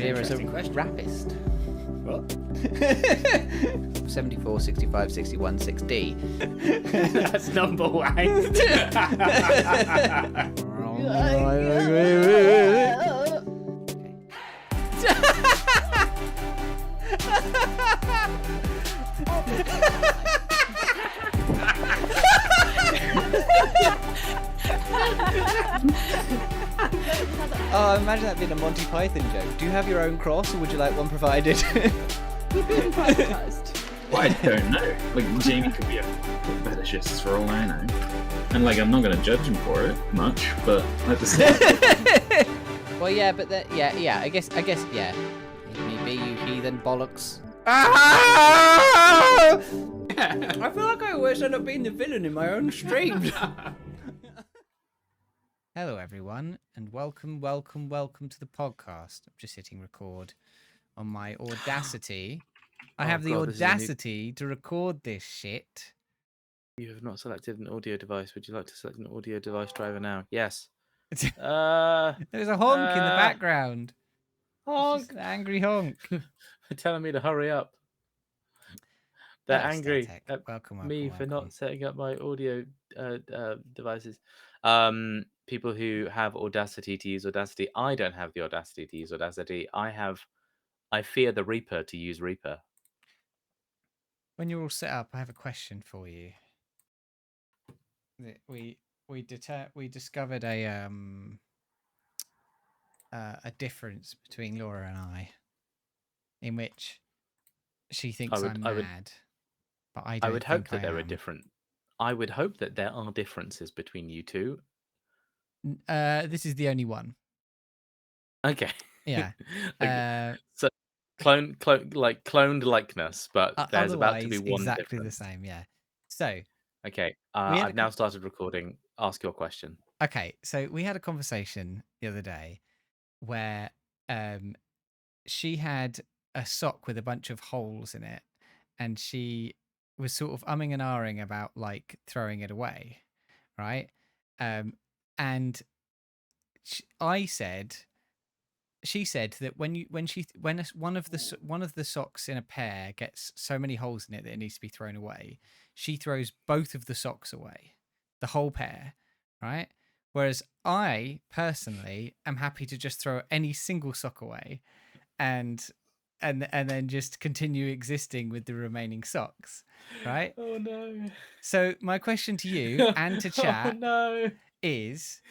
career as a question. rapist? What? 74, 65, 61, 6D. That's number one. Oh, imagine that being a Monty Python joke. Do you have your own cross, or would you like one provided? We've been privatised. Well, I don't know. Like, Jamie could be a fetishist for all I know. And, like, I'm not going to judge him for it much, but at the same time... Well, yeah, but I guess, yeah. Me be you heathen bollocks. I feel like I always end up being the villain in my own streams. Hello, everyone, and welcome to the podcast. I'm just hitting record on my Audacity. I have the audacity to record this shit. You have not selected an audio device. Would you like to select an audio device driver now? Yes. There's a honk in the background. Honk. An angry honk. They're telling me to hurry up. They're angry at me for not setting up my audio devices. People who have Audacity to use Audacity. I don't have the Audacity to use Audacity. I fear the Reaper to use Reaper. When you're all set up, I have a question for you. We discovered a difference between Laura and I, in which she thinks I'm mad, but I don't. I would hope that there are different. I would hope that there are differences between you two. This is the only one. Okay. Yeah. So cloned likeness, but there's about to be one exactly difference. the same. Yeah. So. Okay. I've now started recording. Ask your question. Okay. So we had a conversation the other day where she had a sock with a bunch of holes in it, and she was sort of umming and ahhing about like throwing it away, right? And she said that when one of the socks in a pair gets so many holes in it that it needs to be thrown away, she throws both of the socks away, the whole pair, right? Whereas I personally am happy to just throw any single sock away, and then just continue existing with the remaining socks, right? Oh no! So my question to you and to chat is: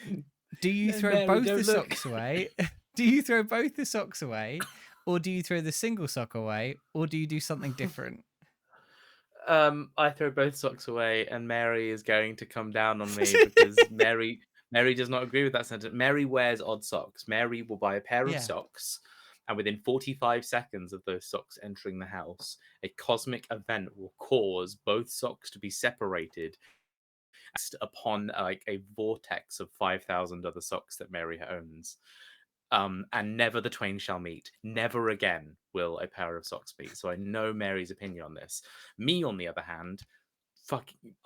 do you throw both the socks away? Do you throw both the socks away, or do you throw the single sock away, or do you do something different? I throw both socks away, and Mary is going to come down on me because Mary does not agree with that sentence. Mary wears odd socks. Mary will buy a pair of socks, and within 45 seconds of those socks entering the house, a cosmic event will cause both socks to be separated upon like a vortex of 5,000 other socks that Mary owns. And never the twain shall meet. Never again will a pair of socks meet. So I know Mary's opinion on this. Me, on the other hand,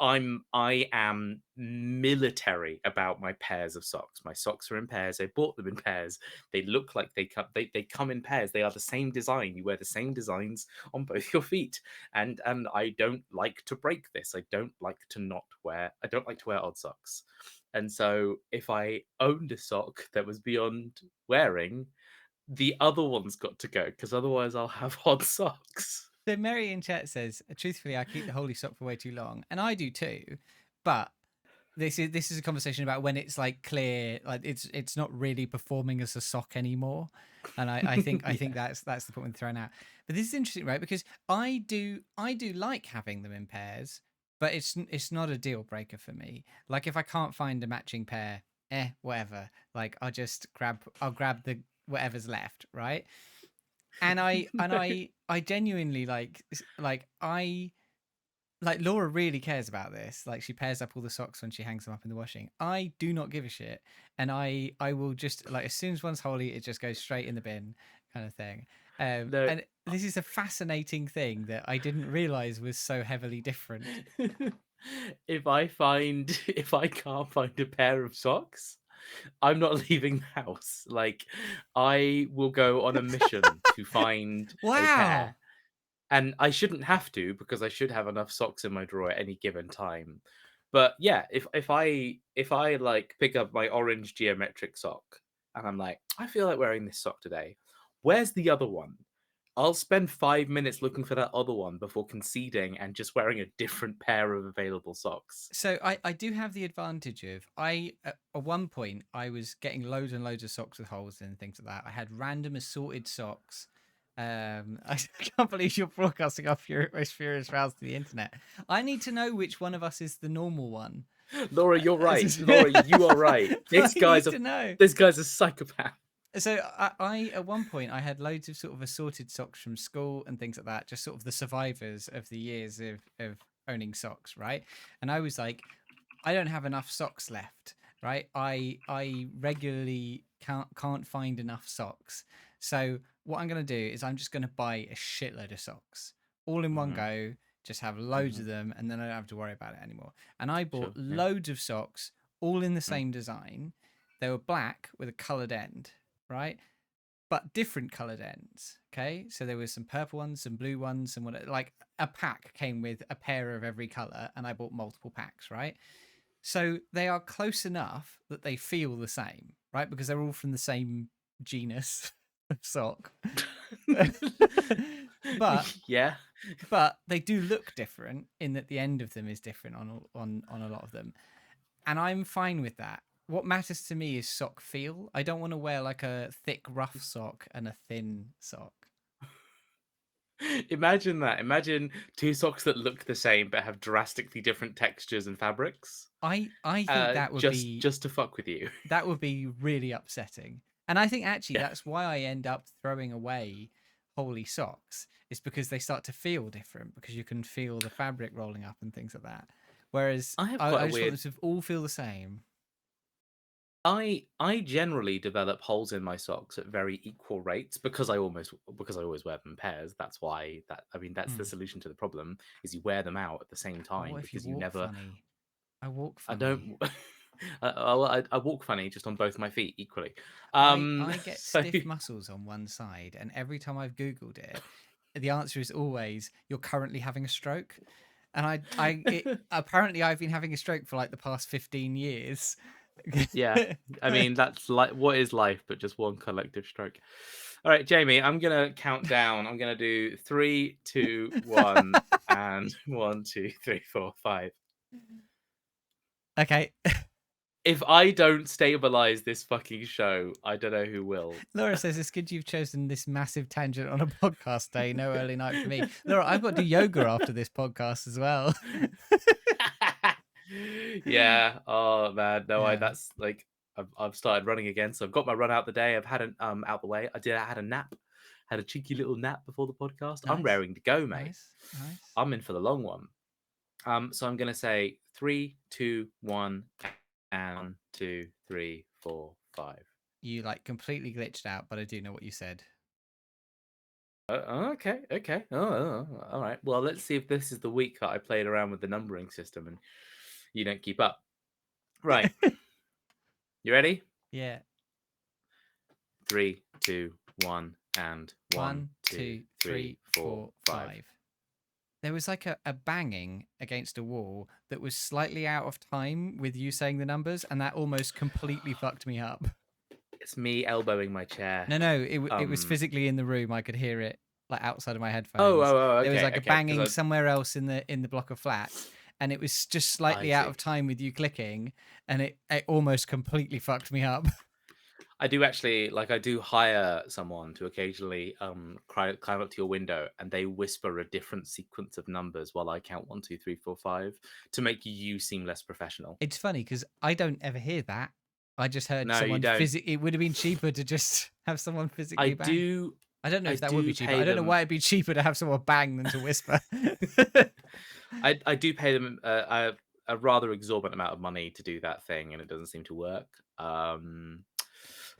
I am military about my pairs of socks. My socks are in pairs. I bought them in pairs. They look like they come in pairs. They are the same design. You wear the same designs on both your feet. And I don't like to break this. I don't like to wear odd socks. And so if I owned a sock that was beyond wearing, the other one's got to go, because otherwise I'll have odd socks. So Mary in chat says, truthfully, I keep the holy sock for way too long. And I do too. But this is a conversation about when it's like clear, like it's not really performing as a sock anymore. And I think that's the point when thrown out. But this is interesting, right? Because I do like having them in pairs. But it's not a deal breaker for me. Like if I can't find a matching pair, whatever. Like I'll grab the whatever's left, right? And I genuinely like Laura really cares about this. Like she pairs up all the socks when she hangs them up in the washing. I do not give a shit, and I will just like as soon as one's holy, it just goes straight in the bin, kind of thing. And this is a fascinating thing that I didn't realize was so heavily different. If I can't find a pair of socks, I'm not leaving the house. Like, I will go on a mission to find a Wow. pair. And I shouldn't have to because I should have enough socks in my drawer at any given time. But yeah, if I like pick up my orange geometric sock and I'm like, I feel like wearing this sock today. Where's the other one? I'll spend 5 minutes looking for that other one before conceding and just wearing a different pair of available socks. So I do have the advantage of at one point I was getting loads and loads of socks with holes in and things like that. I had random assorted socks. I can't believe you're broadcasting off your most furious rouse to the internet. I need to know which one of us is the normal one. Laura, you're right. Laura, you are right. This guy's a psychopath. So I at one point I had loads of sort of assorted socks from school and things like that, just sort of the survivors of the years of owning socks, right? And I was like, I don't have enough socks left, right? I regularly can't find enough socks. So what I'm going to do is I'm just going to buy a shitload of socks all in one go, just have loads of them, and then I don't have to worry about it anymore. And I bought loads of socks all in the same design. They were black with a coloured end, right? But different coloured ends. Okay, so there was some purple ones, some blue ones, some what, like a pack came with a pair of every colour, and I bought multiple packs, right? So they are close enough that they feel the same, right? Because they're all from the same genus of sock. But yeah, but they do look different in that the end of them is different on a lot of them, and I'm fine with that. What matters to me is sock feel. I don't want to wear like a thick rough sock and a thin sock. Imagine that. Imagine two socks that look the same but have drastically different textures and fabrics. I think that would be just to fuck with you. That would be really upsetting. And I think actually that's why I end up throwing away holy socks. It's because they start to feel different because you can feel the fabric rolling up and things like that. Whereas I just want them to all feel the same. I generally develop holes in my socks at very equal rates because I always wear them in pairs. That's why that's the solution to the problem is you wear them out at the same time because you never. Funny? I walk funny. I don't. I walk funny just on both my feet equally. I get stiff muscles on one side, and every time I've Googled it, the answer is always you're currently having a stroke. And apparently I've been having a stroke for like the past 15 years. Yeah, I mean that's like what is life but just one collective stroke. All right, Jamie, I'm gonna count down. I'm gonna do 3, 2, 1, and 1, 2, 3, 4, 5. Okay. If I don't stabilize this fucking show, I don't know who will. Laura says it's good you've chosen this massive tangent on a podcast day. No early night for me. Laura, I've got to do yoga after this podcast as well. Yeah. Oh man. No, yeah. That's like I've started running again, so I've got my run out the day. I've had an out the way. I had a nap, had a cheeky little nap before the podcast. Nice. I'm raring to go, mate. Nice. I'm in for the long one. So I'm gonna say 3, 2, 1, and 1, 2, 3, 4, 5. You like completely glitched out, but I do know what you said. Okay. Oh, all right. Well, let's see if this is the week that I played around with the numbering system and you don't keep up. Right. You ready? Yeah. 3, 2, 1, and 1, 2, 3, 4, 5. There was like a banging against a wall that was slightly out of time with you saying the numbers, and that almost completely fucked me up. It's me elbowing my chair. No, it was physically in the room. I could hear it like outside of my headphones. Okay. There was like a banging somewhere else in the block of flats, and it was just slightly out of time with you clicking, and it almost completely fucked me up. I do actually I do hire someone to occasionally climb up to your window and they whisper a different sequence of numbers while I count 1, 2, 3, 4, 5 to make you seem less professional. It's funny because I don't ever hear that. I just heard someone physically. It would have been cheaper to just have someone physically bang. I don't know if that would be cheaper. I don't know why it'd be cheaper to have someone bang than to whisper. I do pay them a rather exorbitant amount of money to do that thing, and it doesn't seem to work.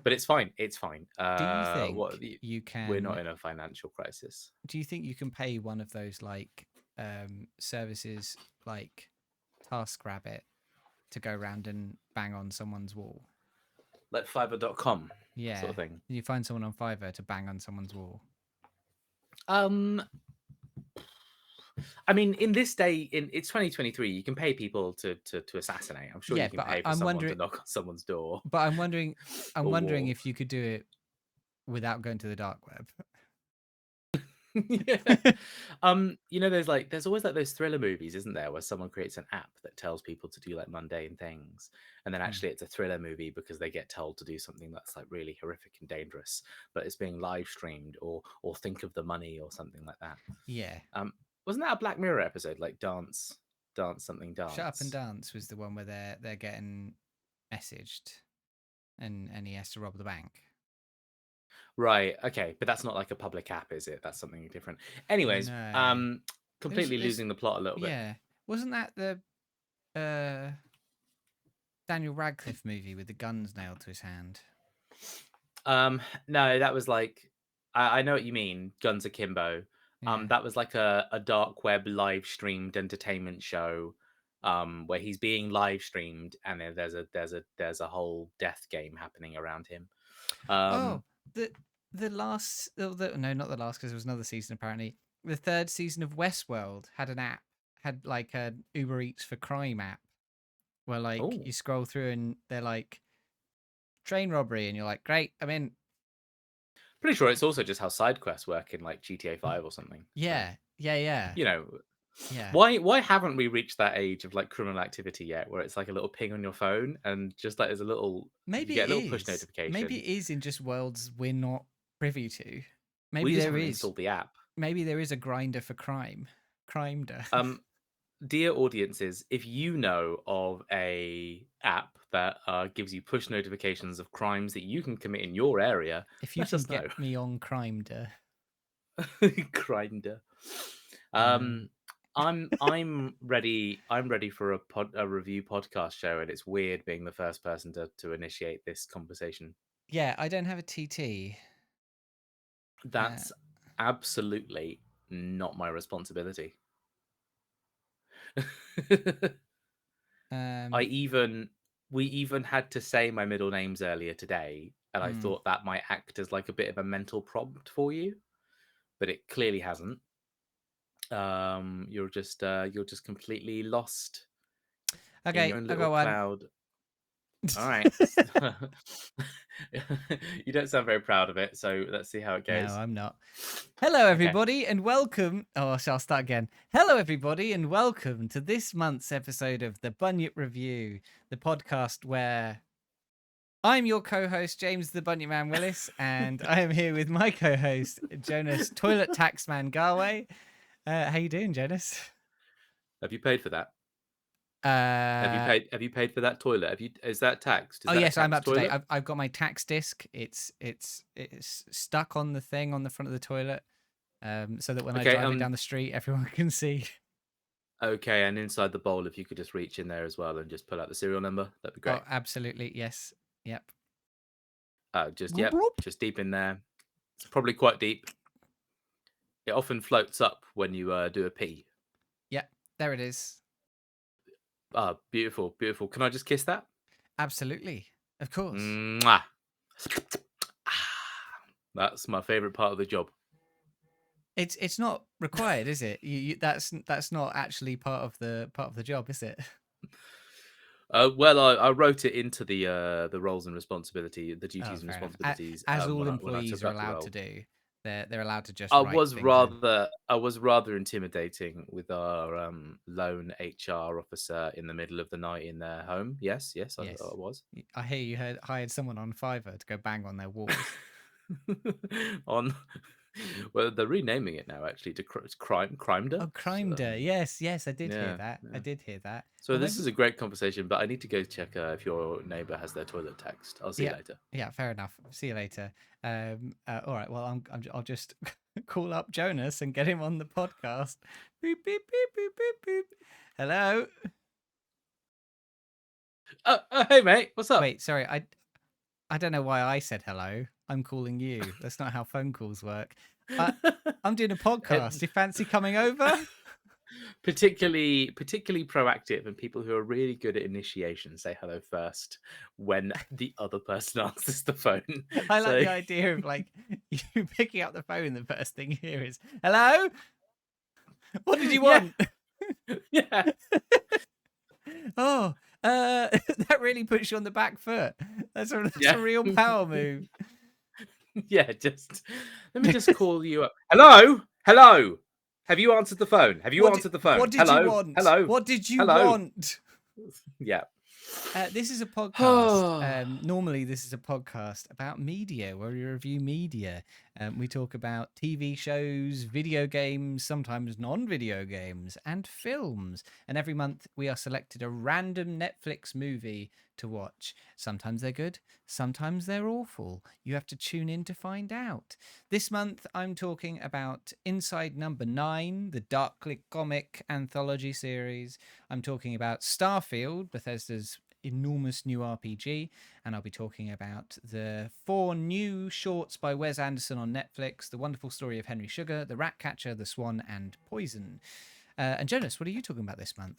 But it's fine. It's fine. Do you think you can? We're not in a financial crisis. Do you think you can pay one of those services like TaskRabbit to go around and bang on someone's wall? like Fiverr.com Yeah. sort of thing. You find someone on Fiverr to bang on someone's wall. I mean, in this day, it's 2023. You can pay people to assassinate. I'm sure Yeah, you can but pay for I'm someone to wondering. knock on someone's door. But I'm wondering or wall. if you could do it without going to the dark web. Yeah. There's always like those thriller movies, isn't there, where someone creates an app that tells people to do like mundane things, and then actually it's a thriller movie because they get told to do something that's like really horrific and dangerous, but it's being live streamed, or think of the money or something like that. Yeah. Wasn't that a Black Mirror episode, like dance something dance? Shut Up and Dance was the one where they're getting messaged, and he has to rob the bank. Right. Okay, but that's not like a public app, is it? That's something different. Anyways, No. completely There's- losing the plot a little bit. Yeah. Wasn't that the Daniel Radcliffe movie with the guns nailed to his hand? No, that was like I know what you mean. Guns Akimbo. Yeah. That was like a dark web live streamed entertainment show, where he's being live streamed, and then there's a whole death game happening around him. The last, no, not the last, because there was another season apparently. The third season of Westworld had an app, had like an Uber Eats for crime app, where like Ooh. you scroll through and they're like train robbery, and you're like, great, I'm in. Pretty sure it's also just how side quests work in like GTA 5 or something. Yeah, yeah. You know, Yeah. why haven't we reached that age of like criminal activity yet, where it's like a little ping on your phone and just like there's a little Maybe you get it a little is. push notification. Maybe it is in just worlds we're not privy to. Maybe we just there haven't is. installed the app. Maybe there is a grinder for crime. Crimeder. Dear audiences, if you know of a app that gives you push notifications of crimes that you can commit in your area, if you let can us know. get me on Crimeder. Grinder. I'm ready. I'm ready for a review podcast show, and it's weird being the first person to initiate this conversation. Yeah, I don't have a TT. That's absolutely not my responsibility. We even had to say my middle names earlier today, and I thought that might act as like a bit of a mental prompt for you, but it clearly hasn't. You're just completely lost. Okay, in your own I'll little go on. cloud. All right. You don't sound very proud of it, so let's see how it goes. No, I'm not. Hello, everybody, and welcome. Oh, I'll start again. Hello, everybody, and welcome to this month's episode of the Bunyip Review, the podcast where I'm your co-host, James the Bunyip Man Willis, and I am here with my co-host, Jonas Toilet Taxman Garway. How you doing, Jonas? Have you paid for that? Have you paid for that toilet? Is that taxed? Yes, I'm up to date. I've got my tax disc. It's stuck on the thing on the front of the toilet, so that when I drive it down the street, everyone can see. Okay, and inside the bowl, if you could just reach in there as well and just pull out the serial number, that'd be great. Oh, absolutely, yes, yep. Just deep in there. It's probably quite deep. It often floats up when you do a pee. Yep, there it is. Ah, beautiful, beautiful. Can I just kiss that? Absolutely, of course. Mwah. That's my favorite part of the job. It's not required, is it? That's not actually part of the job, is it? Well, I wrote it into the roles and responsibility, the duties and responsibilities, as all employees are allowed to do. They're allowed to just. I was rather intimidating with our lone HR officer in the middle of the night in their home. Yes, I was. I hear you hired someone on Fiverr to go bang on their walls. Well, they're renaming it now actually to Crimeder. Oh, Crimeder. Yes, I did hear that. Yeah. I did hear that. So this is a great conversation, but I need to go check if your neighbor has their toilet taxed. I'll see you later. Yeah, fair enough. See you later. All right. Well, I'll just call up Jonas and get him on the podcast. Beep beep beep beep beep beep. Hello. Hey mate, what's up? Wait, sorry. I don't know why I said hello. I'm calling you. That's not how phone calls work. I'm doing a podcast. You fancy coming over? particularly proactive and people who are really good at initiation say hello first when the other person answers the phone. I like So the idea of like you picking up the phone. The first thing you hear is "Hello, what did you yeah, want?" yeah, Oh, that really puts you on the back foot. That's a yeah, real power move. yeah. Just let me just call you up. Hello, hello. Have you answered the phone? Have you answered the phone? What did you Hello, want? hello, What did you hello. want? Yeah. This is a podcast. Normally, this is a podcast about media, where we review media. We talk about TV shows, video games, sometimes non-video games, and films. And every month, we are selected a random Netflix movie to watch. Sometimes they're good, sometimes they're awful. You have to tune in to find out. This month, I'm talking about Inside Number 9, the Darkly comic anthology series. I'm talking about Starfield, Bethesda's enormous new RPG, and I'll be talking about the 4 new shorts by Wes Anderson on Netflix, The Wonderful Story of Henry Sugar, The Ratcatcher, The Swan, and Poison. And Jonas, what are you talking about this month?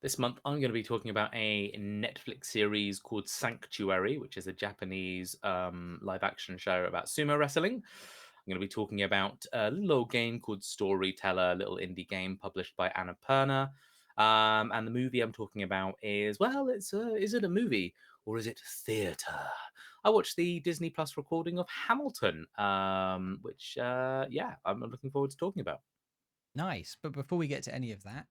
This month, I'm going to be talking about a Netflix series called Sanctuary, which is a Japanese live action show about sumo wrestling. I'm going to be talking about a little old game called Storyteller, a little indie game published by Annapurna. And the movie I'm talking about is, well, is it a movie or is it theatre? I watched the Disney Plus recording of Hamilton, which, yeah, I'm looking forward to talking about. Nice. But before we get to any of that,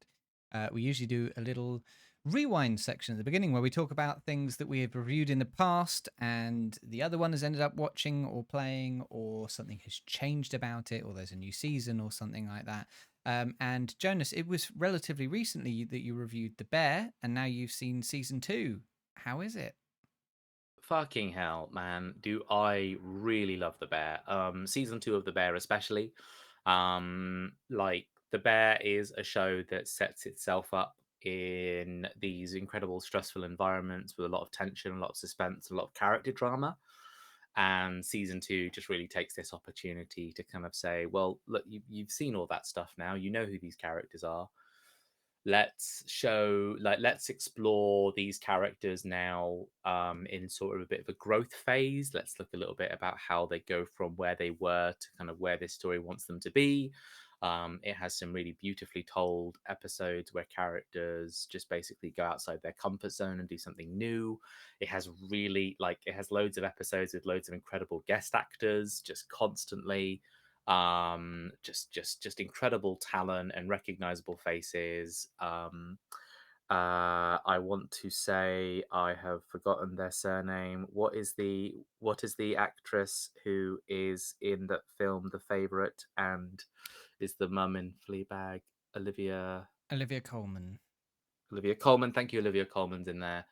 we usually do a little rewind section at the beginning where we talk about things that we have reviewed in the past and the other one has ended up watching or playing, or something has changed about it, or there's a new season or something like that. And Jonas, it was relatively recently that you reviewed The Bear, and now you've seen season 2. How is it? Fucking hell, man. Do I really love The Bear. Season 2 of The Bear especially. Like The Bear is a show that sets itself up in these incredible stressful environments with a lot of tension, a lot of suspense, a lot of character drama. And season 2 just really takes this opportunity to kind of say, well, look, you've seen all that stuff now. You know who these characters are. Let's explore these characters now in sort of a bit of a growth phase. Let's look a little bit about how they go from where they were to kind of where this story wants them to be. It has some really beautifully told episodes where characters just basically go outside their comfort zone and do something new. It has loads of episodes with loads of incredible guest actors just constantly. Just incredible talent and recognizable faces. I want to say I have forgotten their surname. What is the actress who is in that film The Favorite and is the mum in Fleabag? Olivia Colman. Olivia Colman. Thank you, Olivia Colman's in there.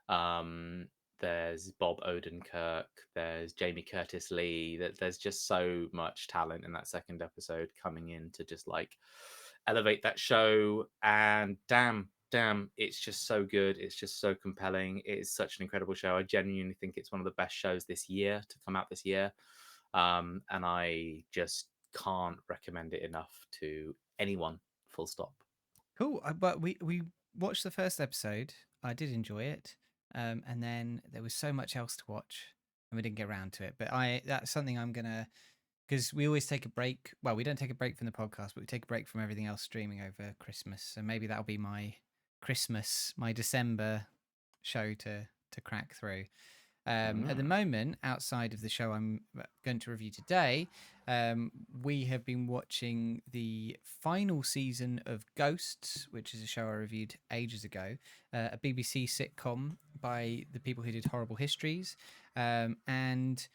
Um, there's Bob Odenkirk. There's Jamie Curtis Lee. There's just so much talent in that second episode coming in to just like elevate that show. And damn, it's just so good. It's just so compelling. It's such an incredible show. I genuinely think it's one of the best shows this year to come out this year. And I just can't recommend it enough to anyone. Full stop. Cool. But we watched the first episode. I did enjoy it, and then there was so much else to watch, and we didn't get around to it. But that's something I'm gonna, because we always take a break. Well, we don't take a break from the podcast, but we take a break from everything else streaming over Christmas. So maybe that'll be my December show to crack through. At the moment, outside of the show I'm going to review today, we have been watching the final season of Ghosts, which is a show I reviewed ages ago, a BBC sitcom by the people who did Horrible Histories. And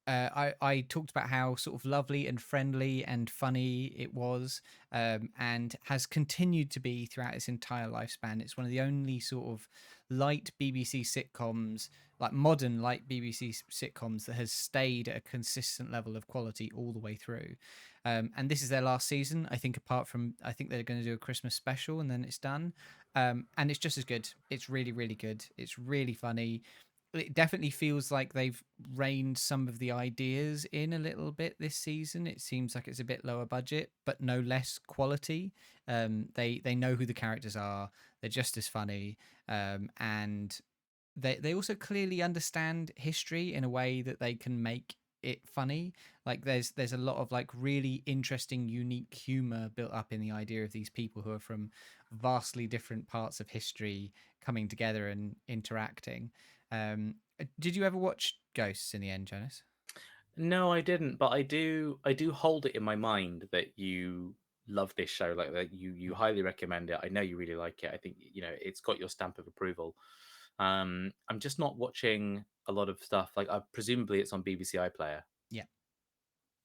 I talked about how sort of lovely and friendly and funny it was, and has continued to be throughout its entire lifespan. It's one of the only sort of light BBC sitcoms, like modern light BBC sitcoms, that has stayed at a consistent level of quality all the way through. And this is their last season, I think. Apart from, I think they're going to do a Christmas special and then it's done. And it's just as good. It's really, really good. It's really funny. it definitely feels like they've reined some of the ideas in a little bit this season. It seems like it's a bit lower budget, but no less quality. They know who the characters are. They're just as funny, and they also clearly understand history in a way that they can make it funny. Like there's a lot of like really interesting, unique humor built up in the idea of these people who are from vastly different parts of history coming together and interacting. Did you ever watch Ghosts in the end, Jonas? No, I didn't, but I do hold it in my mind that you love this show, like that you highly recommend it. I know you really like it. I think it's got your stamp of approval. I'm just not watching a lot of stuff. Like, presumably it's on BBC iPlayer. Yeah.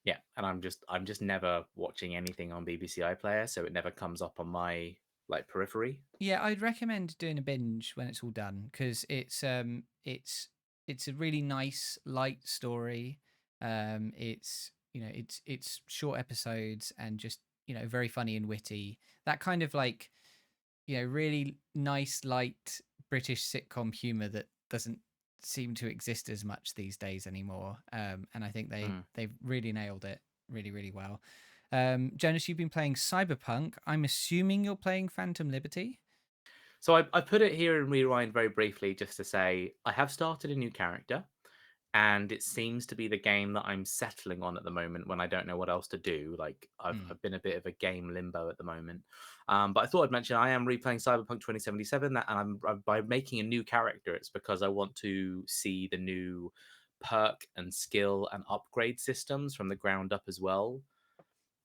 Yeah, and I'm just never watching anything on BBC iPlayer, so it never comes up on my like periphery. Yeah, I'd recommend doing a binge when it's all done because it's a really nice light story. It's it's short episodes and just very funny and witty. That kind of like really nice light British sitcom humor that doesn't seem to exist as much these days anymore. And I think they've really nailed it really well. Jonas, you've been playing Cyberpunk. I'm assuming you're playing Phantom Liberty. So I put it here in Rewind very briefly just to say I have started a new character, and it seems to be the game that I'm settling on at the moment when I don't know what else to do. Like I've been a bit of a game limbo at the moment. But I thought I'd mention I am replaying Cyberpunk 2077, and by making a new character, it's because I want to see the new perk and skill and upgrade systems from the ground up as well.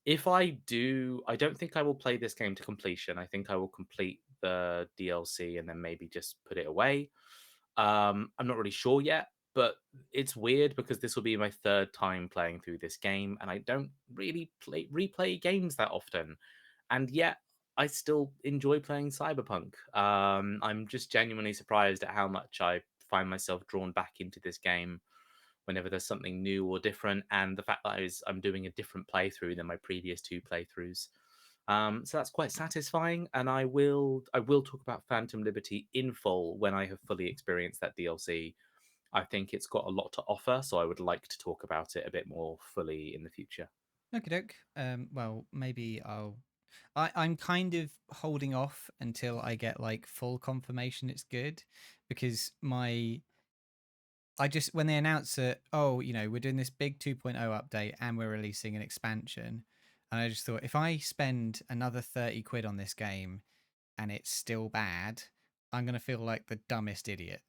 If I do, I don't think I will play this game to completion. I think I will complete the DLC and then maybe just put it away. I'm not really sure yet, but it's weird because this will be my third time playing through this game, and I don't really replay games that often, and yet I still enjoy playing Cyberpunk. I'm just genuinely surprised at how much I find myself drawn back into this game whenever there's something new or different, and the fact that I'm doing a different playthrough than my previous two playthroughs. So that's quite satisfying, and I will talk about Phantom Liberty in full when I have fully experienced that DLC. I think it's got a lot to offer, so I would like to talk about it a bit more fully in the future. Okay, doke. Well, maybe I'm kind of holding off until I get like full confirmation it's good, because I just when they announced that, oh, we're doing this big 2.0 update and we're releasing an expansion, and I just thought if I spend another 30 quid on this game and it's still bad, I'm gonna feel like the dumbest idiot.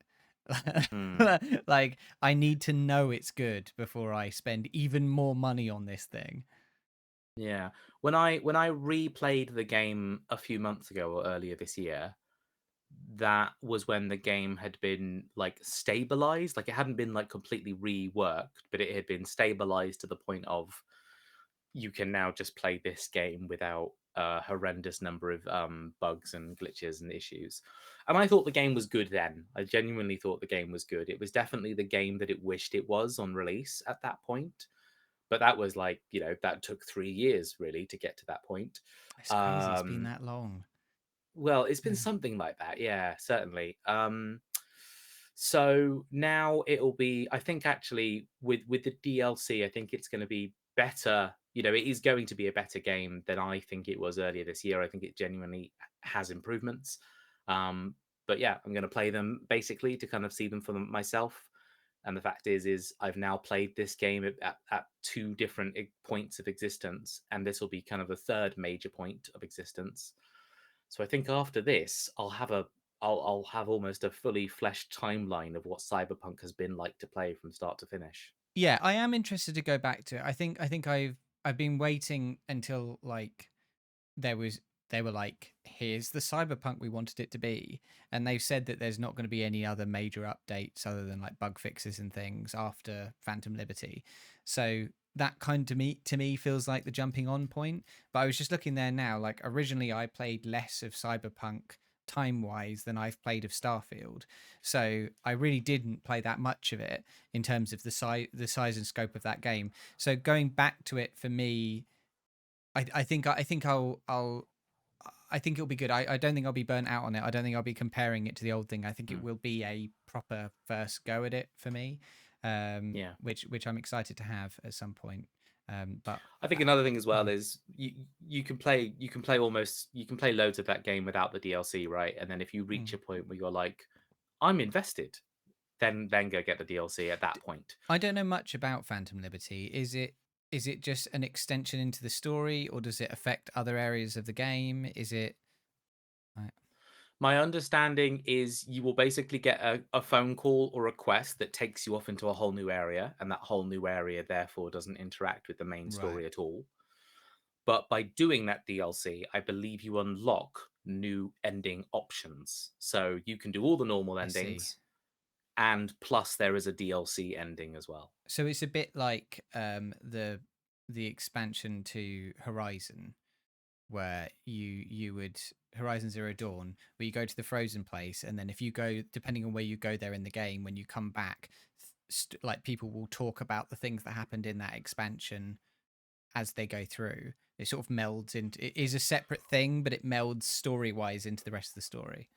Hmm. Like I need to know it's good before I spend even more money on this thing. Yeah. When I replayed the game a few months ago or earlier this year, that was when the game had been like stabilized. Like, it hadn't been like completely reworked, but it had been stabilized to the point of you can now just play this game without a horrendous number of bugs and glitches and issues. And I thought the game was good then. I genuinely thought the game was good. It was definitely the game that it wished it was on release at that point. But that was like, that took 3 years really to get to that point. It's crazy. It's been that long. Well, it's been something like that, yeah, certainly. So now it'll be, I think, actually with the DLC, I think it's going to be better. It is going to be a better game than I think it was earlier this year. I think it genuinely has improvements. Um, but yeah, I'm going to play them basically to kind of see them for myself. And the fact is I've now played this game at two different points of existence, and this will be kind of the third major point of existence. So I think after this, I'll have almost a fully fleshed timeline of what Cyberpunk has been like to play from start to finish. Yeah, I am interested to go back to it. I think I've been waiting until like there was they were like, here's the Cyberpunk we wanted it to be, and they've said that there's not going to be any other major updates other than like bug fixes and things after Phantom Liberty. So that kind to me feels like the jumping on point. But I was just looking there now, like originally I played less of Cyberpunk time wise than I've played of Starfield. So I really didn't play that much of it in terms of the size and scope of that game. So going back to it for me, I think it'll be good. I don't think I'll be burnt out on it. I don't think I'll be comparing it to the old thing. I think it will be a proper first go at it for me. Yeah. Which I'm excited to have at some point. But I think another thing as well is you can play loads of that game without the DLC, right? And then if you reach a point where you're like, I'm invested, then go get the DLC at that point. I don't know much about Phantom Liberty. Is it just an extension into the story, or does it affect other areas of the game? Is it? My understanding is you will basically get a phone call or a quest that takes you off into a whole new area, and that whole new area therefore doesn't interact with the main story at all. But by doing that DLC, I believe you unlock new ending options. So you can do all the normal endings, and plus there is a DLC ending as well. So it's a bit like the expansion to Horizon, where you would Horizon Zero Dawn, where you go to the frozen place, and then if you go, depending on where you go there in the game, when you come back, like people will talk about the things that happened in that expansion as they go through. It sort of melds into, it is a separate thing, but it melds story wise into the rest of the story.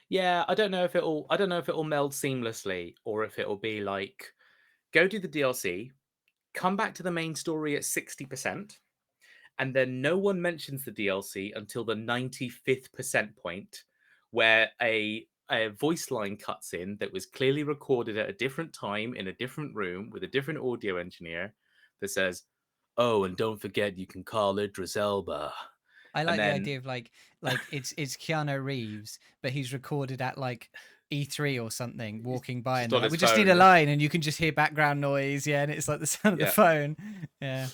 Yeah, I don't know if it'll meld seamlessly, or if it'll be like, go do the DLC, come back to the main story at 60%, and then no one mentions the DLC until the 95th percent point, where a voice line cuts in that was clearly recorded at a different time in a different room with a different audio engineer that says, "Oh, and don't forget you can call Idris Elba." I like the idea of like it's Keanu Reeves, but he's recorded at like E3 or something, walking by, and like, we just need a line, and you can just hear background noise, and it's like the sound of the phone. Yeah.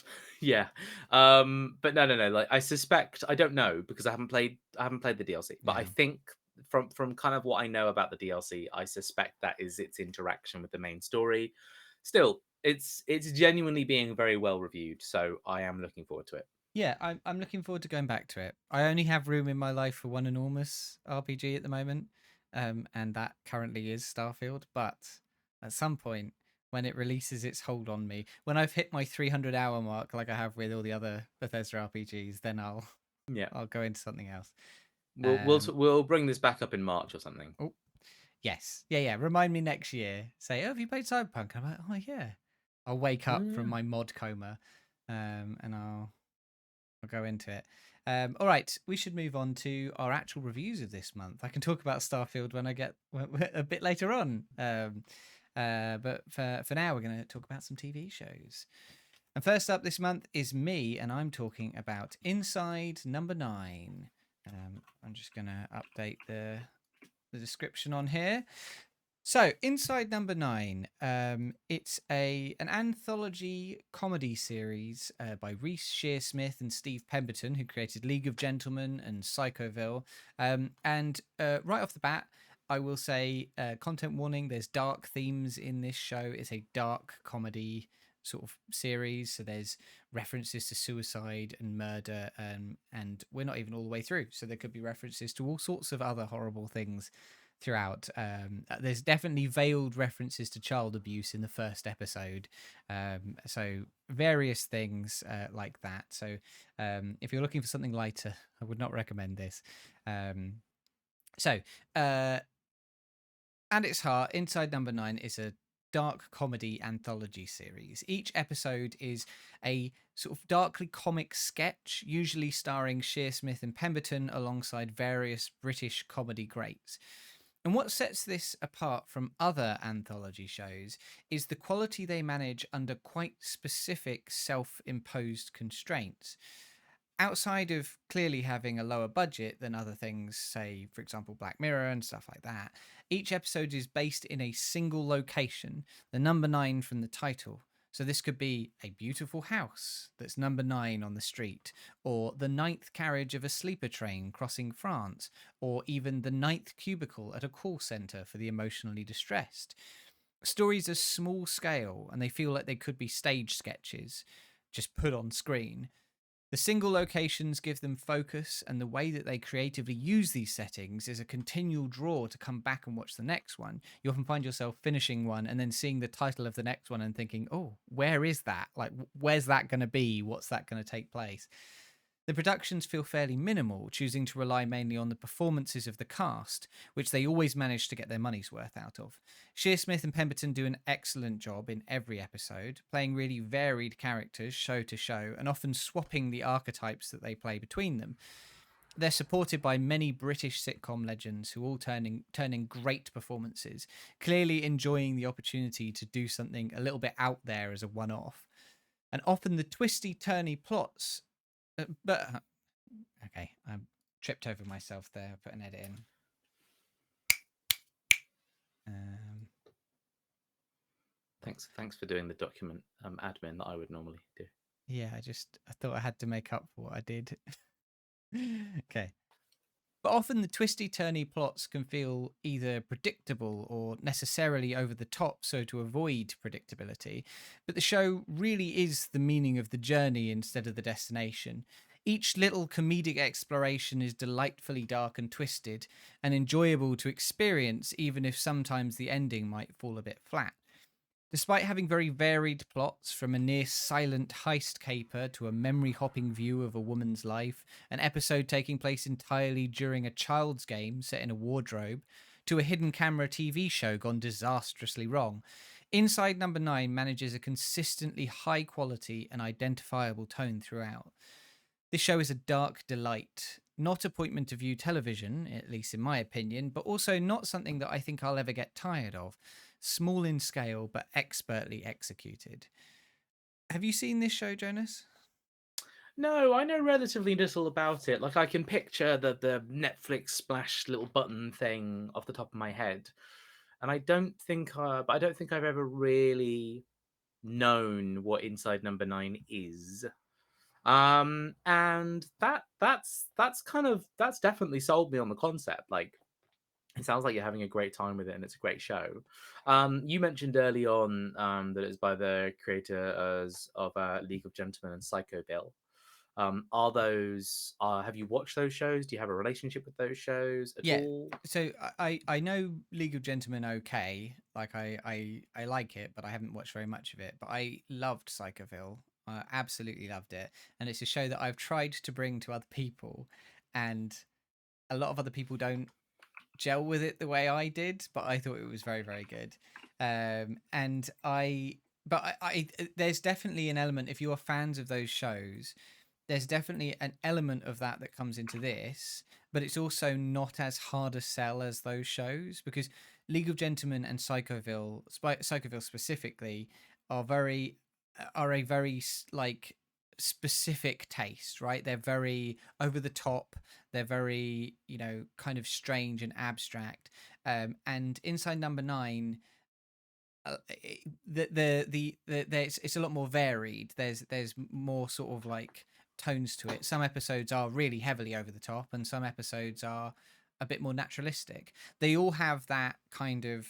But no. Like, I suspect, I don't know because I haven't played the DLC, but I think from kind of what I know about the DLC, I suspect that is its interaction with the main story. Still, it's genuinely being very well reviewed, so I am looking forward to it. Yeah, I'm looking forward to going back to it. I only have room in my life for one enormous RPG at the moment, and that currently is Starfield. But at some point, when it releases its hold on me, when I've hit my 300-hour mark, like I have with all the other Bethesda RPGs, then I'll go into something else. We'll bring this back up in March or something. Oh, yes, yeah. Remind me next year. Say, oh, have you played Cyberpunk? I'm like, oh yeah. I'll wake up from my mod coma, and I'll go into it. All right, we should move on to our actual reviews of this month. I can talk about Starfield when I get a bit later on. But for now, we're going to talk about some TV shows. And first up this month is me, and I'm talking about Inside Number 9. I'm just going to update the description on here. So, Inside Number 9, it's an anthology comedy series by Reece Shearsmith and Steve Pemberton, who created League of Gentlemen and Psychoville. And right off the bat, I will say, content warning, there's dark themes in this show. It's a dark comedy sort of series, so there's references to suicide and murder, and we're not even all the way through, so there could be references to all sorts of other horrible things throughout. There's definitely veiled references to child abuse in the first episode, so various things like that. So if you're looking for something lighter, I would not recommend this. At its heart, Inside Number 9 is a dark comedy anthology series. Each episode is a sort of darkly comic sketch, usually starring Shearsmith and Pemberton alongside various British comedy greats. And what sets this apart from other anthology shows is the quality they manage under quite specific self-imposed constraints. Outside of clearly having a lower budget than other things, say, for example, Black Mirror and stuff like that, each episode is based in a single location, the number 9 from the title. So this could be a beautiful house that's number 9 on the street, or the 9th carriage of a sleeper train crossing France, or even the 9th cubicle at a call centre for the emotionally distressed. Stories are small scale, and they feel like they could be stage sketches, just put on screen. The single locations give them focus, and the way that they creatively use these settings is a continual draw to come back and watch the next one. You often find yourself finishing one and then seeing the title of the next one and thinking, oh, where is that? Like, where's that going to be? What's that going to take place? The productions feel fairly minimal, choosing to rely mainly on the performances of the cast, which they always manage to get their money's worth out of. Shearsmith and Pemberton do an excellent job in every episode, playing really varied characters show to show, and often swapping the archetypes that they play between them. They're supported by many British sitcom legends who all turn in great performances, clearly enjoying the opportunity to do something a little bit out there as a one-off. And often the twisty, turny plots. Okay, I tripped over myself there. Put an edit in. Thanks for doing the document admin that I would normally do. Yeah, I thought I had to make up for what I did. Okay. But often the twisty, turny plots can feel either predictable or necessarily over the top, so to avoid predictability. But the show really is the meaning of the journey instead of the destination. Each little comedic exploration is delightfully dark and twisted, and enjoyable to experience, even if sometimes the ending might fall a bit flat. Despite having very varied plots, from a near silent heist caper to a memory hopping view of a woman's life, an episode taking place entirely during a child's game set in a wardrobe, to a hidden camera TV show gone disastrously wrong, Inside Number 9 manages a consistently high quality and identifiable tone throughout. This show is a dark delight, not appointment of view television, at least in my opinion, but also not something that I think I'll ever get tired of. Small in scale, but expertly executed. Have you seen this show, Jonas? No, I know relatively little about it. Like I can picture the Netflix splash little button thing off the top of my head, and I don't think I've ever really known what Inside Number 9 is. And that's definitely sold me on the concept. Like it sounds like you're having a great time with it, and it's a great show. You mentioned early on that it's by the creators of League of Gentlemen and Psycho Bill. Are those? Have you watched those shows? Do you have a relationship with those shows at all? So I know League of Gentlemen okay. Like I like it, but I haven't watched very much of it. But I loved Psychoville. I absolutely loved it, and it's a show that I've tried to bring to other people, and a lot of other people don't gel with it the way I did, but I thought it was very, very good. There's definitely an element, if you are fans of those shows, there's definitely an element of that that comes into this, but it's also not as hard a sell as those shows, because League of Gentlemen and Psychoville specifically, are a very like specific taste, right? They're very over the top, they're very, kind of strange and abstract. And Inside Number 9, it's a lot more varied. There's more sort of like tones to it. Some episodes are really heavily over the top, and some episodes are a bit more naturalistic. They all have that kind of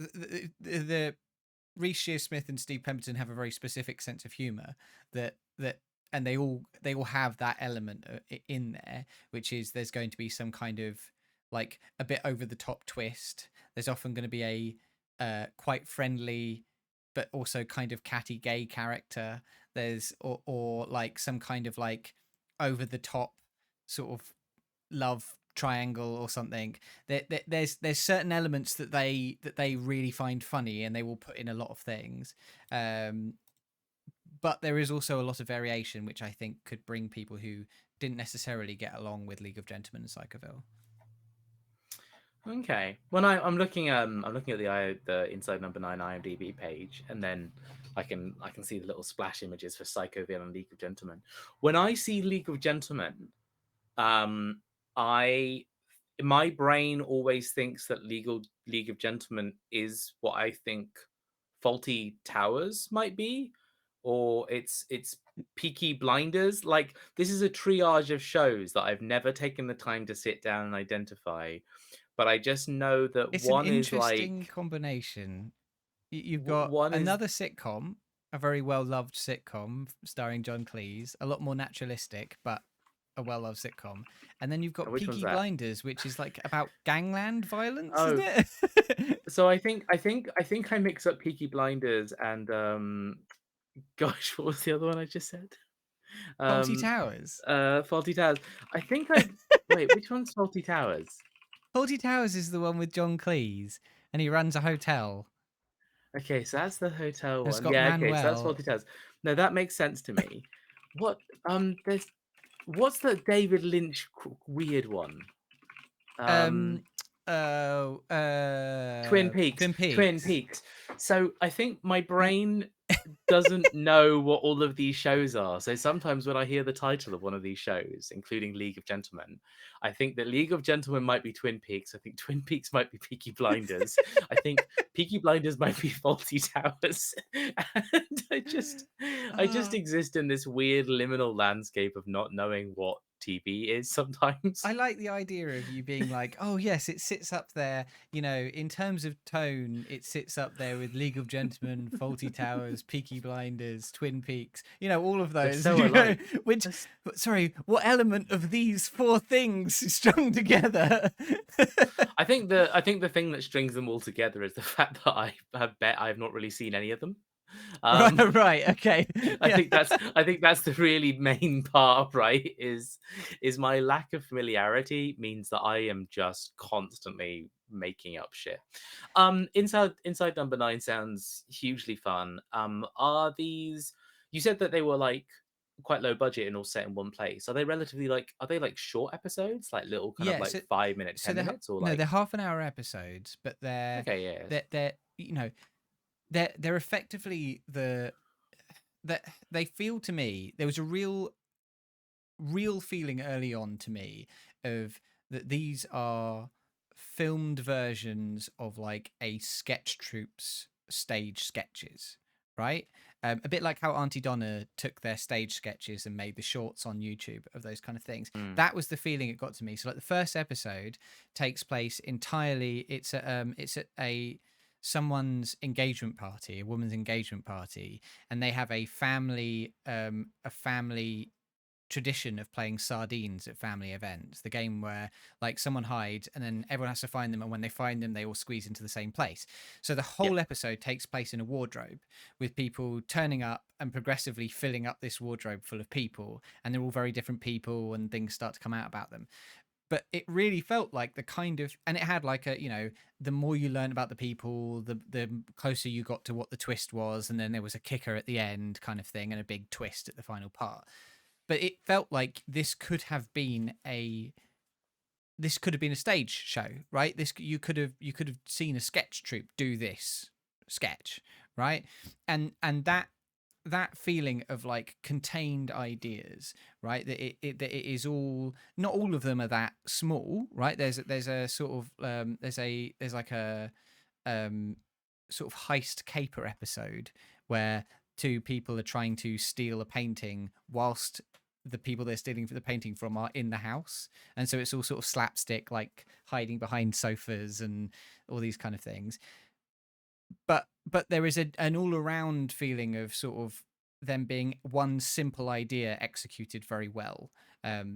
the Reece Shearsmith and Steve Pemberton have a very specific sense of humor and they all have that element in there, which is there's going to be some kind of like a bit over the top twist. There's often going to be a quite friendly but also kind of catty gay character. There's or like some kind of like over the top sort of love triangle or something. There's certain elements that they really find funny, and they will put in a lot of things. But there is also a lot of variation, which I think could bring people who didn't necessarily get along with League of Gentlemen and Psychoville. Okay. When I'm looking at the Inside Number 9 IMDb page, and then I can see the little splash images for Psychoville and League of Gentlemen. When I see League of Gentlemen, my brain always thinks that League of Gentlemen is what I think Faulty Towers might be, or it's Peaky Blinders. Like this is a triage of shows that I've never taken the time to sit down and identify, but I just know that It's one an is interesting like combination. You've got one is another sitcom, a very well-loved sitcom starring John Cleese, a lot more naturalistic, but a well-loved sitcom. And then you've got which one's Peaky that? Blinders, which is like about gangland violence, Oh. isn't it? So I think I mix up Peaky Blinders and Gosh, what was the other one I just said? Faulty Um, Towers. Faulty Towers. I think I wait. Which one's Faulty Towers? Faulty Towers is the one with John Cleese, and he runs a hotel. Okay, so that's the hotel It's one. got Yeah, okay, so that's Manuel. Faulty Towers. No, that makes sense to me. What? There's what's the David Lynch weird one? Um, Um, Twin Peaks. Twin Twin Peaks. Peaks. So I think my brain doesn't know what all of these shows are. So sometimes when I hear the title of one of these shows, including League of Gentlemen, I think that League of Gentlemen might be Twin Peaks. I think Twin Peaks might be Peaky Blinders. I think Peaky Blinders might be Faulty Towers. And I just Ah, exist in this weird liminal landscape of not knowing what TV is sometimes. I like the idea of you being like, oh yes, it sits up there. In terms of tone, it sits up there with League of Gentlemen, Faulty Towers, Peaky Blinders, Twin Peaks. All of They're those. so alike. Which, That's- sorry, what element of these four things is strung together? I think the thing that strings them all together is the fact that I've not really seen any of them. Right. Okay. I Yeah. think that's the really main part, right? Is my lack of familiarity means that I am just constantly making up shit. Inside Number 9 sounds hugely fun. Are these you said that they were like quite low budget and all set in one place. Are they like short episodes, like little kind of Yeah. like So, 5 minute, so 10 minutes, or no, like they're half-an-hour episodes, but okay, yeah. they're effectively that they feel to me there was a real feeling early on to me of that these are filmed versions of like a sketch troupe's stage sketches, right? A bit like how Auntie Donna took their stage sketches and made the shorts on YouTube of those kind of things. Mm. That was the feeling it got to me. So like the first episode takes place entirely. It's at a someone's engagement party, a woman's engagement party, and they have a family tradition of playing sardines at family events, the game where like someone hides and then everyone has to find them, and when they find them they all squeeze into the same place. So the whole episode takes place in a wardrobe with people turning up and progressively filling up this wardrobe full of people, and they're all very different people and things start to come out about them. But it really felt like the kind of, and it had like the more you learn about the people, the closer you got to what the twist was, and then there was a kicker at the end kind of thing and a big twist at the final part. But it felt like this could have been a stage show, right? You could have seen a sketch troupe do this sketch, right? And that feeling of like contained ideas, right? That it is all, not all of them are that small, right? There's a sort of there's like a sort of heist caper episode where two people are trying to steal a painting whilst the people they're stealing the painting from are in the house, and so it's all sort of slapstick, like hiding behind sofas and all these kind of things. But there is an all-around feeling of sort of them being one simple idea executed very well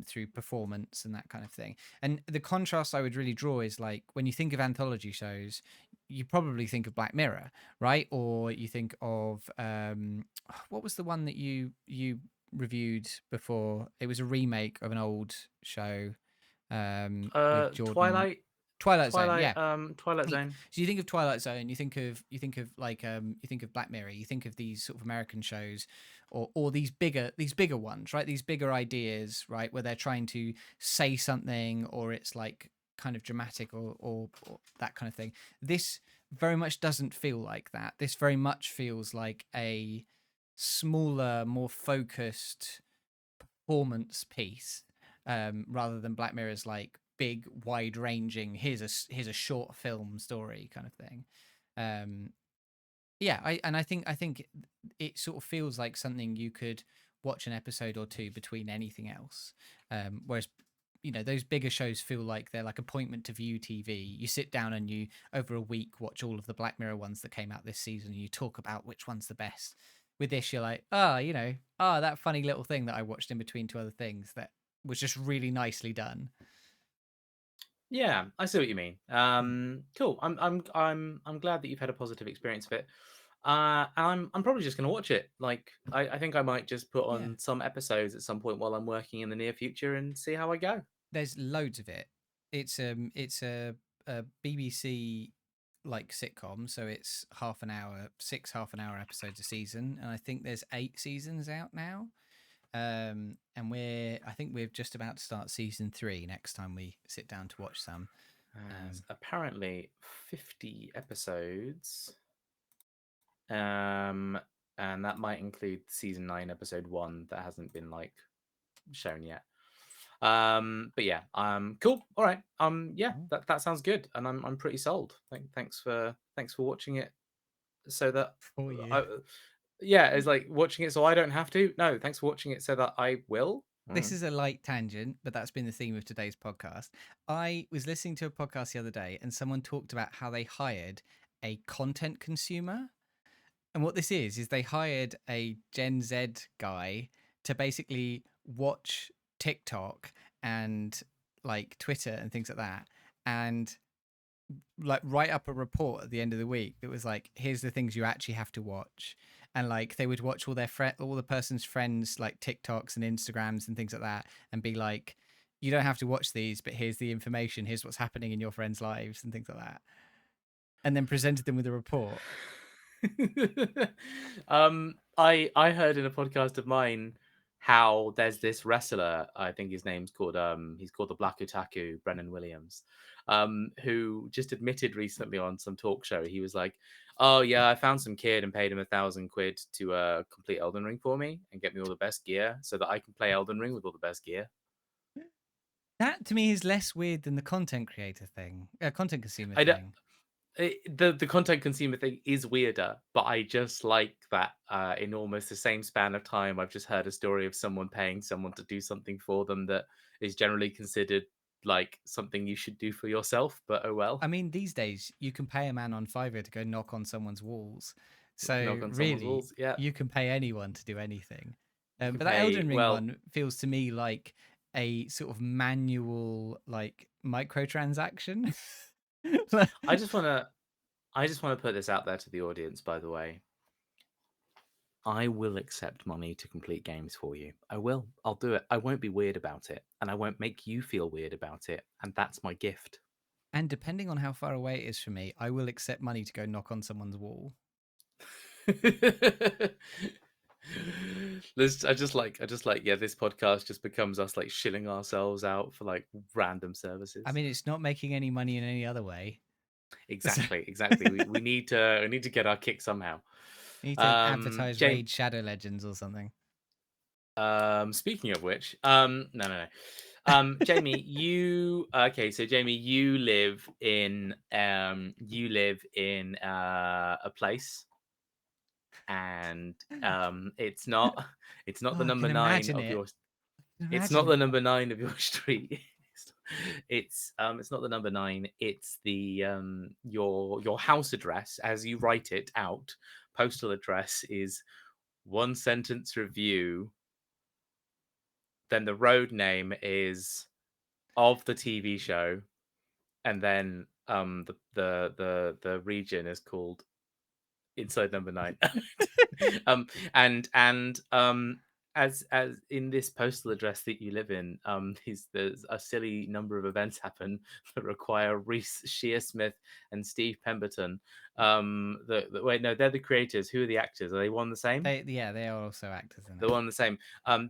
through performance and that kind of thing. And the contrast I would really draw is like when you think of anthology shows, you probably think of Black Mirror, right? Or you think of what was the one that you reviewed before? It was a remake of an old show with Jordan. Twilight Zone, yeah. Twilight Zone. So you think of Twilight Zone, you think of Black Mirror, you think of these sort of American shows, or these bigger ones, right? These bigger ideas, right, where they're trying to say something, or it's like kind of dramatic, or that kind of thing. This very much doesn't feel like that. This very much feels like a smaller, more focused performance piece, rather than Black Mirror's like big, wide-ranging. Here's a short film story kind of thing. I think it sort of feels like something you could watch an episode or two between anything else. Whereas those bigger shows feel like they're like appointment to view TV. You sit down and you over a week watch all of the Black Mirror ones that came out this season, and you talk about which one's the best. With this, you're like, that funny little thing that I watched in between two other things that was just really nicely done. Yeah, I see what you mean. Cool. I'm glad that you've had a positive experience of it. I'm probably just gonna watch it. Like, I think I might just put on Yeah. some episodes at some point while I'm working in the near future and see how I go. There's loads of it. It's a BBC like sitcom, so it's half an hour, 6 half-an-hour episodes a season, and I think there's 8 seasons out now. And I think we're just about to start season 3 next time we sit down to watch some. Apparently 50 episodes. And that might include season 9, episode 1 that hasn't been like shown yet. But yeah, cool. All right. Yeah, that sounds good, and I'm pretty sold. Thanks for watching it, so that For you. yeah, it's like watching it so I don't have to. No, thanks for watching it so that I will. This is a light tangent, but that's been the theme of today's podcast. I was listening to a podcast the other day, and someone talked about how they hired a content consumer. And what this is they hired a Gen Z guy to basically watch TikTok and like Twitter and things like that, and like write up a report at the end of the week that was like, here's the things you actually have to watch. And like they would watch all the person's friends like TikToks and Instagrams and things like that, and be like, you don't have to watch these, but here's the information, here's what's happening in your friends' lives and things like that, and then presented them with a report. I heard in a podcast of mine how there's this wrestler, I think his name's called he's called the Black Otaku, Brennan Williams, who just admitted recently on some talk show, he was like, oh yeah, I found some kid and paid him £1,000 to complete Elden Ring for me and get me all the best gear so that I can play Elden Ring with all the best gear. That to me is less weird than the content creator thing, content consumer I don't, thing. the content consumer thing is weirder, but I just like that in almost the same span of time, I've just heard a story of someone paying someone to do something for them that is generally considered like something you should do for yourself, but oh well. I mean, these days you can pay a man on Fiverr to go knock on someone's walls. So Knock on someone's really, walls. Yeah, you can pay anyone to do anything. you can But that pay Elden Ring well. one feels to me like a sort of manual, like microtransaction. I just want to put this out there to the audience, by the way. I will accept money to complete games for you. I will. I'll do it. I won't be weird about it, and I won't make you feel weird about it, and that's my gift. And depending on how far away it is from me, I will accept money to go knock on someone's wall. I just like yeah, this podcast just becomes us like shilling ourselves out for like random services. I mean, it's not making any money in any other way. Exactly. we need to get our kick somehow. You need to advertise James, Raid Shadow Legends or something. Speaking of which, no. Jamie, so Jamie, you live in a place, and it's not the number 9 of your it's not the number 9 of your street. It's not the number 9, it's the your house address as you write it out. Postal address is One Sentence Review. Then the road name is of the TV show, and then the region is called Inside Number 9. As in this postal address that you live in, there's a silly number of events happen that require Reese Shearsmith and Steve Pemberton. Wait, no, they're the creators. Who are the actors? Are they one the same? They are also actors in it. They're one the same.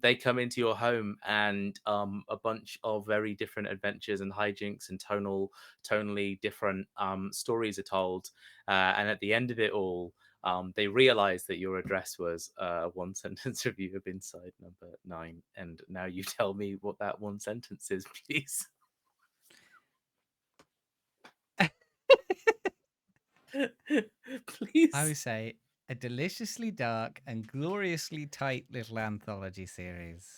They come into your home, and a bunch of very different adventures and hijinks and tonally different stories are told. And at the end of it all, they realize that your address was a one sentence review of Inside Number 9. And now you tell me what that one sentence is, please. Please. I would say a deliciously dark and gloriously tight little anthology series.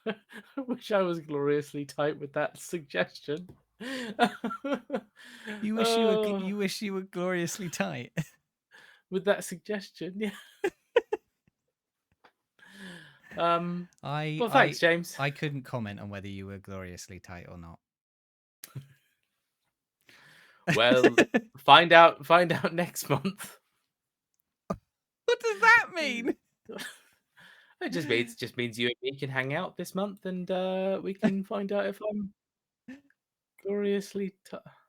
I wish I was gloriously tight with that suggestion. You wish you were gloriously tight. With that suggestion, yeah. Well, thanks, James. I couldn't comment on whether you were gloriously tight or not. Well, find out next month. What does that mean? It just means you and me can hang out this month, and we can find out if I'm gloriously.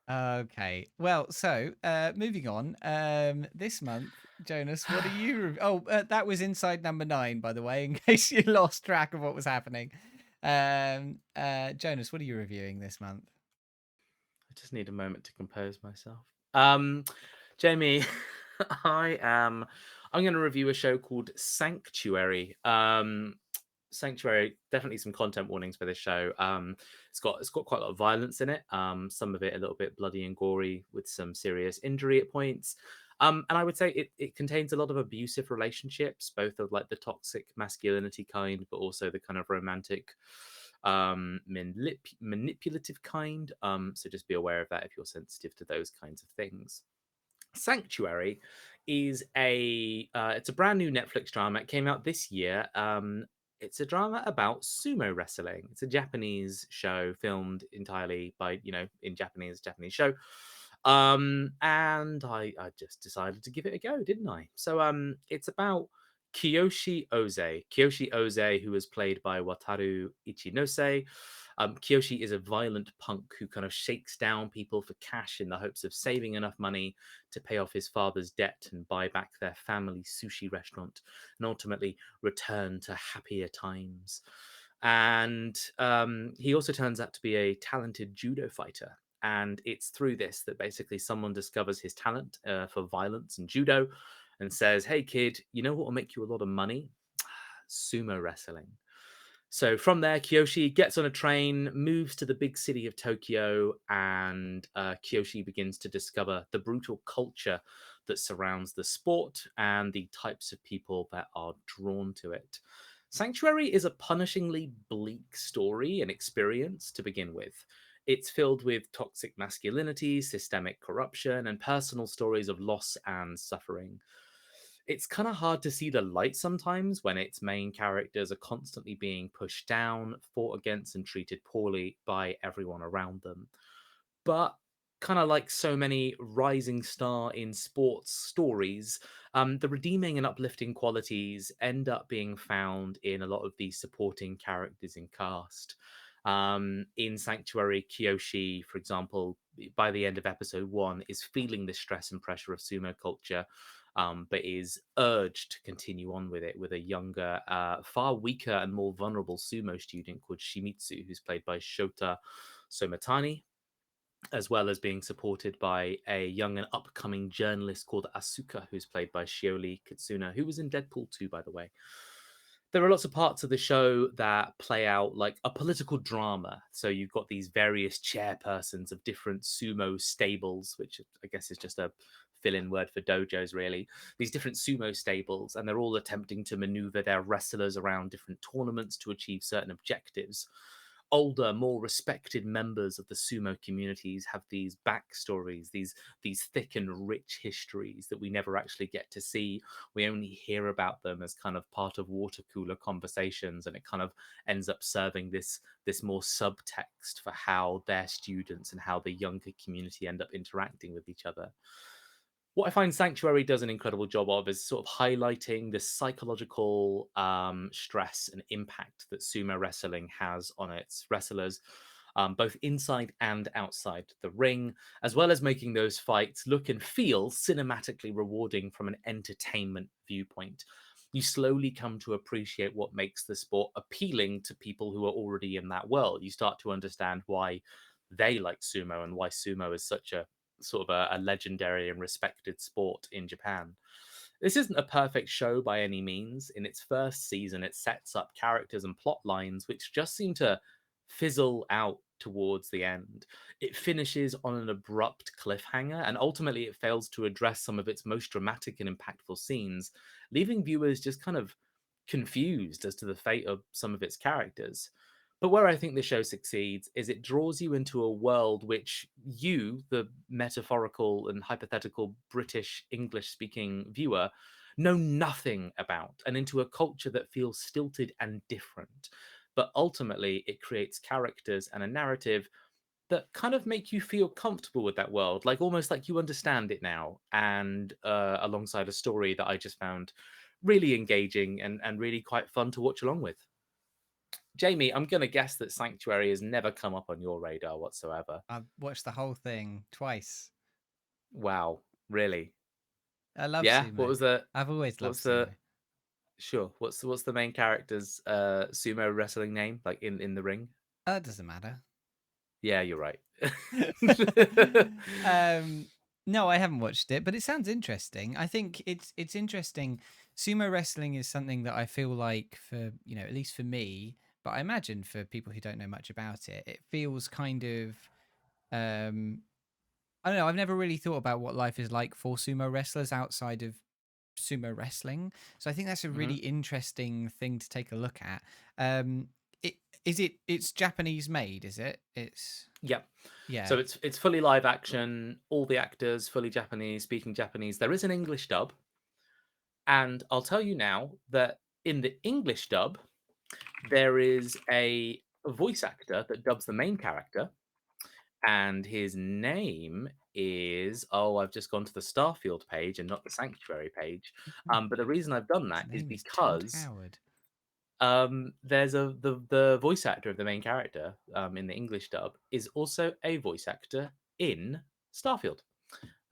Okay. Well, so moving on. This month, Jonas, what are you? That was inside number 9, by the way, in case you lost track of what was happening. Jonas, what are you reviewing this month? I just need a moment to compose myself. Jamie, I'm going to review a show called Sanctuary. Sanctuary, definitely some content warnings for this show. It's got quite a lot of violence in it. Some of it a little bit bloody and gory with some serious injury at points. And I would say it contains a lot of abusive relationships, both of like the toxic masculinity kind, but also the kind of romantic, manipulative kind. So just be aware of that if you're sensitive to those kinds of things. Sanctuary is it's a brand new Netflix drama. It came out this year. It's a drama about sumo wrestling. It's a Japanese show filmed entirely by, in Japanese show. And I just decided to give it a go, didn't I? So it's about Kiyoshi Oze. Kiyoshi Oze, who is played by Wataru Ichinose. Kiyoshi is a violent punk who kind of shakes down people for cash in the hopes of saving enough money to pay off his father's debt and buy back their family sushi restaurant and ultimately return to happier times. And he also turns out to be a talented judo fighter. And it's through this that basically someone discovers his talent for violence and judo and says, "Hey, kid, you know what will make you a lot of money? Sumo wrestling." So from there, Kiyoshi gets on a train, moves to the big city of Tokyo, and Kiyoshi begins to discover the brutal culture that surrounds the sport and the types of people that are drawn to it. Sanctuary is a punishingly bleak story and experience to begin with. It's filled with toxic masculinity, systemic corruption, and personal stories of loss and suffering. It's kind of hard to see the light sometimes when its main characters are constantly being pushed down, fought against, and treated poorly by everyone around them. But kind of like so many rising star in sports stories, the redeeming and uplifting qualities end up being found in a lot of the supporting characters in cast. In Sanctuary, Kiyoshi, for example, by the end of episode 1, is feeling the stress and pressure of sumo culture, but is urged to continue on with it with a younger, far weaker and more vulnerable sumo student called Shimizu, who's played by Shota Somatani, as well as being supported by a young and upcoming journalist called Asuka, who's played by Shioli Kitsuna, who was in Deadpool 2, by the way. There are lots of parts of the show that play out like a political drama. So you've got these various chairpersons of different sumo stables, which I guess is just a fill-in word for dojos, really. These different sumo stables, and they're all attempting to maneuver their wrestlers around different tournaments to achieve certain objectives. Older, more respected members of the sumo communities have these backstories, these thick and rich histories that we never actually get to see. We only hear about them as kind of part of water cooler conversations, and it kind of ends up serving this more subtext for how their students and how the younger community end up interacting with each other. What I find Sanctuary does an incredible job of is sort of highlighting the psychological stress and impact that sumo wrestling has on its wrestlers, both inside and outside the ring, as well as making those fights look and feel cinematically rewarding from an entertainment viewpoint. You slowly come to appreciate what makes the sport appealing to people who are already in that world. You start to understand why they like sumo and why sumo is such a sort of a legendary and respected sport in Japan. This isn't a perfect show by any means. In its first season, it sets up characters and plot lines which just seem to fizzle out towards the end. It finishes on an abrupt cliffhanger, and ultimately it fails to address some of its most dramatic and impactful scenes, leaving viewers just kind of confused as to the fate of some of its characters. But where I think the show succeeds is it draws you into a world which you, the metaphorical and hypothetical British English speaking viewer, know nothing about, and into a culture that feels stilted and different. But ultimately, it creates characters and a narrative that kind of make you feel comfortable with that world, like almost like you understand it now, and alongside a story that I just found really engaging and really quite fun to watch along with. Jamie, I'm going to guess that Sanctuary has never come up on your radar whatsoever. I've watched the whole thing twice. Wow, really? I love Yeah. sumo. I've always loved What's sumo. the sure? What's the main character's sumo wrestling name? Like in the ring? That doesn't matter. Yeah, you're right. No, I haven't watched it, but it sounds interesting. I think it's interesting. Sumo wrestling is something that I feel like for, at least for me, but I imagine for people who don't know much about it, it feels kind of I don't know, I've never really thought about what life is like for sumo wrestlers outside of sumo wrestling. So I think that's a hmm really interesting thing to take a look at. Um it's Japanese made, is it? It's Yeah. yeah. So it's fully live action. All the actors fully Japanese, speaking Japanese. There is an English dub, and I'll tell you now that in the English dub, there is a voice actor that dubs the main character, and his name is I've just gone to the Starfield page and not the Sanctuary page. But the reason I've done His that is name is Todd because Howard. there's the voice actor of the main character in the English dub is also a voice actor in Starfield.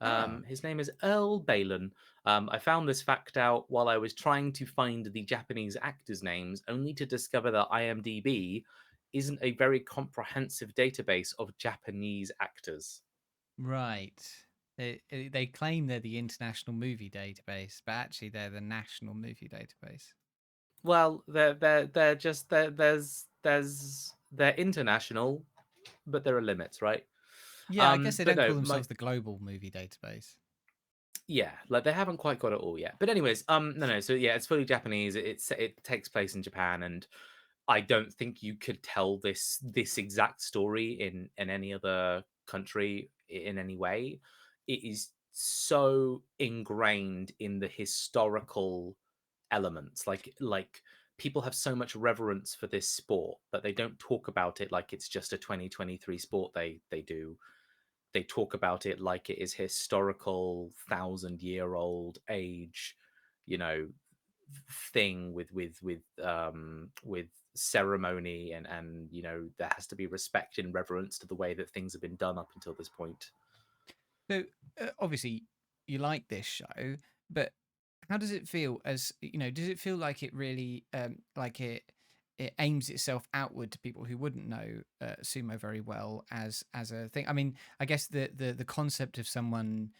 Oh, His name is Earl Balin. I found this fact out while I was trying to find the Japanese actors' names, only to discover that IMDb isn't a very comprehensive database of Japanese actors. right. They claim they're the International Movie Database, but actually they're the National Movie Database. Well, they're just they're international, but there are limits, right? Yeah, I guess they But don't call no, my themselves the Global Movie Database. yeah, like they haven't quite got it all yet. But anyways, no. So yeah, it's fully Japanese. It takes place in Japan, and I don't think you could tell this exact story in any other country in any way. It is so ingrained in the historical elements. Like people have so much reverence for this sport that they don't talk about it like it's just a 2023 sport. They do. They talk about it like it is historical, 1,000-year old age, you know, thing with ceremony, and there has to be respect and reverence to the way that things have been done up until this point. So obviously you like this show, but how does it feel as does it feel like it really like it aims itself outward to people who wouldn't know sumo very well as a thing? I mean, I guess the concept of someone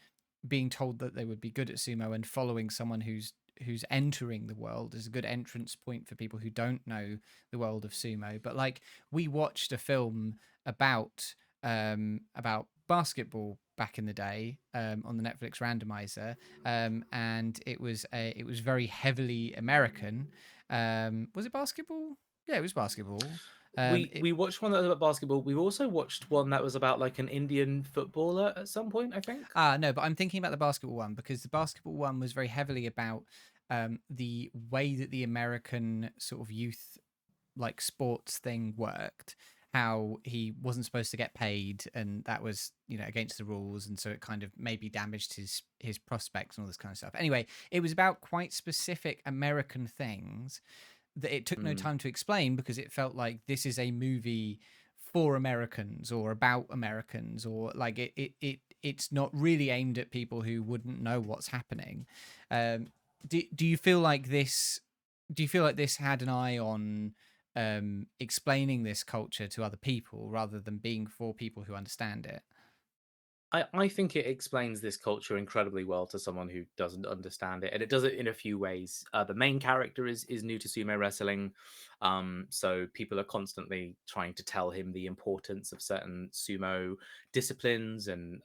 being told that they would be good at sumo and following someone who's entering the world is a good entrance point for people who don't know the world of sumo. But like, we watched a film about basketball back in the day on the Netflix randomizer, and it was very heavily American. Was it basketball? Yeah, it was basketball. We watched one that was about basketball. We also watched one that was about like an Indian footballer at some point, I think. No, but I'm thinking about the basketball one because the basketball one was very heavily about the way that the American sort of youth like sports thing worked. How he wasn't supposed to get paid, and that was against the rules, and so it kind of maybe damaged his prospects and all this kind of stuff. Anyway, it was about quite specific American things that it took no Mm. time to explain because it felt like this is a movie for Americans or about Americans, or like it's not really aimed at people who wouldn't know what's happening. Do you feel like this? Do you feel like this had an eye on explaining this culture to other people rather than being for people who understand it? I think it explains this culture incredibly well to someone who doesn't understand it, and it does it in a few ways. The main character is new to sumo wrestling, so people are constantly trying to tell him the importance of certain sumo disciplines, and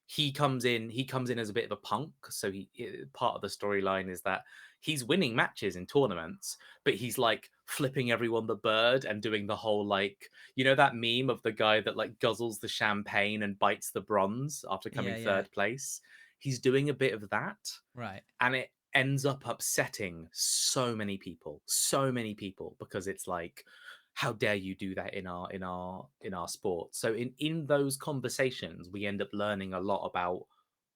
he comes in as a bit of a punk. So part of the storyline is that he's winning matches in tournaments, but he's like flipping everyone the bird and doing the whole like that meme of the guy that like guzzles the champagne and bites the bronze after coming Yeah, yeah, third place. He's doing a bit of that, right. and it ends up upsetting so many people, because it's like how dare you do that in our sport? So in those conversations, we end up learning a lot about,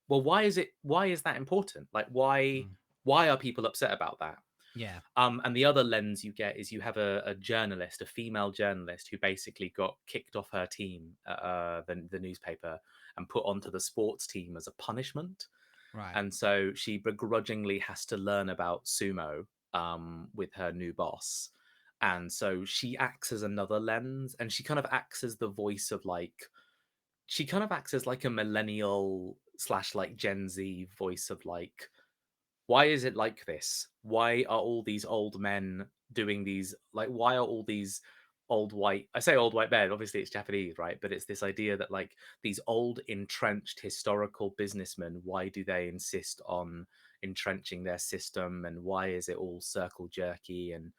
well, why is that important? Like, Mm. why are people upset about that? Yeah. And the other lens you get is you have a journalist, a female journalist, who basically got kicked off her team at the newspaper and put onto the sports team as a punishment. Right. And so she begrudgingly has to learn about sumo with her new boss. And so she acts as another lens, and she kind of acts as the voice of like, she kind of acts as like a millennial slash like Gen Z voice of like, why is it like this? Why are all these old men doing these? Like, why are all these old white? I say old white men. Obviously, it's Japanese, right? But it's this idea that like these old entrenched historical businessmen. Why do they insist on entrenching their system? And why is it all circle jerky? And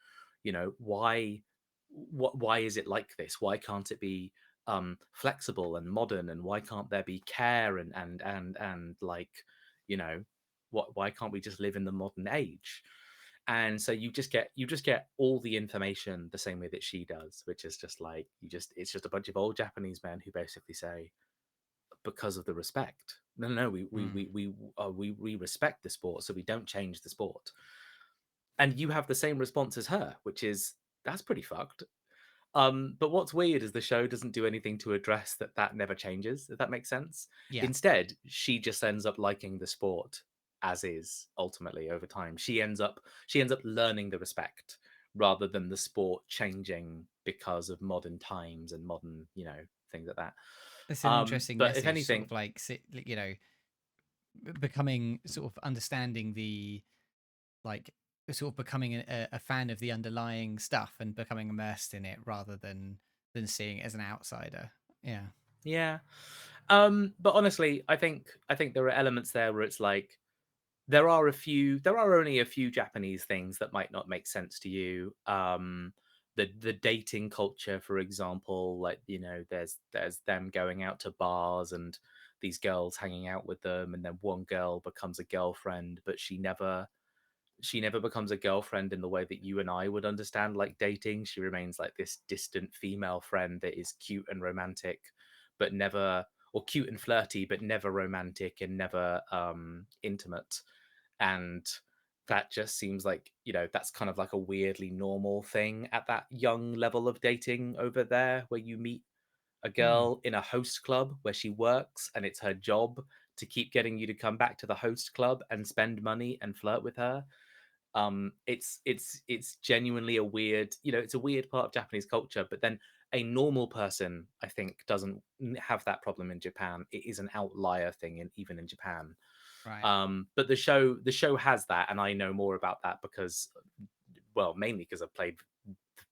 why? Why is it like this? Why can't it be flexible and modern? And why can't there be care and like you know why can't we just live in the modern age? And so you just get all the information the same way that she does, which is just like it's just a bunch of old Japanese men who basically say, because of the respect, no, Mm. we respect the sport, so we don't change the sport. And you have the same response as her, which is, that's pretty fucked. But what's weird is the show doesn't do anything to address that never changes, if that makes sense. Yeah. Instead, she just ends up liking the sport as is ultimately over time. She ends up learning the respect rather than the sport changing because of modern times and modern, things like that. It's an interesting But if message, sort anything, of like, becoming sort of understanding the, like, sort of becoming a fan of the underlying stuff and becoming immersed in it rather than seeing it as an outsider. Yeah. yeah. But honestly, I think there are elements there where it's like, there are only a few Japanese things that might not make sense to you. The dating culture, for example, like, there's them going out to bars and these girls hanging out with them, and then one girl becomes a girlfriend, but she never becomes a girlfriend in the way that you and I would understand like dating. She remains like this distant female friend that is cute and romantic, but never, or cute and flirty, but never romantic and never intimate. And that just seems like, that's kind of like a weirdly normal thing at that young level of dating over there, where you meet a Mm. girl in a host club where she works, and it's her job to keep getting you to come back to the host club and spend money and flirt with her. It's genuinely a weird, it's a weird part of Japanese culture. But then a normal person, I think, doesn't have that problem in Japan. It is an outlier thing even in Japan. Right. But the show has that, and I know more about that because, well, mainly because I've played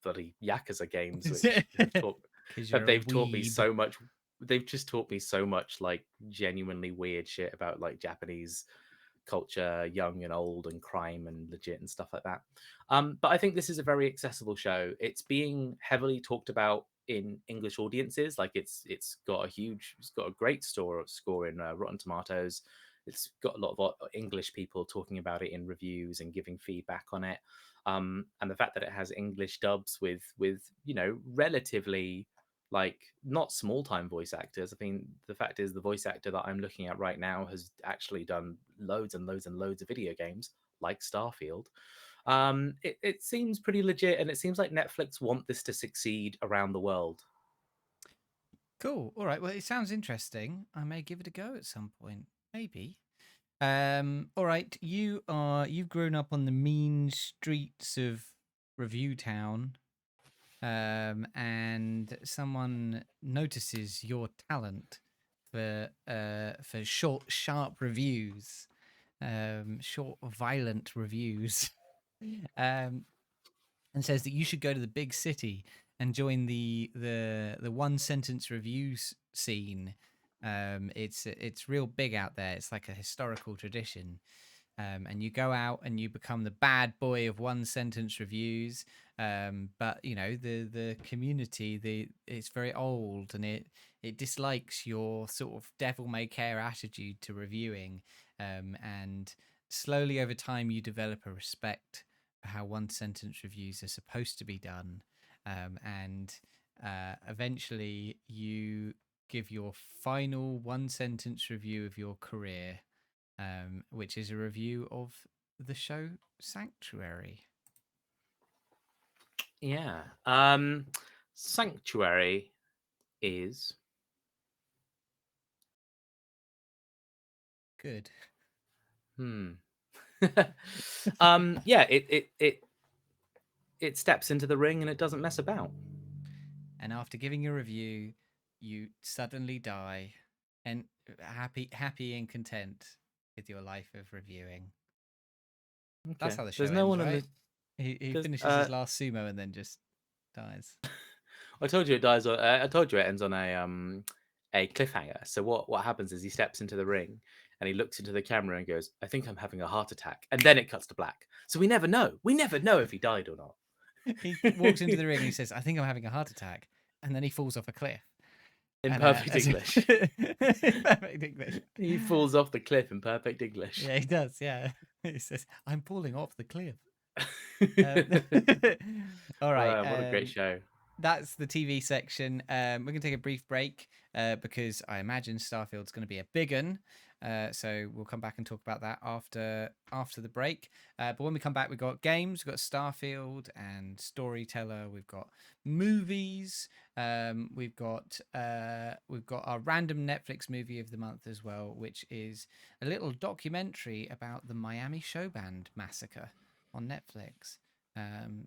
bloody Yakuza games, which Because you're a they've taught me weeb. so much. They've just taught me so much, like, genuinely weird shit about like Japanese culture, young and old, and crime and legit and stuff like that. But I think this is a very accessible show. It's being heavily talked about in English audiences. Like, it's got a great score in Rotten Tomatoes. It's got a lot of English people talking about it in reviews and giving feedback on it. And the fact that it has English dubs with relatively, like, not small time voice actors. I mean, the fact is, the voice actor that I'm looking at right now has actually done loads and loads and loads of video games like Starfield. It seems pretty legit, and it seems like Netflix want this to succeed around the world. Cool. All right. Well, it sounds interesting. I may give it a go at some point. Maybe. All right. You've grown up on the mean streets of Review Town. And someone notices your talent for short, sharp reviews, short, violent reviews, um, and says that you should go to the big city and join the one sentence reviews scene. It's real big out there. It's like a historical tradition. And you go out and you become the bad boy of one sentence reviews. But the community, it's very old, and it dislikes your sort of devil may care attitude to reviewing. And slowly over time, you develop a respect for how one sentence reviews are supposed to be done. and eventually you give your final one-sentence review of your career, which is a review of the show Sanctuary. Yeah. Sanctuary is Good. Yeah, it steps into the ring and it doesn't mess about. And after giving your review, you suddenly die, and happy and content with your life of reviewing. Okay. That's how the show There's ends, no one right? on the... He there's, finishes his last sumo and then just dies. I told you it dies. I told you it ends on a cliffhanger. So what happens is he steps into the ring and he looks into the camera and goes, "I think I'm having a heart attack," and then it cuts to black. So we never know. We never know if he died or not. He walks into the ring and he says, "I think I'm having a heart attack," and then he falls off a cliff. In And, perfect English. In perfect English. He falls off the cliff in perfect English. Yeah, he does. Yeah, he says, "I'm falling off the cliff." All right. Wow, what a great show. That's the TV section. We're going to take a brief break because I imagine Starfield's going to be a big one. So we'll come back and talk about that after the break. But when we come back, we've got games, we've got Starfield and Storyteller, we've got movies, we've got our random Netflix movie of the month as well, which is a little documentary about the Miami Showband massacre on Netflix.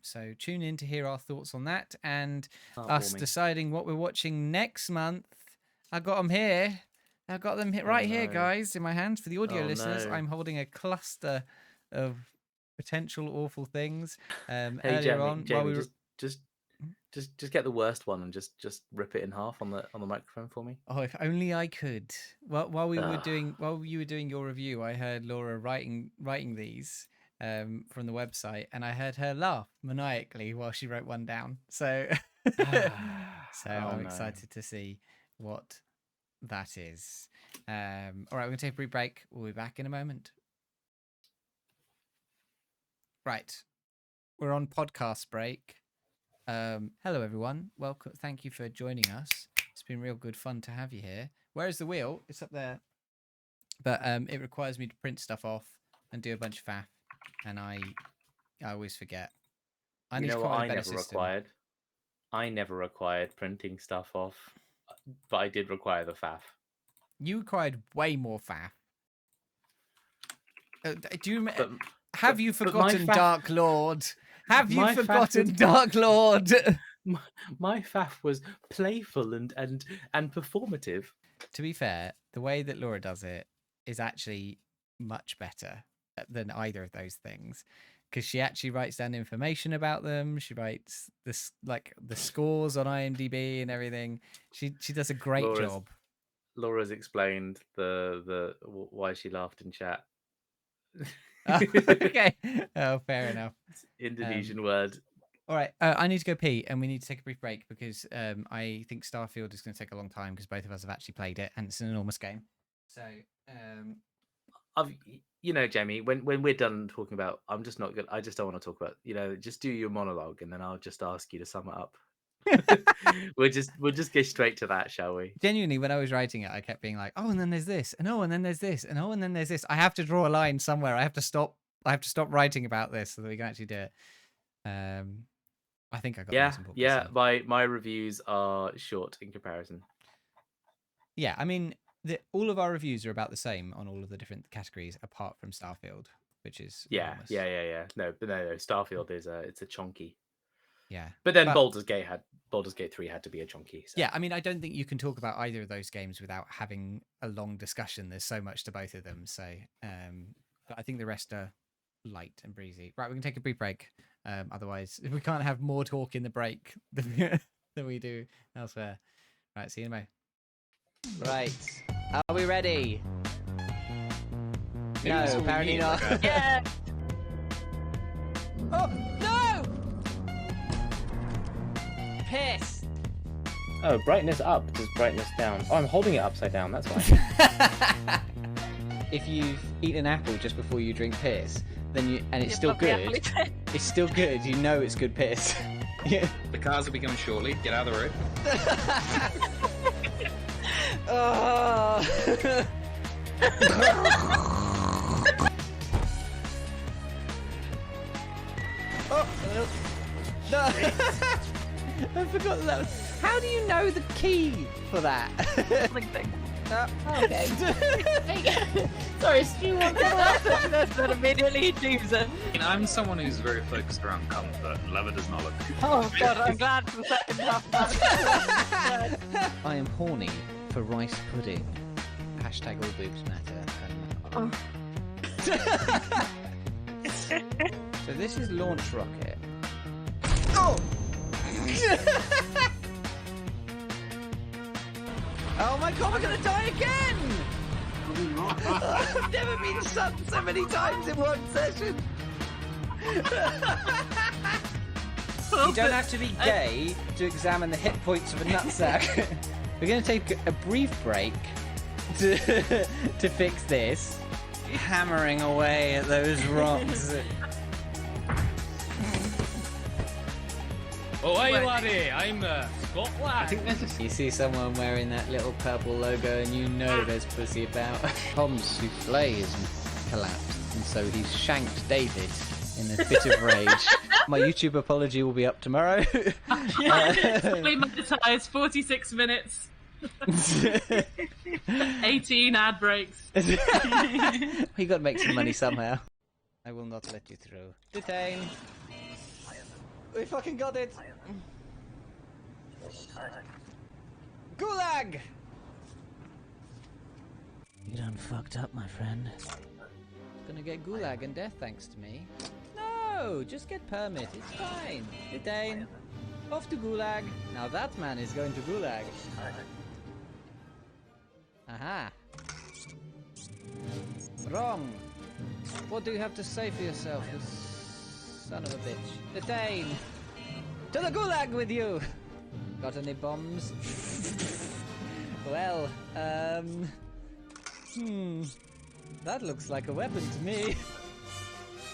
So tune in to hear our thoughts on that and us deciding what we're watching next month. I got them here. I've got them here, guys, in my hands. For the audio listeners, I'm holding a cluster of potential awful things. Hey, earlier Jamie, on, while we were... just get the worst one and just rip it in half on the microphone for me. Oh, if only I could. Well, while you were doing your review, I heard Laura writing these. From the website, and I heard her laugh maniacally while she wrote one down. So, I'm excited to see what that is. All right, we're gonna take a brief break. We'll be back in a moment. Right, we're on podcast break. Hello, everyone. Welcome. Thank you for joining us. It's been real good fun to have you here. Where is the wheel? It's up there. But it requires me to print stuff off and do a bunch of faff. And I always forget. I never required printing stuff off, but I did require the faff. You required way more faff. Do you have you forgotten Dark Lord? Have you forgotten Dark Lord? My faff was playful and performative. To be fair, the way that Laura does it is actually much better than either of those things, because she actually writes down information about them. She writes this, like, the scores on IMDb and everything. She does a great job. Laura's explained the why she laughed in chat. Okay. Oh, fair enough. Indonesian word. All right, I need to go pee, and we need to take a brief break because I think Starfield is going to take a long time because both of us have actually played it, and it's an enormous game. So, Jamie, when we're done talking about, I'm just not good. I just don't want to talk about. Just do your monologue, and then I'll just ask you to sum it up. We'll just get straight to that, shall we? Genuinely, when I was writing it, I kept being like, "Oh, and then there's this, and oh, and then there's this, and oh, and then there's this." I have to draw a line somewhere. I have to stop writing about this so that we can actually do it. I think I got yeah. Stuff. My reviews are short in comparison. Yeah, I mean, all of our reviews are about the same on all of the different categories, apart from Starfield, which is enormous. Yeah. No, Starfield is it's a chonky. Yeah, but then Baldur's Gate 3 had to be a chonky. So. Yeah, I mean, I don't think you can talk about either of those games without having a long discussion. There's so much to both of them. So, but I think the rest are light and breezy. Right, we can take a brief break. Otherwise, we can't have more talk in the break than we do elsewhere. Right, see you in a moment. Right, are we ready? No, apparently not. Yeah. Oh, no! Piss! Oh, brightness up does brightness down. Oh, I'm holding it upside down, that's why. If you've eaten an apple just before you drink piss, then it's still good. It's still good, you know it's good piss. Yeah. The cars will be coming shortly. Get out of the road. Oh. Oh, no. I forgot that. How do you know the key for that? Okay. Sorry, Stu wants to That's not immediately Susan. I'm someone who's very focused around comfort, and leather does not look. Oh god, I'm glad for the second half of that. I am horny for rice pudding. Hashtag all boobs matter. So this is launch rocket. Oh! Oh my god, we're gonna die again! I've never been shot so many times in one session. You don't have to be gay to examine the hit points of a nutsack. We're gonna take a brief break to fix this. Hammering away at those rocks. Oh, hey laddie, I'm Scotland. You see someone wearing that little purple logo and you know there's pussy about. Tom's souffle is collapsed and so he's shanked David in a fit of rage. My YouTube apology will be up tomorrow. Fully monetized, 46 minutes. 18 ad breaks. You got to make some money somehow. I will not let you through. Detain. We fucking got it. Gulag. You done fucked up, my friend. Gonna get gulag and death thanks to me. No, just get permit. It's fine. Detain. Off to gulag. Now that man is going to gulag. Aha. Wrong. What do you have to say for yourself, you son of a bitch? Detain. To the gulag with you. Got any bombs? Well, that looks like a weapon to me.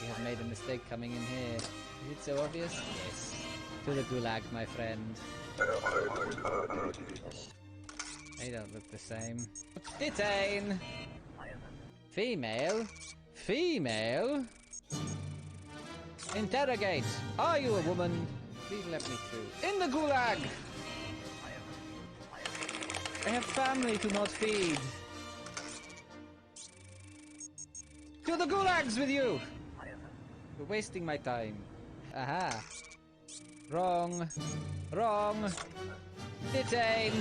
You have made a mistake coming in here. Is it so obvious? Yes. To the gulag, my friend. They don't look the same. Detain! Female? Female? Interrogate! Are you a woman? Please let me through. In the gulag! I have family to not feed. To the gulags with you! You're wasting my time. Aha. Wrong. Wrong. Detain!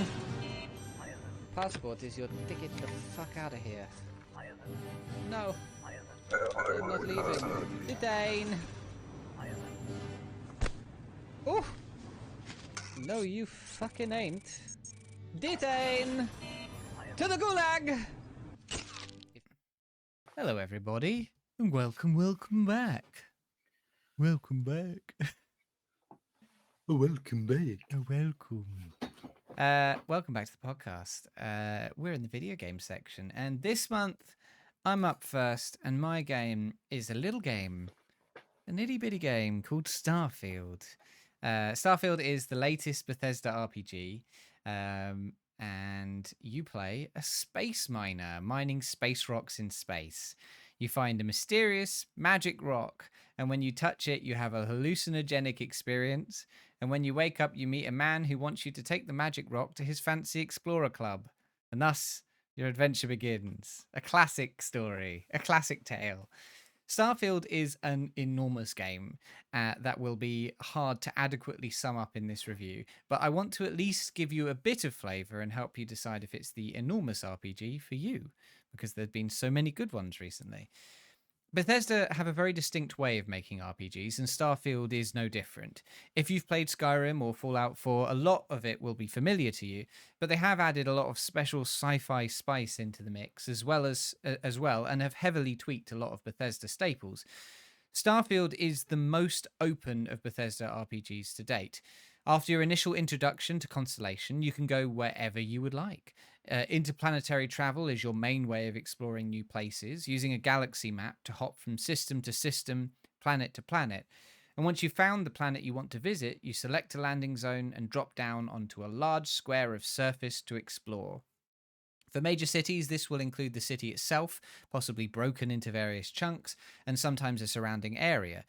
Passport is your ticket the fuck out of here. No. I'm not leaving. Detain! Oh! No, you fucking ain't. Detain! To the gulag! Hello, everybody, and welcome back. Welcome back. Welcome back. Welcome. Welcome back to the podcast. We're in the video game section, and this month I'm up first, and my game is a little game, a nitty bitty game called Starfield. Starfield is the latest Bethesda RPG, and you play a space miner mining space rocks in space. You find a mysterious magic rock, and when you touch it, you have a hallucinogenic experience. And when you wake up, you meet a man who wants you to take the magic rock to his fancy explorer club. And thus, your adventure begins. A classic story, a classic tale. Starfield is an enormous game that will be hard to adequately sum up in this review, but I want to at least give you a bit of flavour and help you decide if it's the enormous RPG for you, because there have been so many good ones recently. Bethesda have a very distinct way of making RPGs, and Starfield is no different. If you've played Skyrim or Fallout 4, a lot of it will be familiar to you, but they have added a lot of special sci-fi spice into the mix as well, and have heavily tweaked a lot of Bethesda staples. Starfield is the most open of Bethesda RPGs to date. After your initial introduction to Constellation, you can go wherever you would like. Interplanetary travel is your main way of exploring new places, using a galaxy map to hop from system to system, planet to planet. And once you've found the planet you want to visit, you select a landing zone and drop down onto a large square of surface to explore. For major cities, this will include the city itself, possibly broken into various chunks, and sometimes a surrounding area.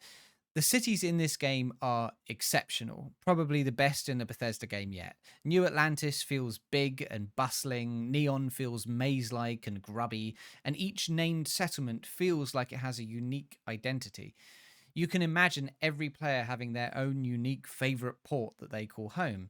The cities in this game are exceptional, probably the best in a Bethesda game yet. New Atlantis feels big and bustling, Neon feels maze-like and grubby, and each named settlement feels like it has a unique identity. You can imagine every player having their own unique favourite port that they call home.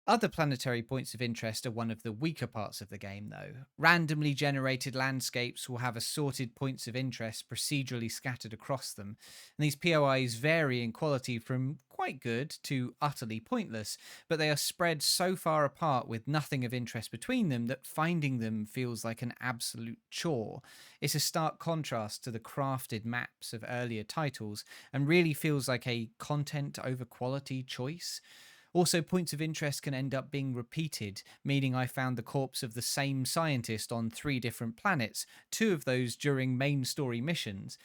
Other planetary points of interest are one of the weaker parts of the game, though. Randomly generated landscapes will have assorted points of interest procedurally scattered across them, and these POIs vary in quality from quite good to utterly pointless, but they are spread so far apart with nothing of interest between them that finding them feels like an absolute chore. It's a stark contrast to the crafted maps of earlier titles, and really feels like a content over quality choice. Also, points of interest can end up being repeated, meaning I found the corpse of the same scientist on 3 different planets, 2 of those during main story missions.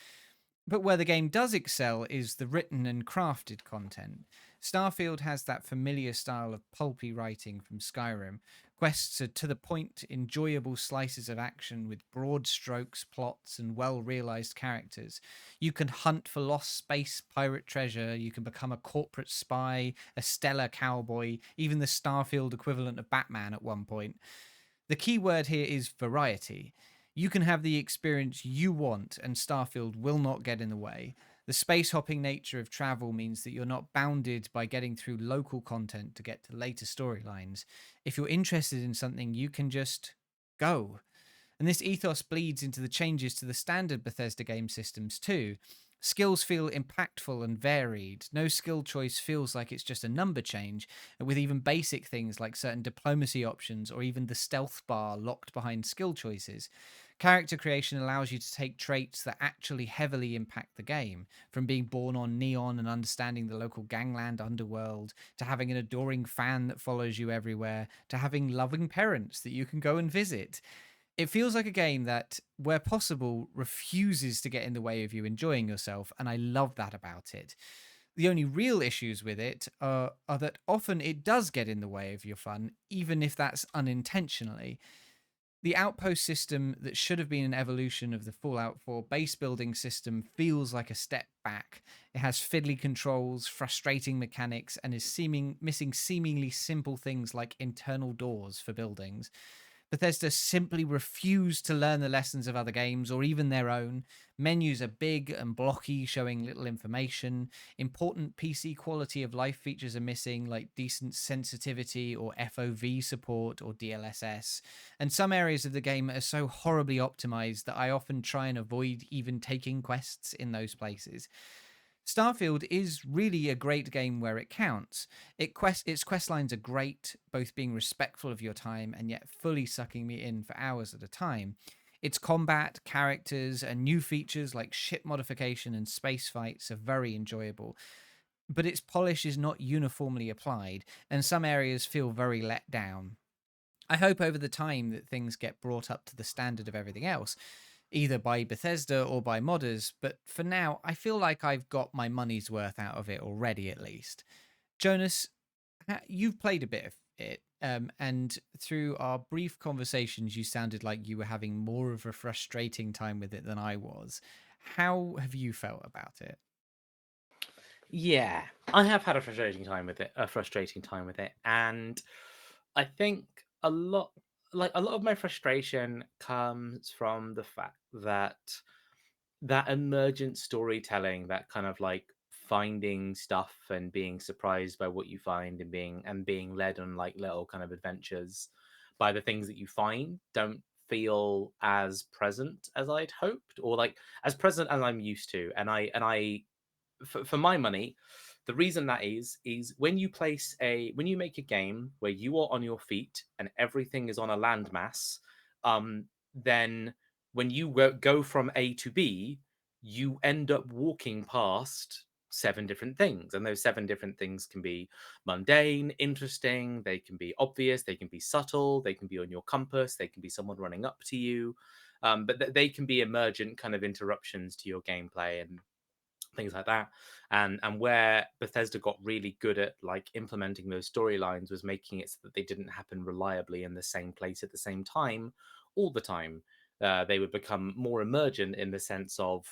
But where the game does excel is the written and crafted content. Starfield has that familiar style of pulpy writing from Skyrim. Quests are to the point, enjoyable slices of action with broad strokes, plots, and well realised characters. You can hunt for lost space pirate treasure, you can become a corporate spy, a stellar cowboy, even the Starfield equivalent of Batman at one point. The key word here is variety. You can have the experience you want, and Starfield will not get in the way. The space hopping nature of travel means that you're not bounded by getting through local content to get to later storylines. If you're interested in something, you can just go. And this ethos bleeds into the changes to the standard Bethesda game systems too. Skills feel impactful and varied. No skill choice feels like it's just a number change, with even basic things like certain diplomacy options or even the stealth bar locked behind skill choices. Character creation allows you to take traits that actually heavily impact the game, from being born on Neon and understanding the local gangland underworld, to having an adoring fan that follows you everywhere, to having loving parents that you can go and visit. It feels like a game that, where possible, refuses to get in the way of you enjoying yourself, and I love that about it. The only real issues with it are that often it does get in the way of your fun, even if that's unintentionally. The outpost system that should have been an evolution of the Fallout 4 base building system feels like a step back. It has fiddly controls, frustrating mechanics, and is missing seemingly simple things like internal doors for buildings. Bethesda simply refuse to learn the lessons of other games or even their own. Menus are big and blocky, showing little information. Important PC quality of life features are missing, like decent sensitivity or FOV support or DLSS. And some areas of the game are so horribly optimized that I often try and avoid even taking quests in those places. Starfield is really a great game where it counts. Its quest lines are great, both being respectful of your time and yet fully sucking me in for hours at a time. Its combat, characters, and new features like ship modification and space fights are very enjoyable, but its polish is not uniformly applied, and some areas feel very let down. I hope over the time that things get brought up to the standard of everything else, either by Bethesda or by modders, but for now, I feel like I've got my money's worth out of it already, at least. Jonas, you've played a bit of it, and through our brief conversations, you sounded like you were having more of a frustrating time with it than I was. How have you felt about it? Yeah, I have had a frustrating time with it, and I think a lot, a lot of my frustration comes from the fact that that emergent storytelling, that kind of like finding stuff and being surprised by what you find and being led on like little kind of adventures by the things that you find, don't feel as present as I'd hoped, or like as present as I'm used to. And I for my money, the reason that is when you when you make a game where you are on your feet and everything is on a landmass, then when you go from A to B, you end up walking past 7 different things, and those 7 different things can be mundane, interesting, they can be obvious, they can be subtle, they can be on your compass, they can be someone running up to you, but they can be emergent kind of interruptions to your gameplay. And things like that. And where Bethesda got really good at like implementing those storylines was making it so that they didn't happen reliably in the same place at the same time all the time. They would become more emergent in the sense of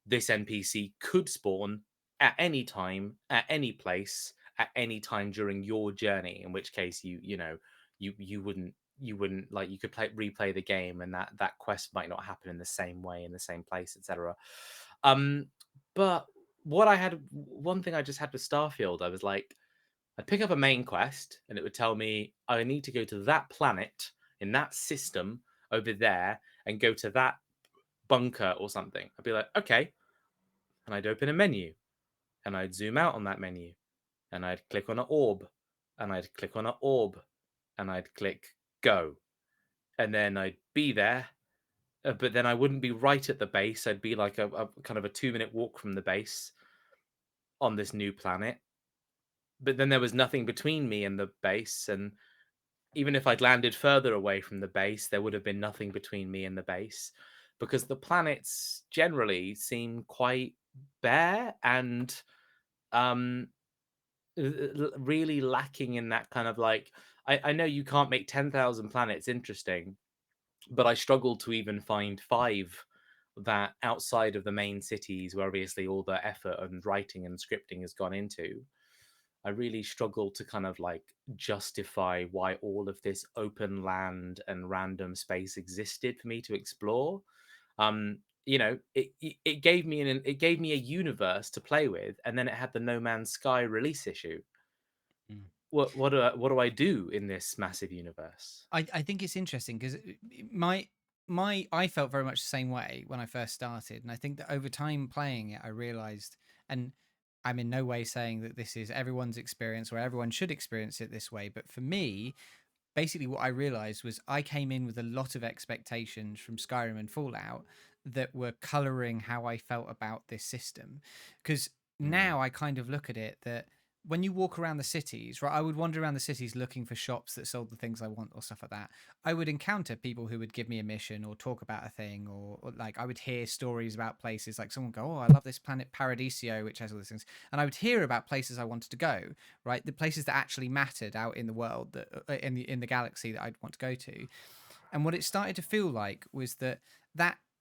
this NPC could spawn at any time, at any place, at any time during your journey. In which case, you wouldn't like, you could replay the game, and that quest might not happen in the same way in the same place, etc. But one thing I just had with Starfield, I was like, I'd pick up a main quest and it would tell me I need to go to that planet in that system over there and go to that bunker or something. I'd be like, okay. And I'd open a menu and I'd zoom out on that menu and I'd click on an orb and I'd click on an orb and I'd click go. And then I'd be there, but then I wouldn't be right at the base. I'd be like a kind of a 2-minute walk from the base on this new planet. But then there was nothing between me and the base, and even if I'd landed further away from the base, there would have been nothing between me and the base, because the planets generally seem quite bare and um really lacking in that kind of like, I know you can't make 10,000 planets interesting, but I struggled to even find 5 that outside of the main cities, where obviously all the effort and writing and scripting has gone into. I really struggled to kind of like justify why all of this open land and random space existed for me to explore. It gave me a universe to play with, and then it had the No Man's Sky release issue. Mm. What do I do in this massive universe? I think it's interesting because I felt very much the same way when I first started, and I think that over time playing it, I realized, and I'm in no way saying that this is everyone's experience or everyone should experience it this way, but for me, basically what I realized was I came in with a lot of expectations from Skyrim and Fallout that were coloring how I felt about this system. Because now I kind of look at it that when you walk around the cities, right, I would wander around the cities looking for shops that sold the things I want or stuff like that. I would encounter people who would give me a mission or talk about a thing, or like I would hear stories about places, like someone go, oh, I love this planet Paradiso, which has all these things. And I would hear about places I wanted to go, right? The places that actually mattered out in the world, that in the galaxy that I'd want to go to. And what it started to feel like was that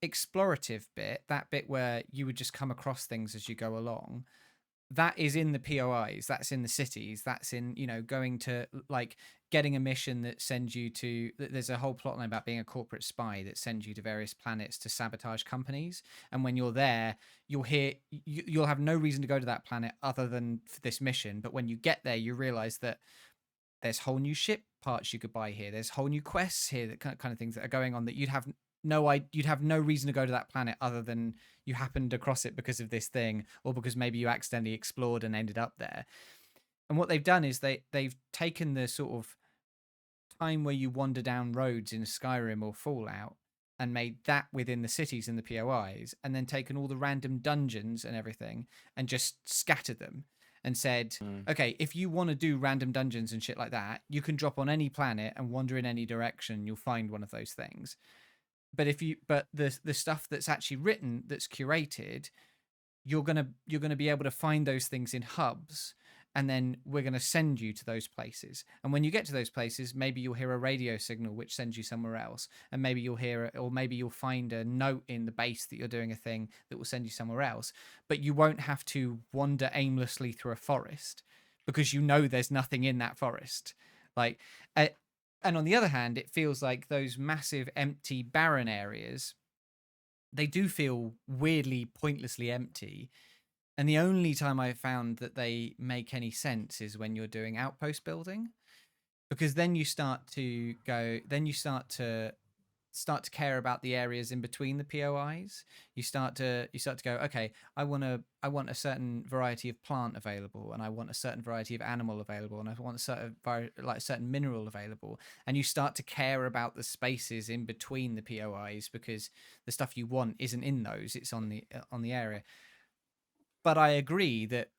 explorative bit, that bit where you would just come across things as you go along, that is in the POIs, that's in the cities, that's in, going to like getting a mission that sends you to, there's a whole plotline about being a corporate spy that sends you to various planets to sabotage companies. And when you're there, you'll have no reason to go to that planet other than for this mission. But when you get there, you realize that there's whole new ship parts you could buy here. There's whole new quests here, that kind of things that are going on that you'd have no reason to go to that planet other than you happened across it because of this thing, or because maybe you accidentally explored and ended up there. And what they've done is they've taken the sort of time where you wander down roads in Skyrim or Fallout and made that within the cities and the POIs, and then taken all the random dungeons and everything and just scattered them and said, okay, if you want to do random dungeons and shit like that, you can drop on any planet and wander in any direction. You'll find one of those things. But the stuff that's actually written, that's curated, you're gonna be able to find those things in hubs, and then we're gonna send you to those places. And when you get to those places, maybe you'll hear a radio signal which sends you somewhere else, and maybe you'll find a note in the base that you're doing a thing that will send you somewhere else. But you won't have to wander aimlessly through a forest because there's nothing in that forest. Like, and on the other hand, it feels like those massive, empty, barren areas, they do feel weirdly, pointlessly empty. And the only time I've found that they make any sense is when you're doing outpost building, because then you start to care about the areas in between the POIs. You start to go, okay, I want a certain variety of plant available, and I want a certain variety of animal available, and I want a certain mineral available. And you start to care about the spaces in between the POIs, because the stuff you want isn't in those; it's on the area. But I agree that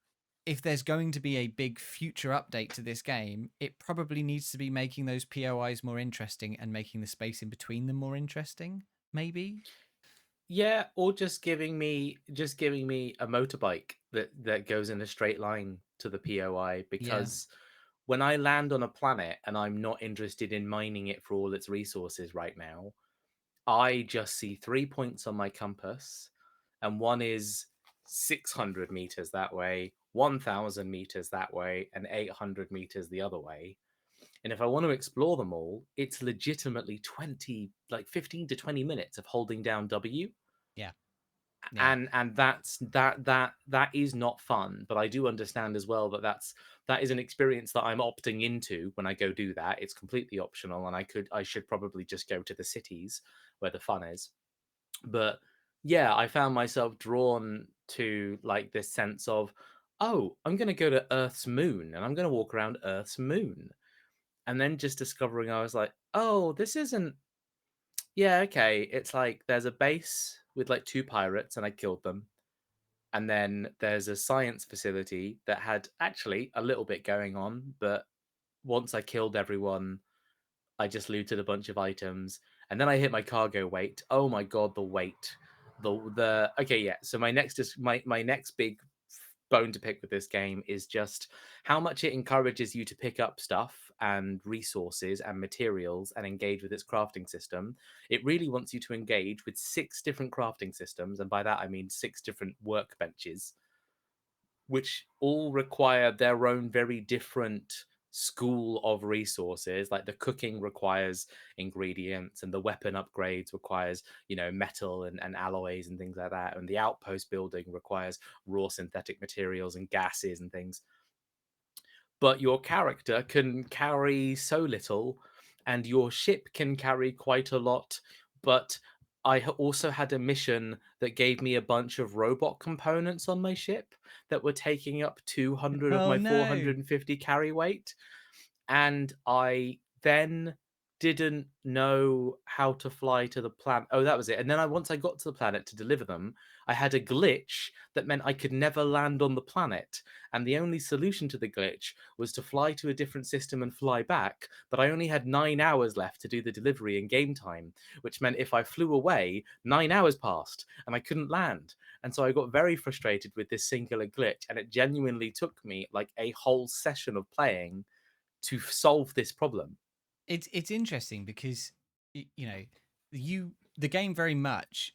if there's going to be a big future update to this game, it probably needs to be making those POIs more interesting and making the space in between them more interesting, maybe. Yeah, or just giving me a motorbike that goes in a straight line to the POI, Yeah. because when I land on a planet and I'm not interested in mining it for all its resources right now, I just see 3 points on my compass, and one is 600 meters that way, 1,000 meters that way, and 800 meters the other way. And if I want to explore them all, it's legitimately 15 to 20 minutes of holding down W. Yeah. Yeah. And that is not fun. But I do understand as well that that is an experience that I'm opting into when I go do that. It's completely optional, and I should probably just go to the cities where the fun is. But yeah, I found myself drawn to like this sense of, oh, I'm going to go to Earth's moon and I'm going to walk around Earth's moon, and then just discovering I was like, oh, this isn't. Yeah, okay. It's like there's a base with like two pirates, and I killed them. And then there's a science facility that had actually a little bit going on, but once I killed everyone, I just looted a bunch of items, and then I hit my cargo weight. Oh my god, the weight. The okay, yeah. So my next big bone to pick with this game is just how much it encourages you to pick up stuff and resources and materials and engage with its crafting system. It really wants you to engage with 6 different crafting systems, and by that I mean 6 different workbenches, which all require their own very different school of resources. Like the cooking requires ingredients, and the weapon upgrades requires, metal and alloys and things like that, and the outpost building requires raw synthetic materials and gases and things. But your character can carry so little, and your ship can carry quite a lot. But I also had a mission that gave me a bunch of robot components on my ship that were taking up 200 of Oh my no. 450 carry weight. And I then didn't know how to fly to the planet. Oh, that was it. And then once I got to the planet to deliver them, I had a glitch that meant I could never land on the planet. And the only solution to the glitch was to fly to a different system and fly back. But I only had 9 hours left to do the delivery in game time, which meant if I flew away, 9 hours passed and I couldn't land. And so I got very frustrated with this singular glitch. And it genuinely took me like a whole session of playing to solve this problem. It's interesting because the game very much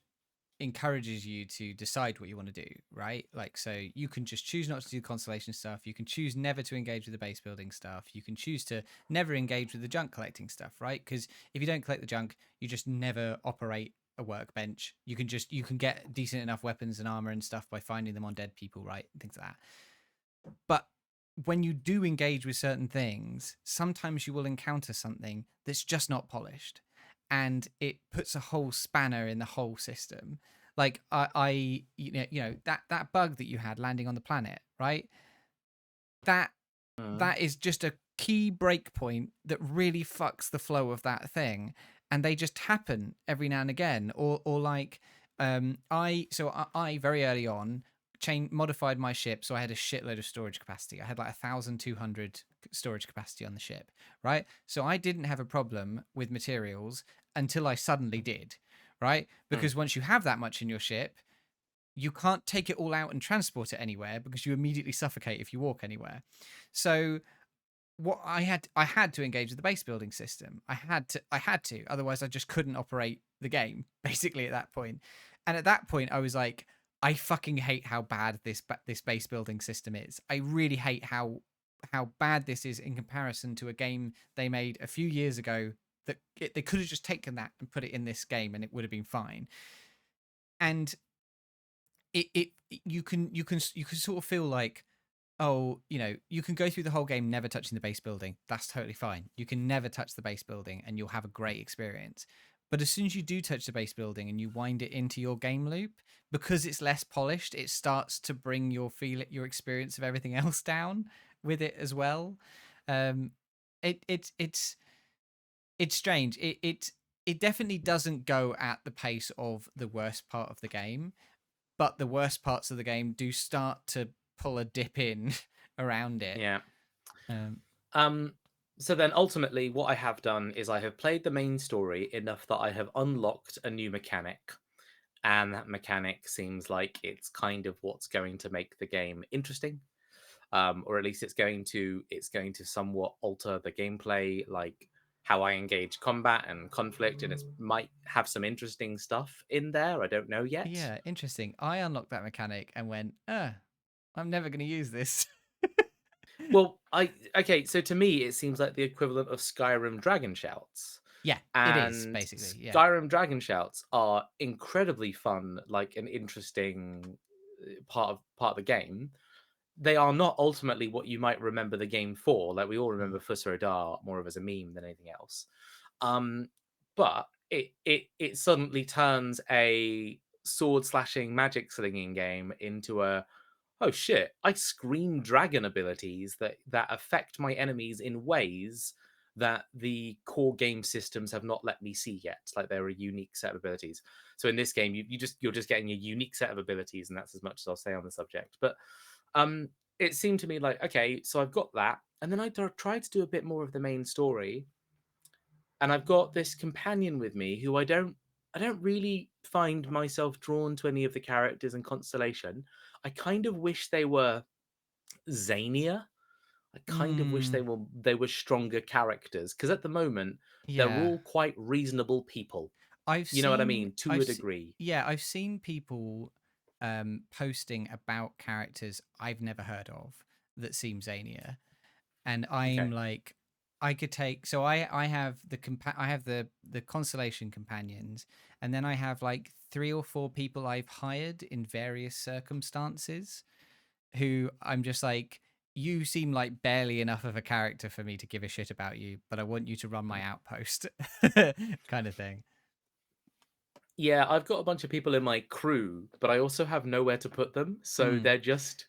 encourages you to decide what you want to do, right? Like, so you can just choose not to do constellation stuff. You can choose never to engage with the base building stuff. You can choose to never engage with the junk collecting stuff, right? Because if you don't collect the junk, you just never operate a workbench. You can get decent enough weapons and armor and stuff by finding them on dead people, right? Things like that. But when you do engage with certain things, sometimes you will encounter something that's just not polished, and it puts a whole spanner in the whole system. Like that bug that you had landing on the planet, right? That is just a key break point that really fucks the flow of that thing, and they just happen every now and again. Or like I very early on modified my ship so I had a shitload of storage capacity. I had like 1,200 storage capacity on the ship, right? So I didn't have a problem with materials until I suddenly did, right? Because once you have that much in your ship, you can't take it all out and transport it anywhere because you immediately suffocate if you walk anywhere. So what I had to engage with the base building system. I had to, otherwise I just couldn't operate the game basically at that point. And at that point I was like, I fucking hate how bad this base building system is. I really hate how bad this is in comparison to a game they made a few years ago that they could have just taken that and put it in this game and it would have been fine. And you can sort of feel like, oh, you can go through the whole game never touching the base building. That's totally fine. You can never touch the base building and you'll have a great experience. But as soon as you do touch the base building and you wind it into your game loop, because it's less polished, it starts to bring your experience of everything else down with it as well. It's strange. It definitely doesn't go at the pace of the worst part of the game, but the worst parts of the game do start to pull a dip in around it. Yeah. So then ultimately what I have done is I have played the main story enough that I have unlocked a new mechanic. and that mechanic seems like it's kind of what's going to make the game interesting. Or at least it's going to somewhat alter the gameplay, like how I engage combat and conflict, and it might have some interesting stuff in there. I don't know yet. Yeah, interesting. I unlocked that mechanic and went, I'm never going to use this. Well, okay, so to me it seems like the equivalent of Skyrim Dragon Shouts. Yeah, it is And basically. Yeah. Skyrim Dragon Shouts are incredibly fun, like an interesting part of the game. They are not ultimately what you might remember the game for. Like we all remember Fusra Dar more of as a meme than anything else. But it suddenly turns a sword slashing magic slinging game into a, oh shit, I scream dragon abilities that affect my enemies in ways that the core game systems have not let me see yet. Like they're a unique set of abilities. So in this game, you're just getting a unique set of abilities, and that's as much as I'll say on the subject. But it seemed to me like, okay, so I've got that, and then I tried to do a bit more of the main story, and I've got this companion with me who I don't really find myself drawn to any of the characters in Constellation. I kind of wish they were zanier. I kind of wish they were stronger characters, because at the moment they're Yeah. all quite reasonable people. You know what I mean? To a degree. Yeah, I've seen people posting about characters I've never heard of that seem zanier, and I'm like, I could take. So I have the Constellation companions, and then I have like 3 or 4 people I've hired in various circumstances, who I'm just like, you seem like barely enough of a character for me to give a shit about you, but I want you to run my outpost, kind of thing. Yeah, I've got a bunch of people in my crew, but I also have nowhere to put them. So they're just,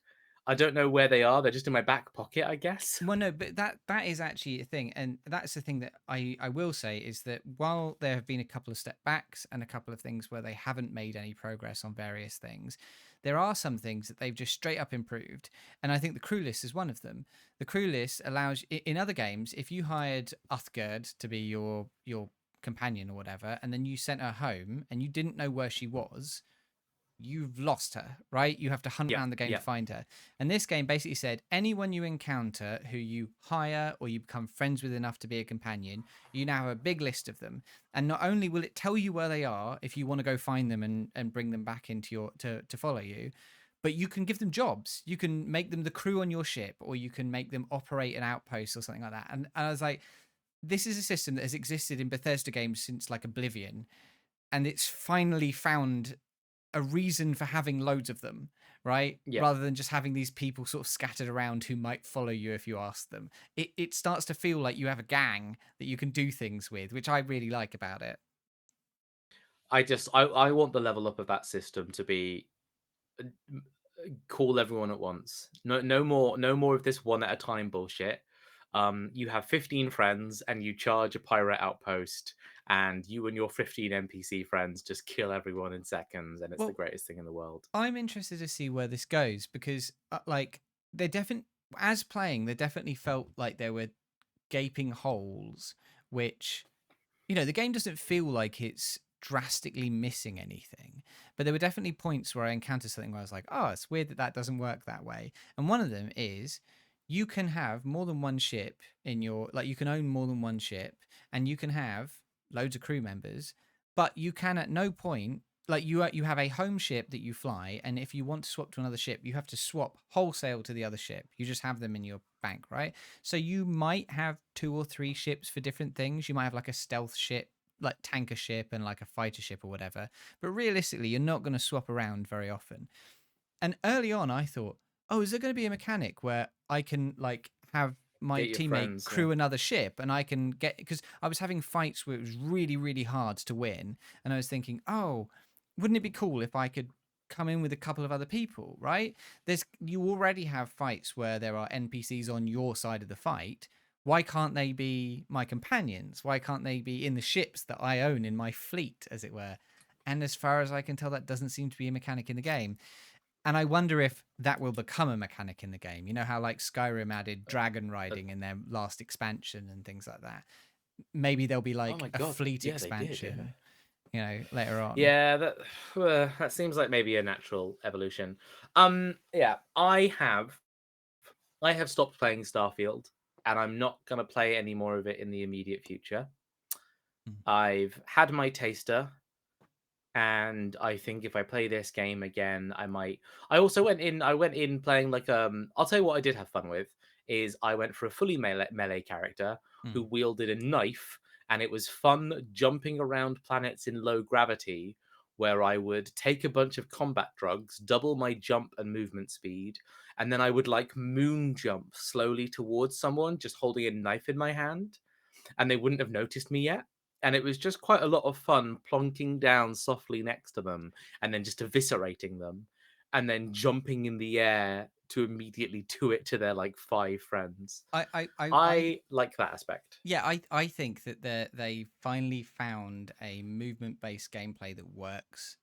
I don't know where they are. They're just in my back pocket, I guess. Well, no, but that is actually a thing, and that's the thing that I will say is that while there have been a couple of step backs and a couple of things where they haven't made any progress on various things, there are some things that they've just straight up improved, and I think the crew list is one of them. The crew list allows, in other games, if you hired Uthgerd to be your companion or whatever, and then you sent her home and you didn't know where she was, you've lost her, right? You have to hunt around the game to find her. And this game basically said anyone you encounter who you hire or you become friends with enough to be a companion, you now have a big list of them. And not only will it tell you where they are if you want to go find them and bring them back into your to follow you, but you can give them jobs. You can make them the crew on your ship, or you can make them operate an outpost or something like that. And I was like, this is a system that has existed in Bethesda games since like Oblivion, and it's finally found a reason for having loads of them, right? Yeah. Rather than just having these people sort of scattered around who might follow you if you ask them. It starts to feel like you have a gang that you can do things with, which I really like about it. I want the level up of that system to be call everyone at once. No more of this one at a time bullshit. You have 15 friends and you charge a pirate outpost, and you and your 15 NPC friends just kill everyone in seconds, and it's the greatest thing in the world. I'm interested to see where this goes, because like they definitely felt like there were gaping holes, which, you know, the game doesn't feel like it's drastically missing anything, but there were definitely points where I encountered something where I was like, oh, it's weird that doesn't work that way. And one of them is you can have more than one ship in your, like, you can own more than one ship, and you can have loads of crew members, but you can at no point, like, you have a home ship that you fly, and if you want to swap to another ship, you have to swap wholesale to the other ship. You just have them in your bank, right? So you might have 2 or 3 ships for different things. You might have like a stealth ship, like tanker ship, and like a fighter ship or whatever, but realistically you're not going to swap around very often. And early on I thought, oh, is there going to be a mechanic where I can like have my teammate crew another ship, and I can get, because I was having fights where it was really, really hard to win, and I was thinking, oh, wouldn't it be cool if I could come in with a couple of other people, right? You already have fights where there are NPCs on your side of the fight. Why can't they be my companions? Why can't they be in the ships that I own in my fleet, as it were? And as far as I can tell, that doesn't seem to be a mechanic in the game. And I wonder if that will become a mechanic in the game. You know how like Skyrim added dragon riding in their last expansion and things like that. Maybe there'll be like a fleet expansion. later on. Yeah, that seems like maybe a natural evolution. Yeah, I have stopped playing Starfield, and I'm not gonna play any more of it in the immediate future. Mm. I've had my taster, and I think if I play this game again, I might. I also went in. I went in playing like I'll tell you what I did have fun with is I went for a fully melee character who Mm. wielded a knife, and it was fun jumping around planets in low gravity, where I would take a bunch of combat drugs, double my jump and movement speed, and then I would like moon jump slowly towards someone, just holding a knife in my hand, and they wouldn't have noticed me yet. And it was just quite a lot of fun plonking down softly next to them and then just eviscerating them and then jumping in the air to immediately do it to their like 5 friends. I like that aspect. Yeah, I think that they finally found a movement-based gameplay that works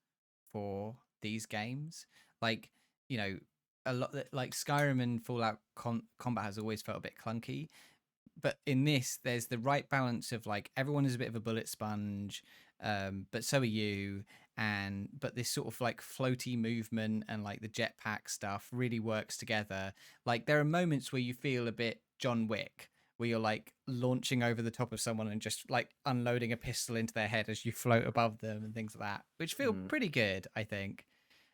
for these games. Like, a lot like Skyrim and Fallout combat has always felt a bit clunky, but in this there's the right balance of like everyone is a bit of a bullet sponge, but so are you, and but this sort of like floaty movement and like the jetpack stuff really works together. Like there are moments where you feel a bit John Wick, where you're like launching over the top of someone and just like unloading a pistol into their head as you float above them and things like that, which feel pretty good, I think.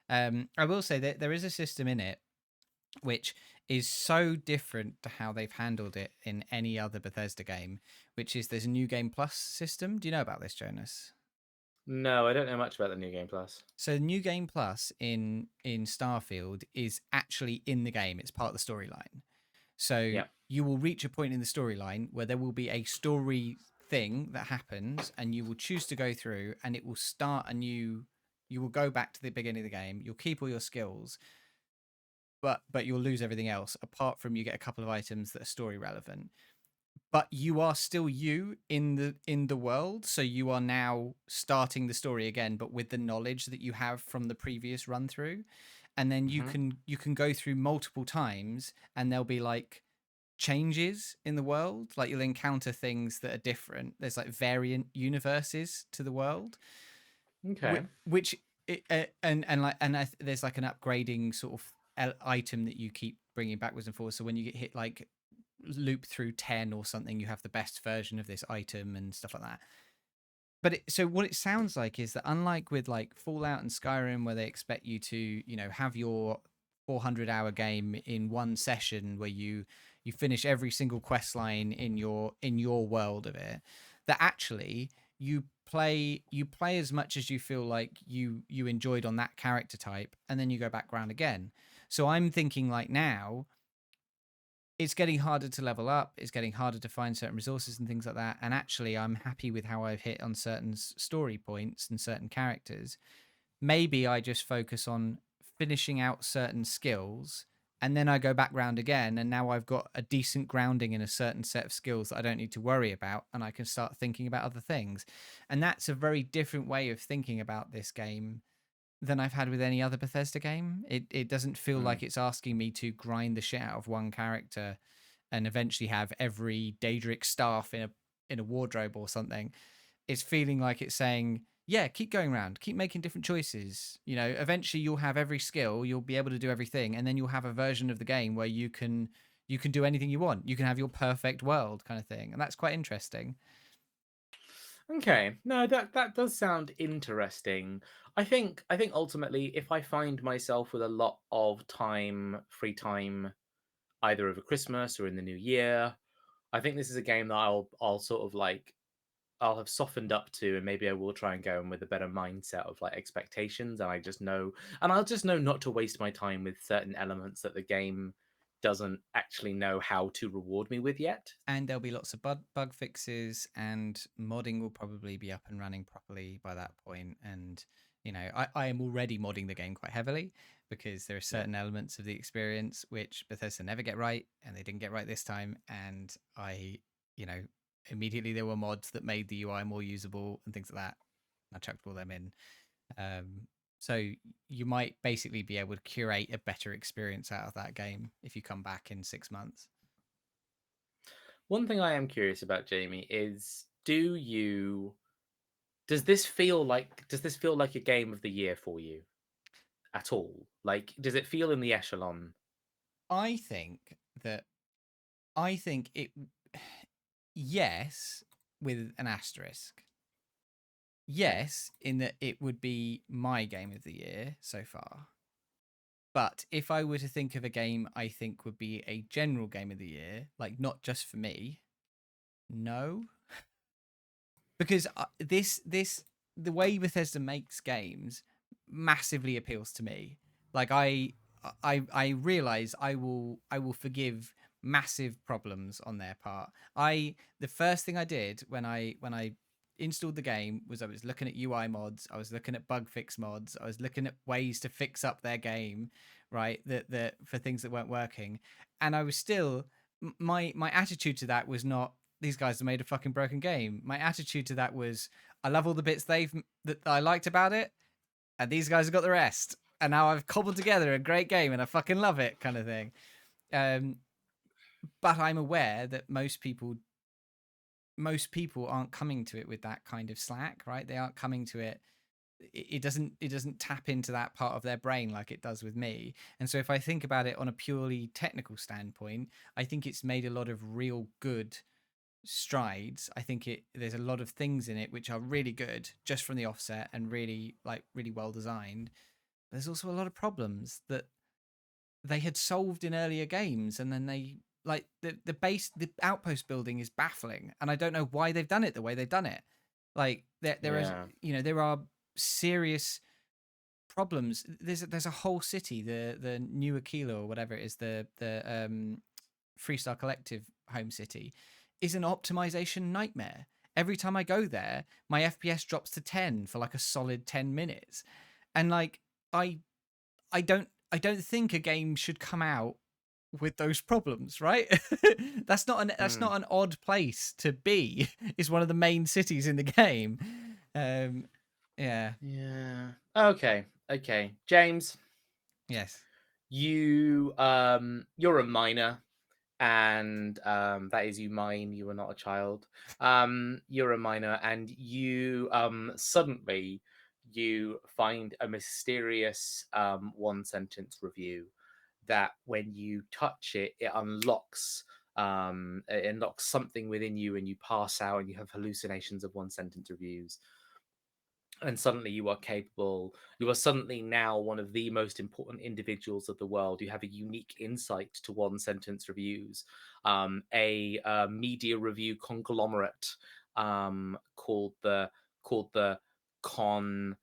I will say that there is a system in it which is so different to how they've handled it in any other Bethesda game, which is there's a New Game Plus system. Do you know about this, Jonas? No, I don't know much about the New Game Plus. So New Game Plus in Starfield is actually in the game. It's part of the storyline. So Yeah. you will reach a point in the storyline where there will be a story thing that happens, and you will choose to go through, and it will start a new. You will go back to the beginning of the game. You'll keep all your skills, but you'll lose everything else apart from you get a couple of items that are story relevant. But you are still you in the world, so you are now starting the story again, but with the knowledge that you have from the previous run through. And then you can go through multiple times, and there'll be like changes in the world. Like you'll encounter things that are different. There's like variant universes to the world. Okay. Which there's like an upgrading sort of item that you keep bringing backwards and forwards. So when you get hit like loop through 10 or something, you have the best version of this item and stuff like that. But so what it sounds like is that unlike with like Fallout and Skyrim, where they expect you to, have your 400-hour game in one session where you finish every single quest line in your world of it, that actually you play as much as you feel like you enjoyed on that character type, and then you go back around again. So I'm thinking like now it's getting harder to level up, it's getting harder to find certain resources and things like that, and actually I'm happy with how I've hit on certain story points and certain characters. Maybe I just focus on finishing out certain skills, and then I go back round again, and now I've got a decent grounding in a certain set of skills that I don't need to worry about, and I can start thinking about other things. And that's a very different way of thinking about this game than I've had with any other Bethesda game. It doesn't feel like it's asking me to grind the shit out of one character and eventually have every Daedric staff in a wardrobe or something. It's feeling like it's saying, yeah, keep going around, keep making different choices. Eventually you'll have every skill, you'll be able to do everything, and then you'll have a version of the game where you can do anything you want. You can have your perfect world kind of thing, and that's quite interesting. Okay. No, that does sound interesting. I think ultimately if I find myself with a lot of free time, either over Christmas or in the new year, I think this is a game that I'll sort of like I'll have softened up to, and maybe I will try and go in with a better mindset of like expectations, and I'll just know not to waste my time with certain elements that the game doesn't actually know how to reward me with yet. And there'll be lots of bug fixes, and modding will probably be up and running properly by that point. And I am already modding the game quite heavily because there are certain elements of the experience which Bethesda never get right, and they didn't get right this time. And immediately there were mods that made the UI more usable and things like that. I chucked all them in. So you might basically be able to curate a better experience out of that game if you come back in 6 months. One thing I am curious about, Jamie, is do you Does this feel like a game of the year for you at all? Like, does it feel in the echelon? I think that I think it yes, with an asterisk. Yes, in that it would be my game of the year so far. But if I were to think of a game I think would be a general game of the year, like not just for me, no. Because the way Bethesda makes games massively appeals to me. Like I realize I will forgive massive problems on their part. The first thing I did when I installed the game was I was looking at UI mods, I was looking at bug fix mods, I was looking at ways to fix up their game, right? That for things that weren't working, and I was still my attitude to that was not these guys have made a fucking broken game. My attitude to that was I love all the bits that I liked about it, and these guys have got the rest. And now I've cobbled together a great game, and I fucking love it, kind of thing. But I'm aware that most people aren't coming to it with that kind of slack, right? They aren't coming to it. It doesn't tap into that part of their brain like it does with me. And so if I think about it on a purely technical standpoint, I think it's made a lot of real good strides. I think there's a lot of things in it which are really good just from the offset and really well designed. There's also a lot of problems that they had solved in earlier games, and then they like the outpost building is baffling, and I don't know why they've done it the way they've done it. Like there is, there are serious problems. There's a whole city, the New Aquila or whatever it is, the Freestar Collective home city, is an optimization nightmare. Every time I go there, my FPS drops to 10 for like a solid 10 minutes. And like I don't think a game should come out with those problems, right? That's not an odd place to be. It's one of the main cities in the game. Yeah. Okay. James, Yes. you're a minor, and that is you mine. You are not a child. You're a minor, and you suddenly you find a mysterious one sentence review that when you touch it, it unlocks something within you, and you pass out and you have hallucinations of one sentence reviews. And suddenly you are suddenly now one of the most important individuals of the world. You have a unique insight to one sentence reviews, a media review conglomerate called the con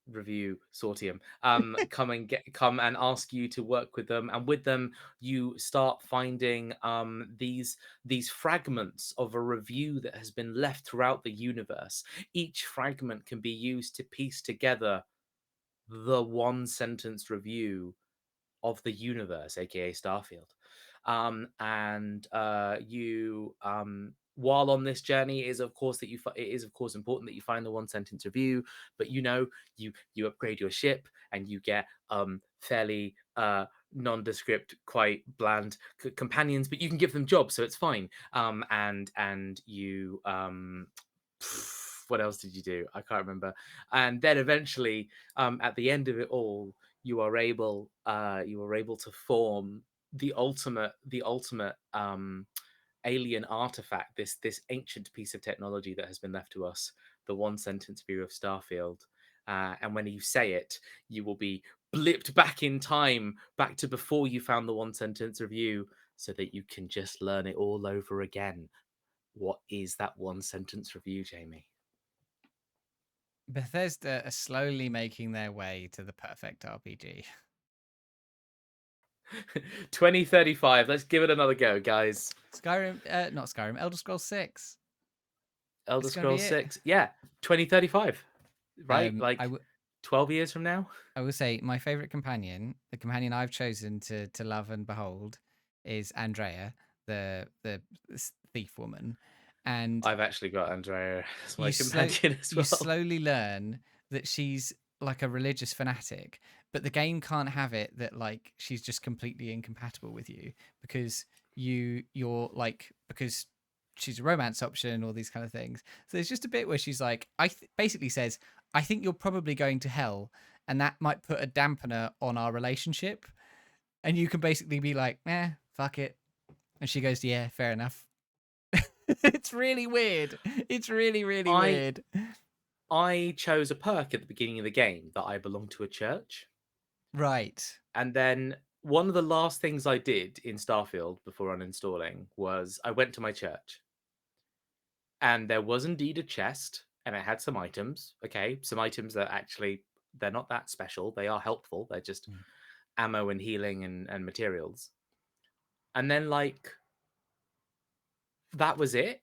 review sortium come and ask you to work with them, and with them you start finding these fragments of a review that has been left throughout the universe. Each fragment can be used to piece together the one sentence review of the universe, aka Starfield. And you while on this journey, it is of course important that you find the one sentence review, but you upgrade your ship and you get fairly nondescript, quite bland companions, but you can give them jobs, so it's fine. And you what else did you do? I can't remember. And then eventually, at the end of it all, you are able to form the ultimate alien artifact, this ancient piece of technology that has been left to us, the one sentence view of Starfield. And when you say it, you will be blipped back in time, back to before you found the one sentence review, so that you can just learn it all over again. What is that one sentence review, Jamie? Bethesda are slowly making their way to the perfect RPG. 2035. Let's give it another go, guys. Skyrim, not Skyrim, Elder Scrolls 6. Elder Scrolls 6. Yeah, 2035. Right? 12 years from now? I will say my favorite companion, the companion I've chosen to love and behold, is Andrea, the thief woman. And I've actually got Andrea as my companion as well. You slowly learn that she's like a religious fanatic, but the game can't have it that like she's just completely incompatible with you, because because she's a romance option, all these kind of things. So there's just a bit where she's like, basically says, I think you're probably going to hell, and that might put a dampener on our relationship. And you can basically be like, fuck it. And she goes, yeah, fair enough. It's really weird. It's really, really weird. I chose a perk at the beginning of the game that I belong to a church. Right. And then one of the last things I did in Starfield before uninstalling was I went to my church. And there was indeed a chest, and it had some items. Okay, some items that actually, they're not that special. They are helpful. They're just ammo and healing and materials. And then, like, that was it.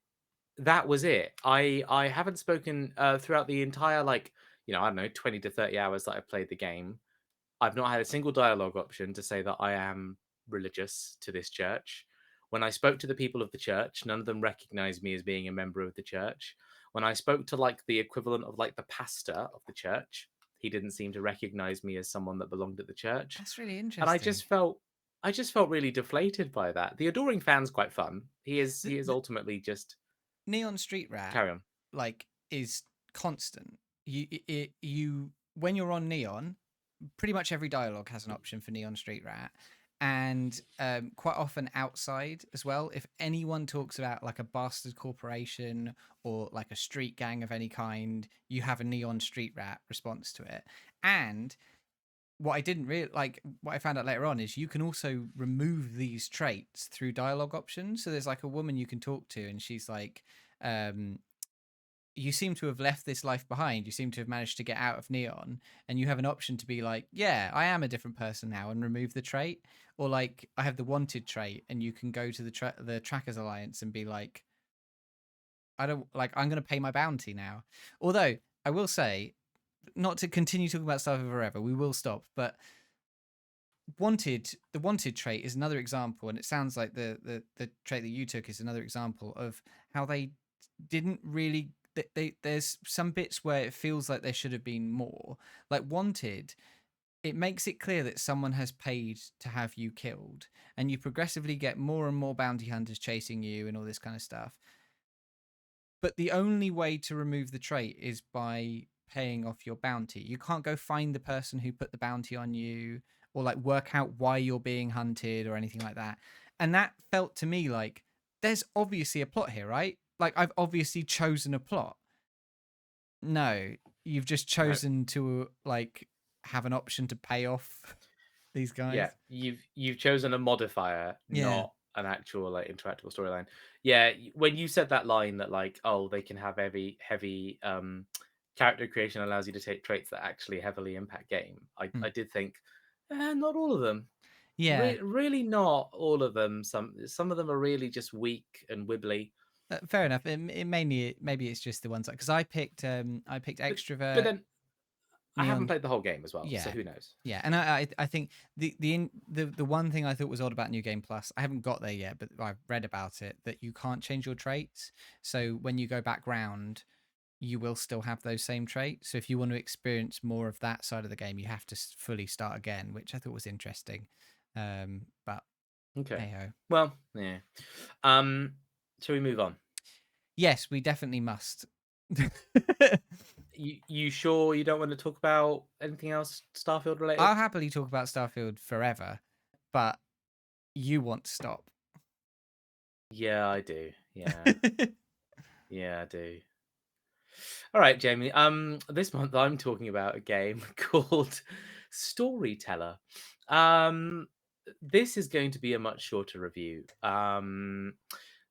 That was it. I haven't spoken throughout the entire, like, I don't know, 20 to 30 hours that I've played the game. I've not had a single dialogue option to say that I am religious to this church. When I spoke to the people of the church, none of them recognized me as being a member of the church. When I spoke to, like, the equivalent of, like, the pastor of the church, he didn't seem to recognize me as someone that belonged at the church. That's really interesting. And I just felt really deflated by that. The Adoring Fan's quite fun. He is ultimately just Neon Street Rat. Carry on. Like, is constant. You when you're on Neon, pretty much every dialogue has an option for Neon Street Rat, and quite often outside as well. If anyone talks about like a bastard corporation or like a street gang of any kind, you have a Neon Street Rat response to it. And what I didn't really like, what I found out later on is you can also remove these traits through dialogue options. So there's like a woman you can talk to, and she's like, you seem to have left this life behind. You seem to have managed to get out of Neon, and you have an option to be like, yeah, I am a different person now, and remove the trait. Or like, I have the wanted trait, and you can go to the Trackers Alliance and be like, I'm going to pay my bounty now. Although I will say, not to continue talking about stuff forever, we will stop, but the wanted trait is another example, and it sounds like the trait that you took is another example of how they didn't really there's some bits where it feels like there should have been more. Like wanted, it makes it clear that someone has paid to have you killed, and you progressively get more and more bounty hunters chasing you and all this kind of stuff. But the only way to remove the trait is by paying off your bounty. You can't go find the person who put the bounty on you, or like work out why you're being hunted or anything like that. And that felt to me like there's obviously a plot here, right? Like, I've obviously chosen a plot. No, you've just chosen to like have an option to pay off these guys. Yeah, you've chosen a modifier, not an actual like interactable storyline. Yeah, when you said that line that like, oh, they can have heavy character creation allows you to take traits that actually heavily impact game. I did think, not all of them. Yeah, really not all of them. Some of them are really just weak and wibbly. Fair enough. Maybe it's just the ones because I picked extrovert. But then I haven't played the whole game as well, so who knows? Yeah, and I think the one thing I thought was odd about New Game Plus, I haven't got there yet, but I've read about it, that you can't change your traits. So when you go back round, you will still have those same traits. So if you want to experience more of that side of the game, you have to fully start again, which I thought was interesting. But okay, hey-ho. Well, yeah. Shall we move on? Yes, we definitely must. You sure you don't want to talk about anything else Starfield related? I'll happily talk about Starfield forever, but you want to stop. Yeah, I do. Yeah. Yeah, I do. All right, Jamie. This month I'm talking about a game called Storyteller. This is going to be a much shorter review.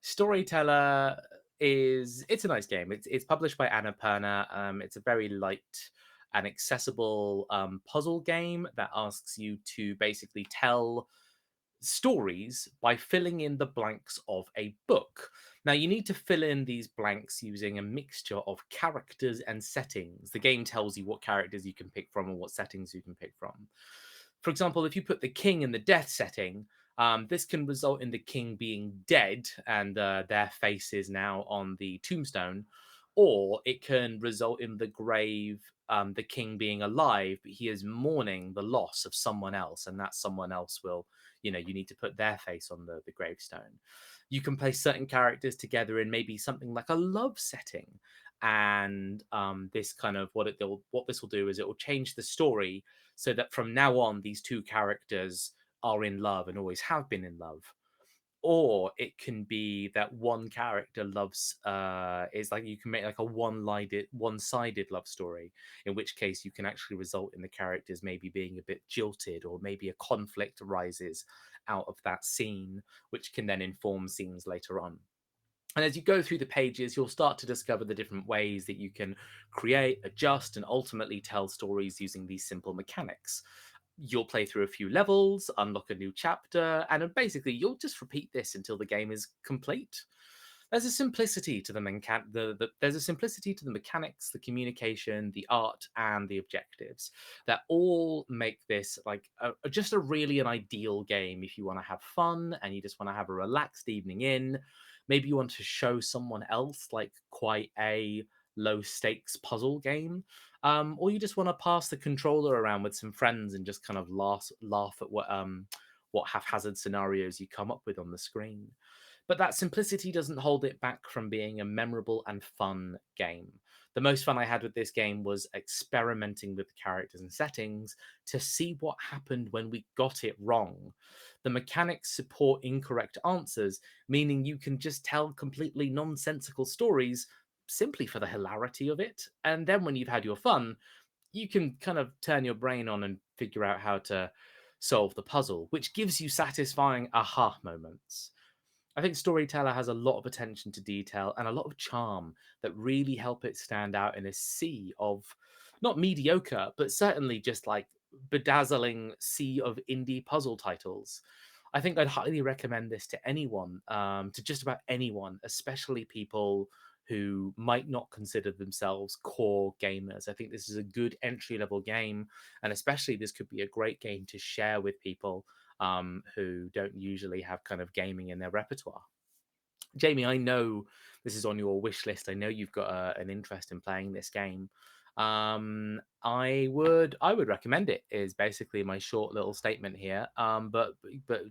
Storyteller it's a nice game. It's published by Annapurna. It's a very light and accessible puzzle game that asks you to basically tell stories by filling in the blanks of a book. Now, you need to fill in these blanks using a mixture of characters and settings. The game tells you what characters you can pick from and what settings you can pick from. For example, if you put the king in the death setting, this can result in the king being dead and their face is now on the tombstone, or it can result in the grave, the king being alive, but he is mourning the loss of someone else, and that someone else will, you need to put their face on the gravestone. you can place certain characters together in maybe something like a love setting. And this kind of what this will do is it will change the story so that from now on these two characters are in love and always have been in love. Or it can be that one character loves is like you can make like a one-sided love story, in which case you can actually result in the characters maybe being a bit jilted, or maybe a conflict arises out of that scene, which can then inform scenes later on. And as you go through the pages, you'll start to discover the different ways that you can create, adjust, and ultimately tell stories using these simple mechanics. You'll play through a few levels, unlock a new chapter, and then basically you'll just repeat this until the game is complete. There's a simplicity to there's a simplicity to the mechanics, the communication, the art, and the objectives that all make this like just a really an ideal game if you want to have fun and you just want to have a relaxed evening in. Maybe you want to show someone else like quite a low stakes puzzle game, or you just want to pass the controller around with some friends and just kind of laugh at what haphazard scenarios you come up with on the screen. But that simplicity doesn't hold it back from being a memorable and fun game. The most fun I had with this game was experimenting with the characters and settings to see what happened when we got it wrong. The mechanics support incorrect answers, meaning you can just tell completely nonsensical stories simply for the hilarity of it. And then when you've had your fun, you can kind of turn your brain on and figure out how to solve the puzzle, which gives you satisfying aha moments. I think Storyteller has a lot of attention to detail and a lot of charm that really help it stand out in a sea of not mediocre, but certainly just like bedazzling sea of indie puzzle titles. I think I'd highly recommend this to anyone, to just about anyone, especially people who might not consider themselves core gamers. I think this is a good entry level game, and especially this could be a great game to share with people who don't usually have kind of gaming in their repertoire. Jamie, I know this is on your wish list. I know you've got an interest in playing this game. I would recommend it. Is basically my short little statement here. But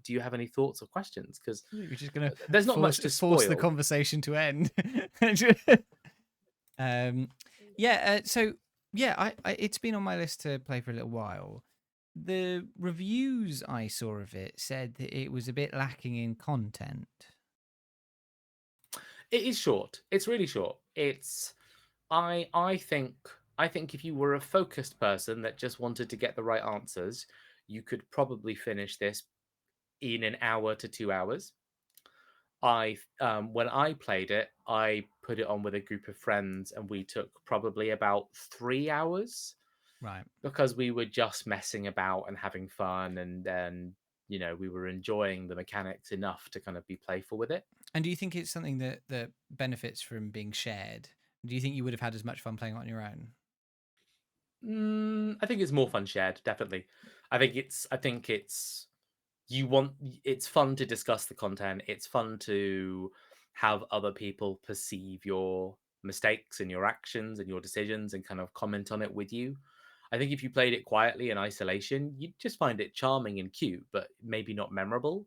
do you have any thoughts or questions? Because You're just gonna there's not much to force the spoil. conversation to end. So yeah, it's been on my list to play for a little while. The reviews I saw of it said that it was a bit lacking in content. It is short. It's really short. I think if you were a focused person that just wanted to get the right answers, you could probably finish this in an hour to 2 hours. When I played it, I put it on with a group of friends, and we took probably about 3 hours Right. because we were just messing about and having fun, and then we were enjoying the mechanics enough to kind of be playful with it. And do you think it's something that benefits from being shared? Do you think you would have had as much fun playing it on your own? I think it's more fun shared, definitely. I think it's you want it's fun to discuss the content. It's fun to have other people perceive your mistakes and your actions and your decisions and kind of comment on it with you. I think if you played it quietly in isolation, you'd just find it charming and cute, but maybe not memorable.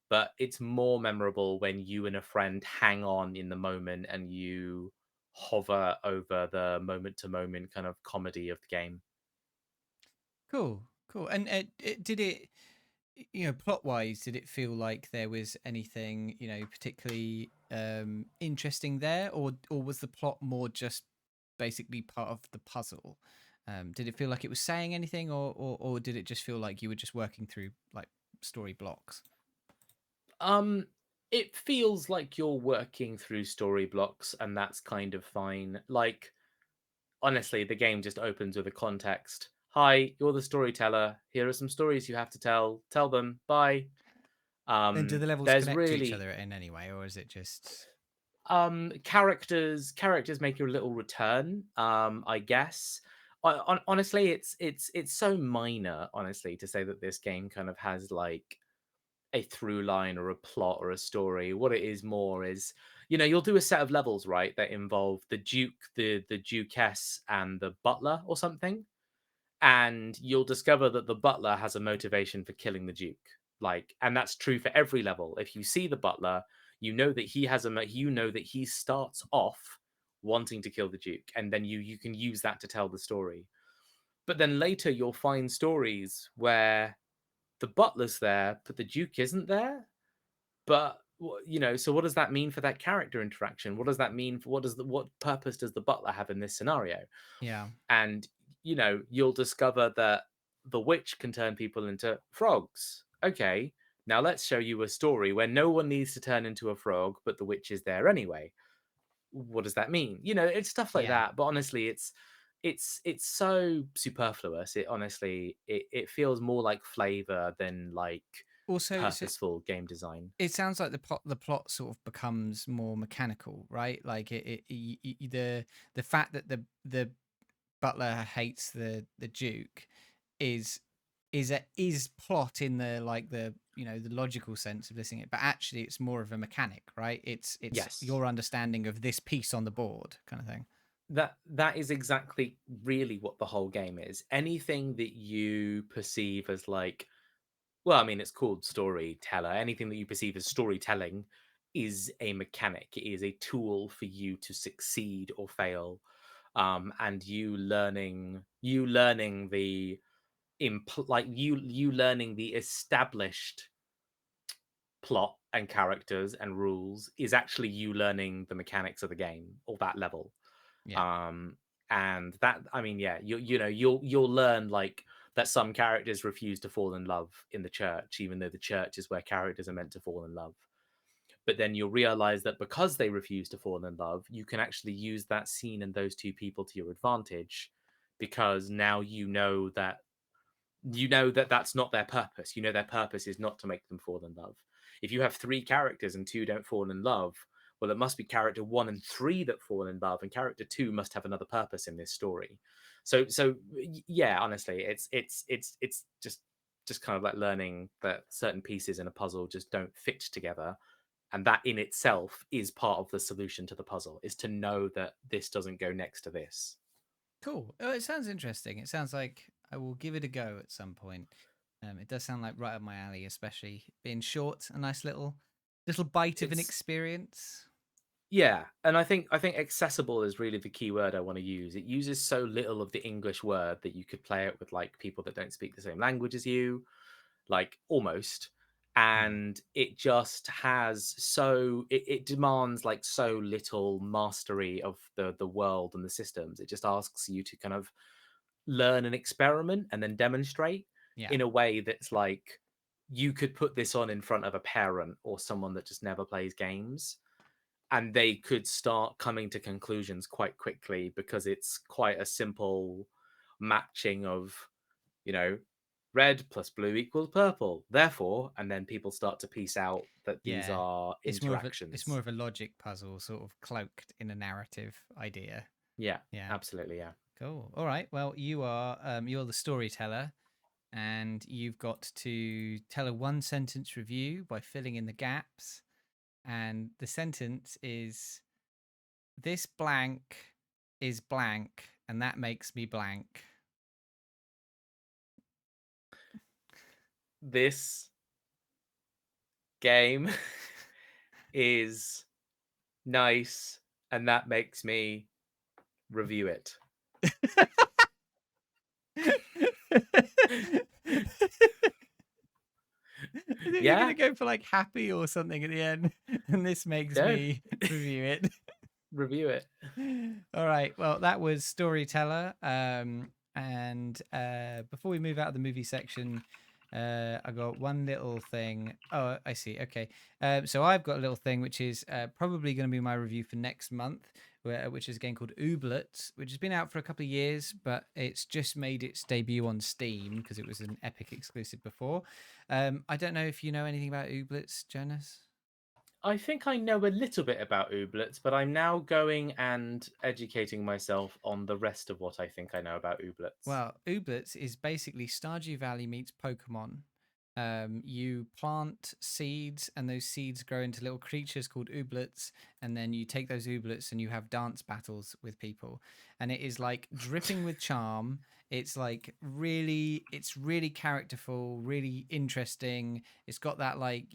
But it's more memorable when you and a friend hang on in the moment and you hover over the moment to moment kind of comedy of the game. Cool, cool. And did it, plot wise, did it feel like there was anything, particularly interesting there, or was the plot more just basically part of the puzzle? Did it feel like it was saying anything, or did it just feel like you were just working through like story blocks? Um, it feels like you're working through story blocks, and that's kind of fine. Like, honestly, the game just opens with a context. Hi, you're the storyteller. Here are some stories you have to tell. Tell them. Bye. And do the levels There's connect to each really other in any way, or is it just characters make a little return. I guess. Honestly, it's so minor. Honestly, to say that this game kind of has like a through line or a plot or a story. What it is more is, you'll do a set of levels, right, that involve the Duke, the Duchess, and the butler or something. And you'll discover that the butler has a motivation for killing the Duke. Like, and that's true for every level. If you see the butler, You know that he has you know that he starts off wanting to kill the Duke, and then you can use that to tell the story. But then later you'll find stories where the butler's there, but the Duke isn't there. But so what does that mean for that character interaction? What does that mean for what purpose does the butler have in this scenario? Yeah. And you'll discover that the witch can turn people into frogs. Okay, now let's show you a story where no one needs to turn into a frog, but the witch is there anyway. What does that mean? It's stuff like Yeah. that. But honestly, it's so superfluous. It feels more like flavor than like Also, purposeful game design. it sounds like the plot sort of becomes more mechanical, right? Like the fact that the butler hates the Duke is is plot in the like the the logical sense of listening it, but actually it's more of a mechanic, right? It's Yes. your understanding of this piece on the board kind of thing. That is exactly really what the whole game is. Anything that you perceive as like, well, I mean, it's called storyteller. Anything that you perceive as storytelling is a mechanic. It is a tool for you to succeed or fail. And you learning the you learning the established plot and characters and rules is actually you learning the mechanics of the game or that level. Yeah. And that, I mean, yeah, you'll learn like that some characters refuse to fall in love in the church, even though the church is where characters are meant to fall in love. But then you'll realize that because they refuse to fall in love, you can actually use that scene and those two people to your advantage, because now that that's not their purpose. Their purpose is not to make them fall in love. If you have three characters and two don't fall in love, well, it must be character 1 and 3 that fall in love, and character 2 must have another purpose in this story. So yeah, honestly, it's just kind of like learning that certain pieces in a puzzle just don't fit together, and that in itself is part of the solution to the puzzle, is to know that this doesn't go next to this. Cool. Oh, it sounds interesting. It sounds like I will give it a go at some point. It does sound like right up my alley, especially being short, a nice little bite of an It's experience. Yeah, and I think accessible is really the key word I want to use. It uses so little of the English word that you could play it with like people that don't speak the same language as you, like almost. And it just has it demands like so little mastery of the world and the systems. It just asks you to kind of learn and experiment and then demonstrate Yeah. in a way that's like you could put this on in front of a parent or someone that just never plays games, and they could start coming to conclusions quite quickly, because it's quite a simple matching of, you know, red plus blue equals purple. Therefore, and then people start to piece out that these Yeah. are It's interactions. more of a logic puzzle, sort of cloaked in a narrative idea. Yeah, Yeah. absolutely, yeah. Cool. All right. Well, you're the storyteller, and you've got to tell a one sentence review by filling in the gaps. And the sentence is, "This blank is blank, and that makes me blank." This game is nice, and that makes me review it. I think you're Yeah? gonna go for like happy or something at the end, and this makes No. me review it. Review it. All right. Well, that was Storyteller. And before we move out of the movie section, I got one little thing. Oh, I see. Okay. So I've got a little thing which is probably going to be my review for next month, which is a game called Ooblets, which has been out for a couple of years, but it's just made its debut on Steam because it was an Epic exclusive before. I don't know if you know anything about Ooblets, Jonas. I think I know a little bit about Ooblets, but I'm now going and educating myself on the rest of what I think I know about Ooblets. Well, Ooblets is basically Stardew Valley meets Pokemon. You plant seeds, and those seeds grow into little creatures called Ooblets, and then you take those Ooblets and you have dance battles with people. And it is like dripping with charm. It's like it's really characterful, really interesting. It's got that like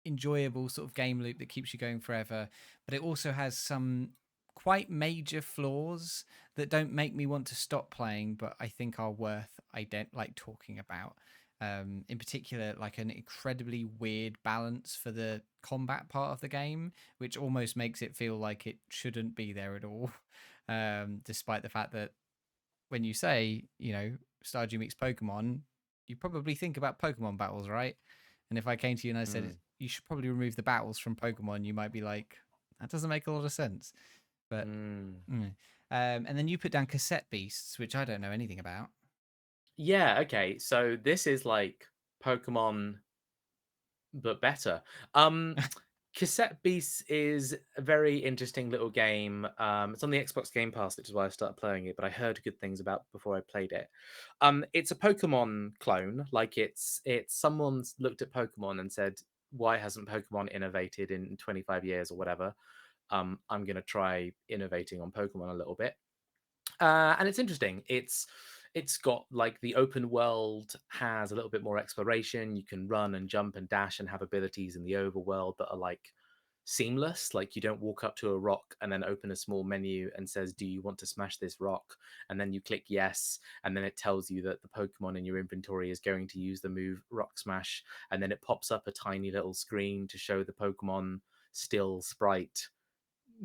enjoyable sort of game loop that keeps you going forever, but it also has some quite major flaws that don't make me want to stop playing, but I think are worth talking about. In particular, like an incredibly weird balance for the combat part of the game, which almost makes it feel like it shouldn't be there at all. Despite the fact that when you say, Stardew meets Pokemon, you probably think about Pokemon battles, right? And if I came to you and I said you should probably remove the battles from Pokemon, you might be like, that doesn't make a lot of sense. But and then you put down cassette beasts, which I don't know anything about. Yeah, okay. So this is like Pokemon, but better. Cassette Beasts is a very interesting little game. It's on the Xbox Game Pass, which is why I started playing it, but I heard good things about before I played it. It's a Pokemon clone. Like it's someone's looked at Pokemon and said, why hasn't Pokemon innovated in 25 years or whatever? I'm gonna try innovating on Pokemon a little bit. And it's interesting. It's got like the open world has a little bit more exploration. You can run and jump and dash and have abilities in the overworld that are like seamless. Like you don't walk up to a rock and then open a small menu and says, do you want to smash this rock? And then you click yes, and then it tells you that the Pokemon in your inventory is going to use the move Rock Smash, and then it pops up a tiny little screen to show the Pokemon still sprite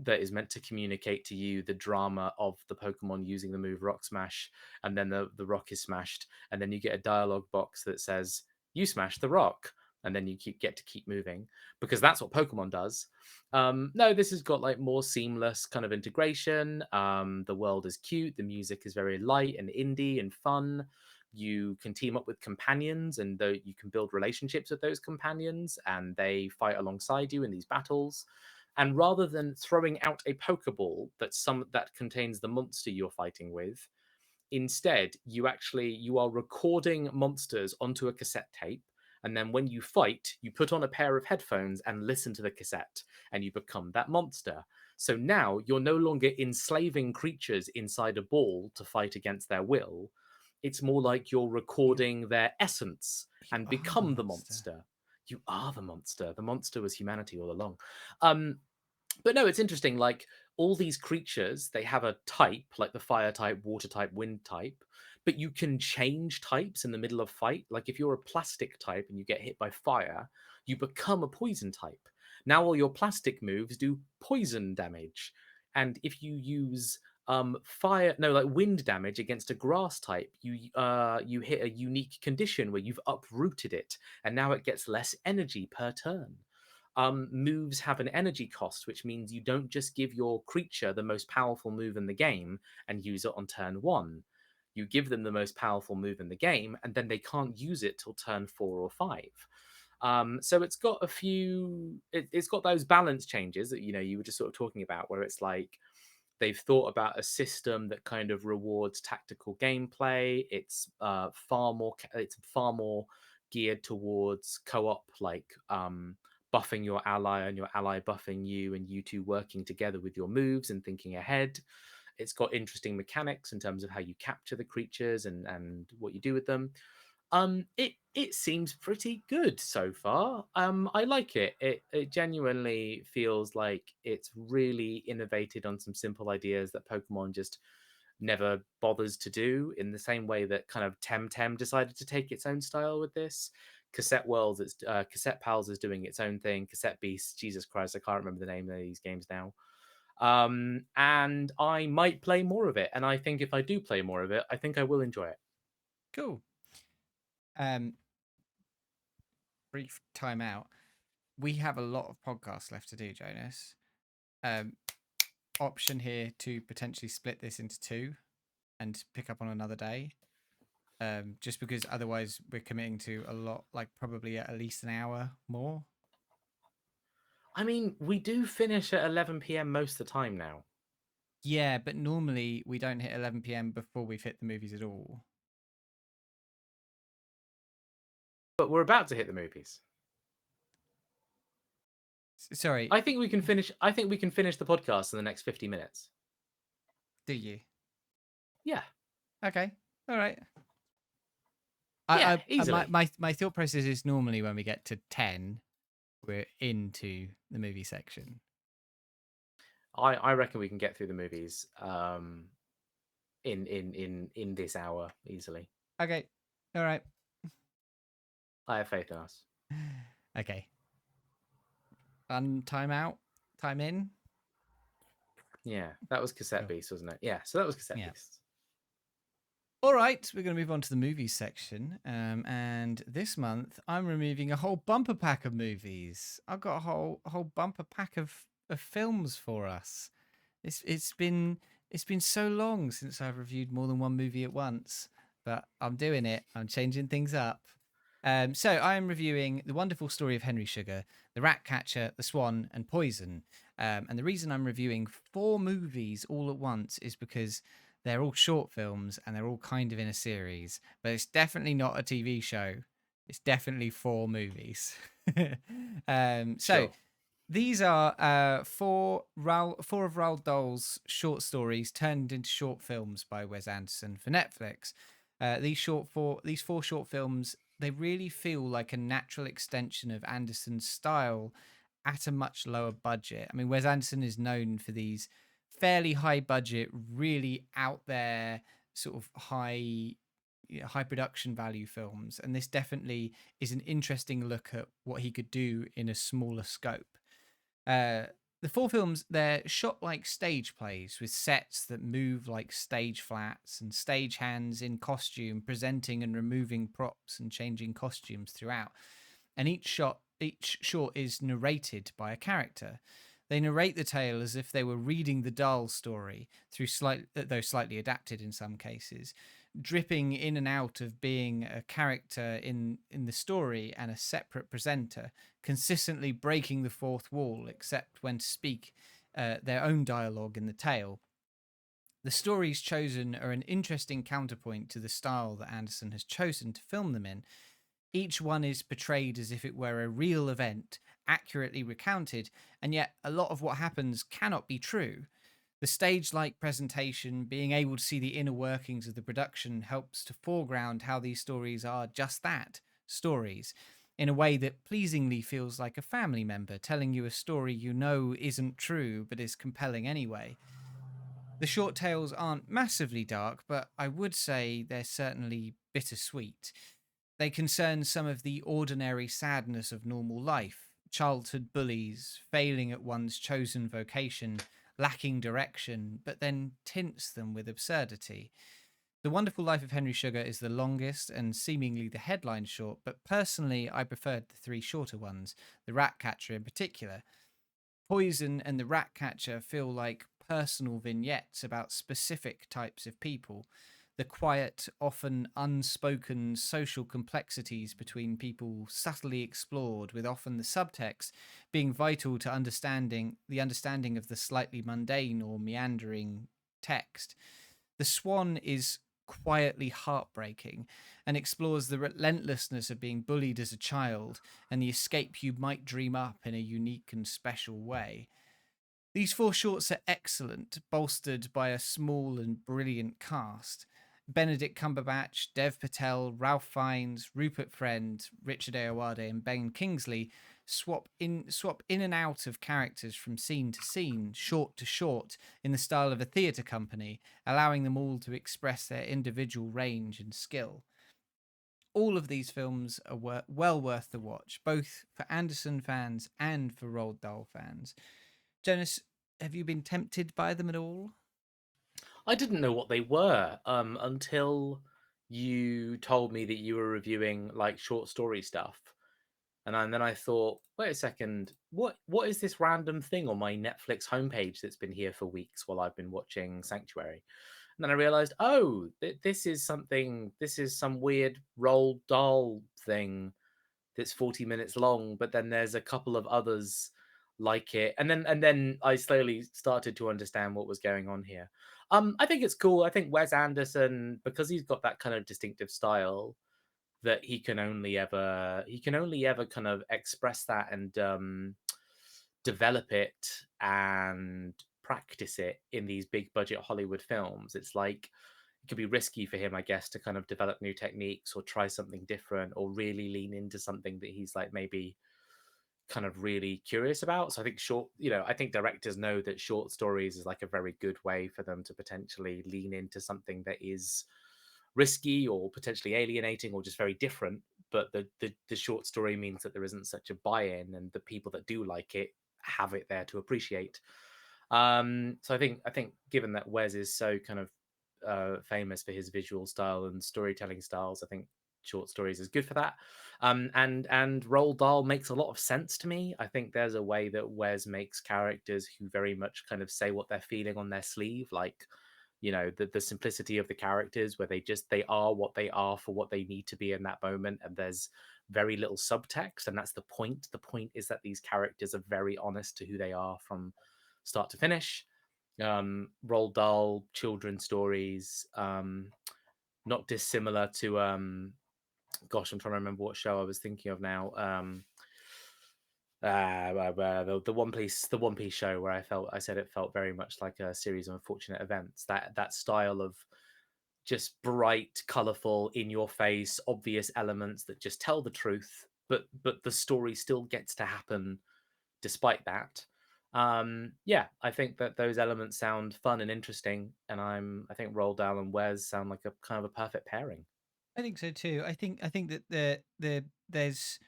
that is meant to communicate to you the drama of the Pokemon using the move Rock Smash, and then the rock is smashed, and then you get a dialogue box that says, you smashed the rock, and then you get to keep moving, because that's what Pokemon does. No, this has got like more seamless kind of integration. The world is cute, the music is very light and indie and fun. You can team up with companions, and you can build relationships with those companions, and they fight alongside you in these battles. And rather than throwing out a Pokeball that contains the monster you're fighting with, instead you are recording monsters onto a cassette tape. And then when you fight, you put on a pair of headphones and listen to the cassette, and you become that monster. So now you're no longer enslaving creatures inside a ball to fight against their will. It's more like you're recording their essence and become the monster. You are the monster. The monster was humanity all along. But no, it's interesting. Like all these creatures, they have a type, like the fire type, water type, wind type. But you can change types in the middle of fight. Like if you're a plastic type and you get hit by fire, you become a poison type. Now all your plastic moves do poison damage. And if you use wind damage against a grass type, you hit a unique condition where you've uprooted it, and now it gets less energy per turn. Moves have an energy cost, which means you don't just give your creature the most powerful move in the game and use it on turn 1. You give them the most powerful move in the game, and then they can't use it till turn 4 or 5. So it's got a few. It's got those balance changes that you were just sort of talking about, where it's like they've thought about a system that kind of rewards tactical gameplay. It's far more geared towards co-op, like buffing your ally and your ally buffing you, and you two working together with your moves and thinking ahead. It's got interesting mechanics in terms of how you capture the creatures and what you do with them. It seems pretty good so far. I like it. It genuinely feels like it's really innovated on some simple ideas that Pokemon just never bothers to do, in the same way that kind of Temtem decided to take its own style with this. Cassette Pals is doing its own thing. Cassette Beasts, Jesus Christ, I can't remember the name of these games now. And I might play more of it. And I think if I do play more of it, I think I will enjoy it. Cool. Brief time out. We have a lot of podcasts left to do, Jonas. Option here to potentially split this into 2 and pick up on another day. Just because otherwise we're committing to a lot, like probably at least an hour more. I mean, we do finish at 11 p.m. most of the time now. Yeah, but normally we don't hit 11 p.m. before we've hit the movies at all. But we're about to hit the movies. Sorry. I think we can finish the podcast in the next 50 minutes. Do you? Yeah. Okay. All right. Yeah, easily. My thought process is normally when we get to 10, we're into the movie section? I reckon we can get through the movies in this hour easily. Okay. All right. I have faith in us. Okay. Time out. Time in. Yeah, that was Cassette Cool. Beast, wasn't it? Yeah, so that was Cassette Yeah. Beast. All right, we're going to move on to the movies section. And this month, I'm removing a whole bumper pack of movies. I've got a whole bumper pack of films for us. It's been so long since I've reviewed more than one movie at once, but I'm doing it. I'm changing things up. So I am reviewing The Wonderful Story of Henry Sugar, The Ratcatcher, The Swan, and Poison. And the reason I'm reviewing 4 movies all at once is because they're all short films and they're all kind of in a series, but it's definitely not a TV show. It's definitely 4 movies. So Sure. these are 4 of Roald Dahl's short stories turned into short films by Wes Anderson for Netflix. These 4 short films, they really feel like a natural extension of Anderson's style at a much lower budget. I mean, Wes Anderson is known for these fairly high budget, really out there, sort of high production value films, and this definitely is an interesting look at what he could do in a smaller scope. The 4 films, they're shot like stage plays with sets that move like stage flats and stage hands in costume presenting and removing props and changing costumes throughout. And each short is narrated by a character. They narrate the tale as if they were reading the Dahl story, though slightly adapted in some cases, dripping in and out of being a character in the story and a separate presenter, consistently breaking the fourth wall except when to speak their own dialogue in the tale. The stories chosen are an interesting counterpoint to the style that Anderson has chosen to film them in. Each one is portrayed as if it were a real event, accurately recounted, and yet a lot of what happens cannot be true. The stage-like presentation, being able to see the inner workings of the production, helps to foreground how these stories are just that, stories, in a way that pleasingly feels like a family member telling you a story you know isn't true but is compelling anyway. The short tales aren't massively dark, but I would say they're certainly bittersweet. They concern some of the ordinary sadness of normal life, childhood bullies, failing at one's chosen vocation, lacking direction, but then tints them with absurdity. The Wonderful Life of Henry Sugar is the longest and seemingly the headline short, but personally I preferred the 3 shorter ones, The Ratcatcher in particular. Poison and The Ratcatcher feel like personal vignettes about specific types of people. The quiet, often unspoken social complexities between people subtly explored, with often the subtext being vital to the understanding of the slightly mundane or meandering text. The Swan is quietly heartbreaking and explores the relentlessness of being bullied as a child and the escape you might dream up in a unique and special way. These 4 shorts are excellent, bolstered by a small and brilliant cast. Benedict Cumberbatch, Dev Patel, Ralph Fiennes, Rupert Friend, Richard Ayoade, and Ben Kingsley swap in and out of characters from scene to scene, short to short, in the style of a theatre company, allowing them all to express their individual range and skill. All of these films are well worth the watch, both for Anderson fans and for Roald Dahl fans. Jonas, have you been tempted by them at all? I didn't know what they were until you told me that you were reviewing like short story stuff. And then I thought, wait a second, what is this random thing on my Netflix homepage that's been here for weeks while I've been watching Sanctuary? And then I realized, oh, this is some weird Roald Dahl thing that's 40 minutes long, but then there's a couple of others like it. And then I slowly started to understand what was going on here. I think it's cool. I think Wes Anderson, because he's got that kind of distinctive style, that he can only ever kind of express that and develop it and practice it in these big budget Hollywood films. It's like it could be risky for him, I guess, to kind of develop new techniques or try something different or really lean into something that he's like maybe kind of really curious about. So I think I think directors know that short stories is like a very good way for them to potentially lean into something that is risky or potentially alienating or just very different. But the short story means that there isn't such a buy-in, and the people that do like it have it there to appreciate. So I think given that Wes is so kind of famous for his visual style and storytelling styles, I think short stories is good for that. And Roald Dahl makes a lot of sense to me. I think there's a way that Wes makes characters who very much kind of say what they're feeling on their sleeve, like the simplicity of the characters where they are what they are for what they need to be in that moment, and there's very little subtext, and that's the point is that these characters are very honest to who they are from start to finish. Roald Dahl children's stories, not dissimilar to gosh, I'm trying to remember what show I was thinking of now. The One Piece show, where I said it felt very much like a series of unfortunate events. That style of just bright, colorful, in your face, obvious elements that just tell the truth, but the story still gets to happen despite that. Yeah, I think that those elements sound fun and interesting, and I think Roald Dahl and Wes sound like a kind of a perfect pairing. I think so too. I think that there's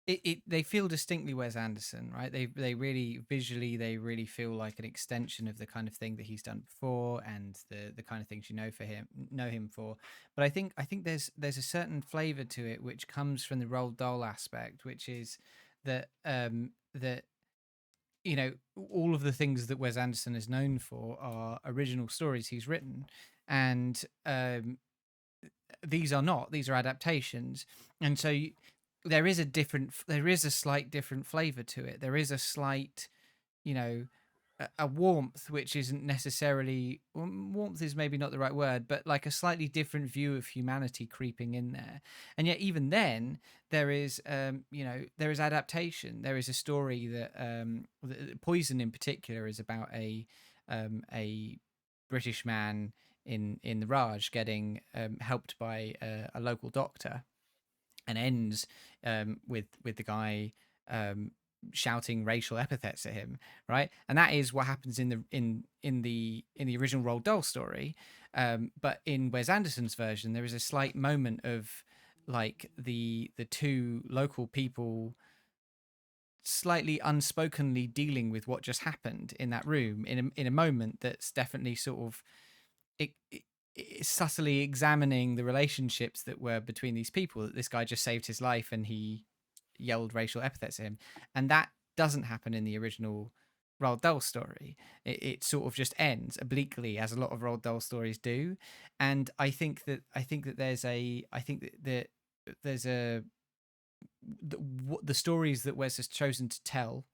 they feel distinctly Wes Anderson, right? They really visually they really feel like an extension of the kind of thing that he's done before, and the kind of things you know him for. But I think there's a certain flavor to it which comes from the Roald Dahl aspect, which is that all of the things that Wes Anderson is known for are original stories he's written, and these are not. These are adaptations, and so there is a slight different flavor to it. There is a slight, you know, a warmth which isn't necessarily warmth is maybe not the right word, but like a slightly different view of humanity creeping in there. And yet even then there is there is adaptation. There is a story that Poison in particular is about a British man in the Raj getting helped by a local doctor, and ends with the guy shouting racial epithets at him, right? And that is what happens in the original Roald Dahl story. But in Wes Anderson's version, there is a slight moment of like the two local people slightly unspokenly dealing with what just happened in that room in a moment that's definitely sort of subtly examining the relationships that were between these people. That this guy just saved his life and he yelled racial epithets at him, and that doesn't happen in the original Roald Dahl story. It sort of just ends obliquely, as a lot of Roald Dahl stories do. And I think that there's the stories that Wes has chosen to tell,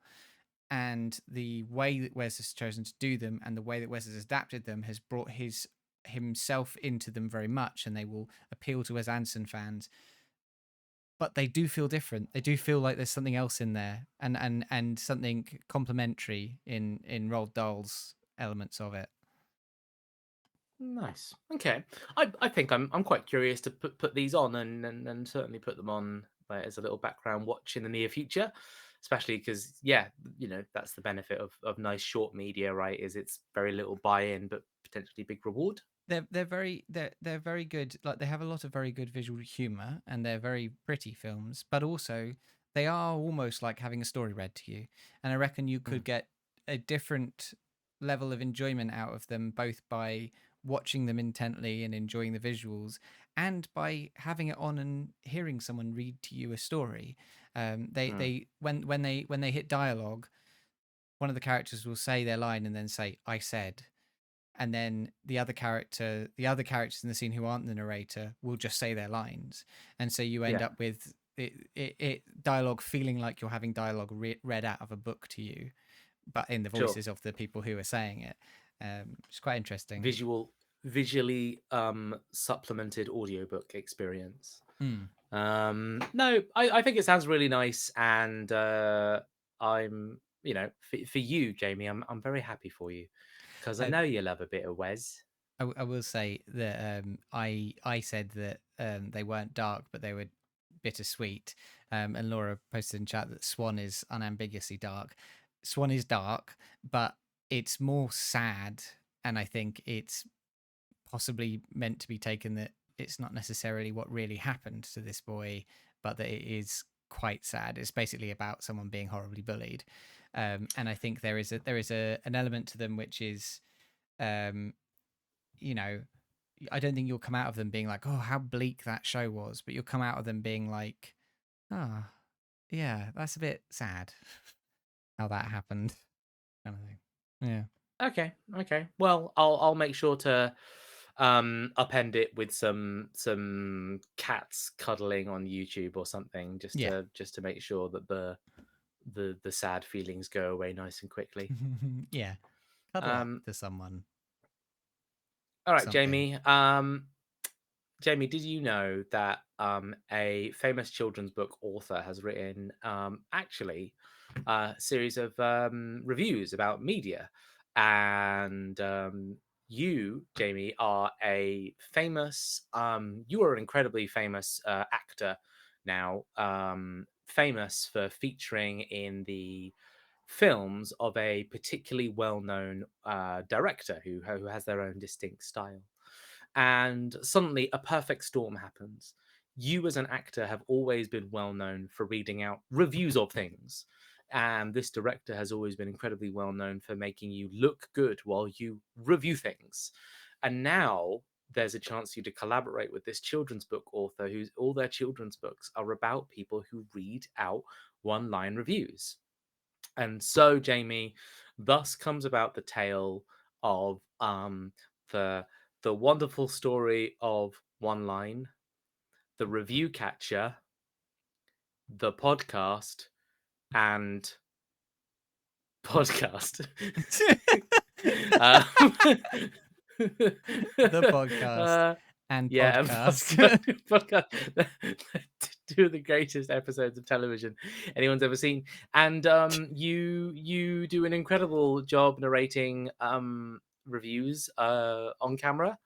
and the way that Wes has chosen to do them, and the way that Wes has adapted them, has brought himself into them very much, and they will appeal to Wes Anderson fans. But they do feel different. They do feel like there's something else in there, and something complementary in Roald Dahl's elements of it. Nice. Okay. I think I'm quite curious to put these on and certainly put them on as a little background watch in the near future, especially because that's the benefit of nice short media, right? Is it's very little buy-in but potentially big reward. They're very good. Like, they have a lot of very good visual humor, and they're very pretty films, but also they are almost like having a story read to you. And I reckon you could get a different level of enjoyment out of them, both by watching them intently and enjoying the visuals, and by having it on and hearing someone read to you a story. They when they hit dialogue, one of the characters will say their line and then say, "I said," and then the other characters in the scene who aren't the narrator will just say their lines, and so you end up with it dialogue feeling like you're having dialogue read out of a book to you, but in the voices of the people who are saying it. It's quite interesting. Visually supplemented audiobook experience. Hmm. No, I think it sounds really nice, and I'm for you, Jamie, I'm very happy for you, because I know you love a bit of Wes. I will say that I said that they weren't dark, but they were bittersweet. And Laura posted in chat that Swan is unambiguously dark. Swan is dark, but it's more sad, and I think it's possibly meant to be taken that it's not necessarily what really happened to this boy, but that it is quite sad. It's basically about someone being horribly bullied, and I think there is an element to them which is, you know, I don't think you'll come out of them being like, oh, how bleak that show was, but you'll come out of them being like, oh, yeah, that's a bit sad how that happened, kind of thing. Yeah. Okay. Well, I'll make sure to append it with some cats cuddling on YouTube or something, just to make sure that the sad feelings go away nice and quickly. Yeah. Cuddle up to someone. All right, something. Jamie, did you know that a famous children's book author has written actually a series of reviews about media? And you, Jamie, are a famous, you are an incredibly famous actor now, famous for featuring in the films of a particularly well-known director who has their own distinct style. And suddenly a perfect storm happens. You, as an actor, have always been well known for reading out reviews of things. And this director has always been incredibly well known for making you look good while you review things. And now there's a chance for you to collaborate with this children's book author whose all their children's books are about people who read out one-line reviews. And so, Jamie, thus comes about the tale of the wonderful story of One Line, the review catcher, the podcast, and podcast. The podcast and podcast. Podcast. Two of the greatest episodes of television anyone's ever seen. And you do an incredible job narrating reviews on camera.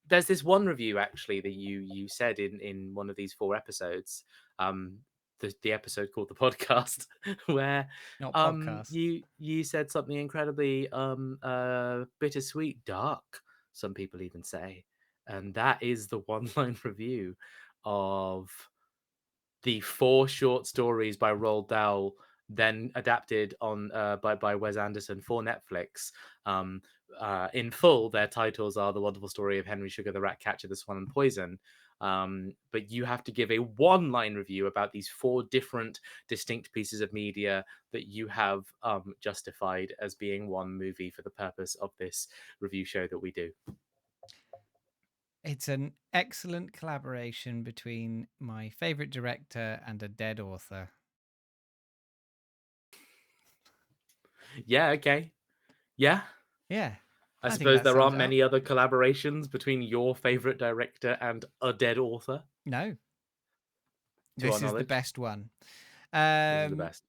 There's this one review actually that you said in one of these 4 episodes, the episode called The Podcast, where Not podcast. you said something incredibly bittersweet, dark, some people even say. And that is the one-line review of the 4 short stories by Roald Dahl, then adapted on by Wes Anderson for Netflix. In full, their titles are The Wonderful Story of Henry Sugar, the Ratcatcher, the Swan and Poison. But you have to give a one-line review about these 4 different distinct pieces of media that you have justified as being one movie for the purpose of this review show that we do. It's an excellent collaboration between my favorite director and a dead author. Yeah, okay. Yeah. Yeah. I suppose there aren't many other collaborations between your favorite director and a dead author. No. This is the best one. This is the best.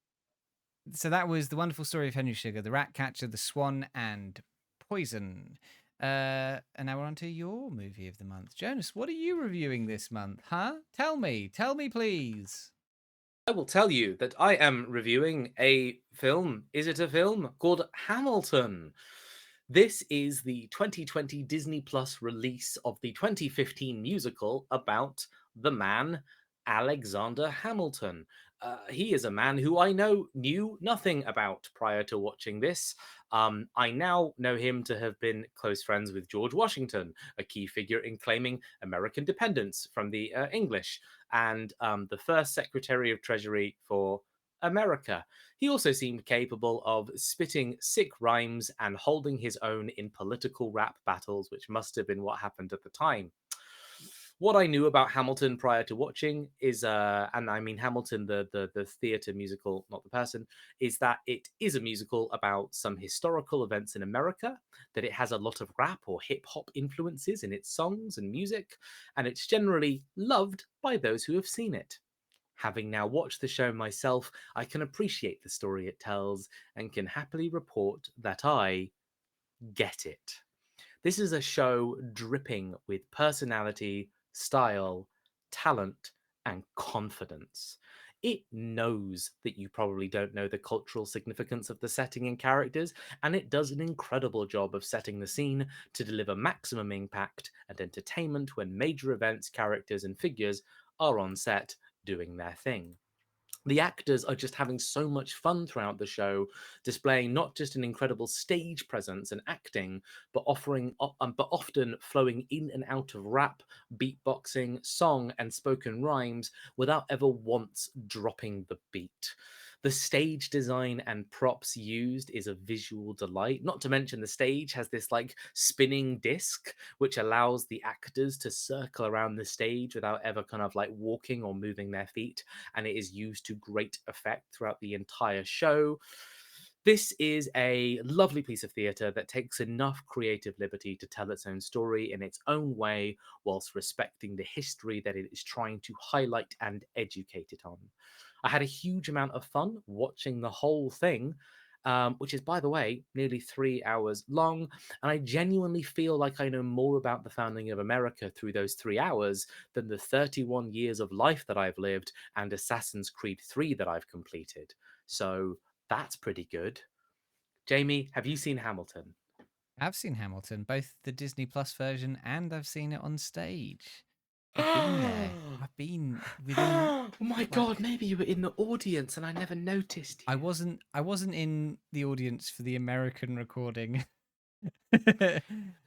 So that was The Wonderful Story of Henry Sugar, The Ratcatcher, The Swan, and Poison. And now we're on to your movie of the month. Jonas, what are you reviewing this month, huh? Tell me, please. I will tell you that I am reviewing a film. Is it a film? Called Hamilton. This is the 2020 Disney Plus release of the 2015 musical about the man Alexander Hamilton. He is a man who I knew nothing about prior to watching this. I now know him to have been close friends with George Washington, a key figure in claiming American independence from the English, and the first Secretary of Treasury for America. He also seemed capable of spitting sick rhymes and holding his own in political rap battles, which must have been what happened at the time. What I knew about Hamilton prior to watching is, and I mean Hamilton, the theatre musical, not the person, is that it is a musical about some historical events in America, that it has a lot of rap or hip-hop influences in its songs and music, and it's generally loved by those who have seen it. Having now watched the show myself, I can appreciate the story it tells and can happily report that I get it. This is a show dripping with personality, style, talent, and confidence. It knows that you probably don't know the cultural significance of the setting and characters, and it does an incredible job of setting the scene to deliver maximum impact and entertainment when major events, characters, and figures are on set doing their thing. The actors are just having so much fun throughout the show, displaying not just an incredible stage presence and acting, but but often flowing in and out of rap, beatboxing, song, and spoken rhymes without ever once dropping the beat. The stage design and props used is a visual delight. Not to mention, the stage has this like spinning disc, which allows the actors to circle around the stage without ever kind of like walking or moving their feet, and it is used to great effect throughout the entire show. This is a lovely piece of theatre that takes enough creative liberty to tell its own story in its own way, whilst respecting the history that it is trying to highlight and educate it on. I had a huge amount of fun watching the whole thing, which is, by the way, nearly 3 hours long. And I genuinely feel like I know more about the founding of America through those 3 hours than the 31 years of life that I've lived and Assassin's Creed 3 that I've completed. So that's pretty good. Jamie, have you seen Hamilton? I've seen Hamilton, both the Disney Plus version and I've seen it on stage. I've been there. I've been within. Oh my god, maybe you were in the audience and I never noticed you. I wasn't in the audience for the American recording.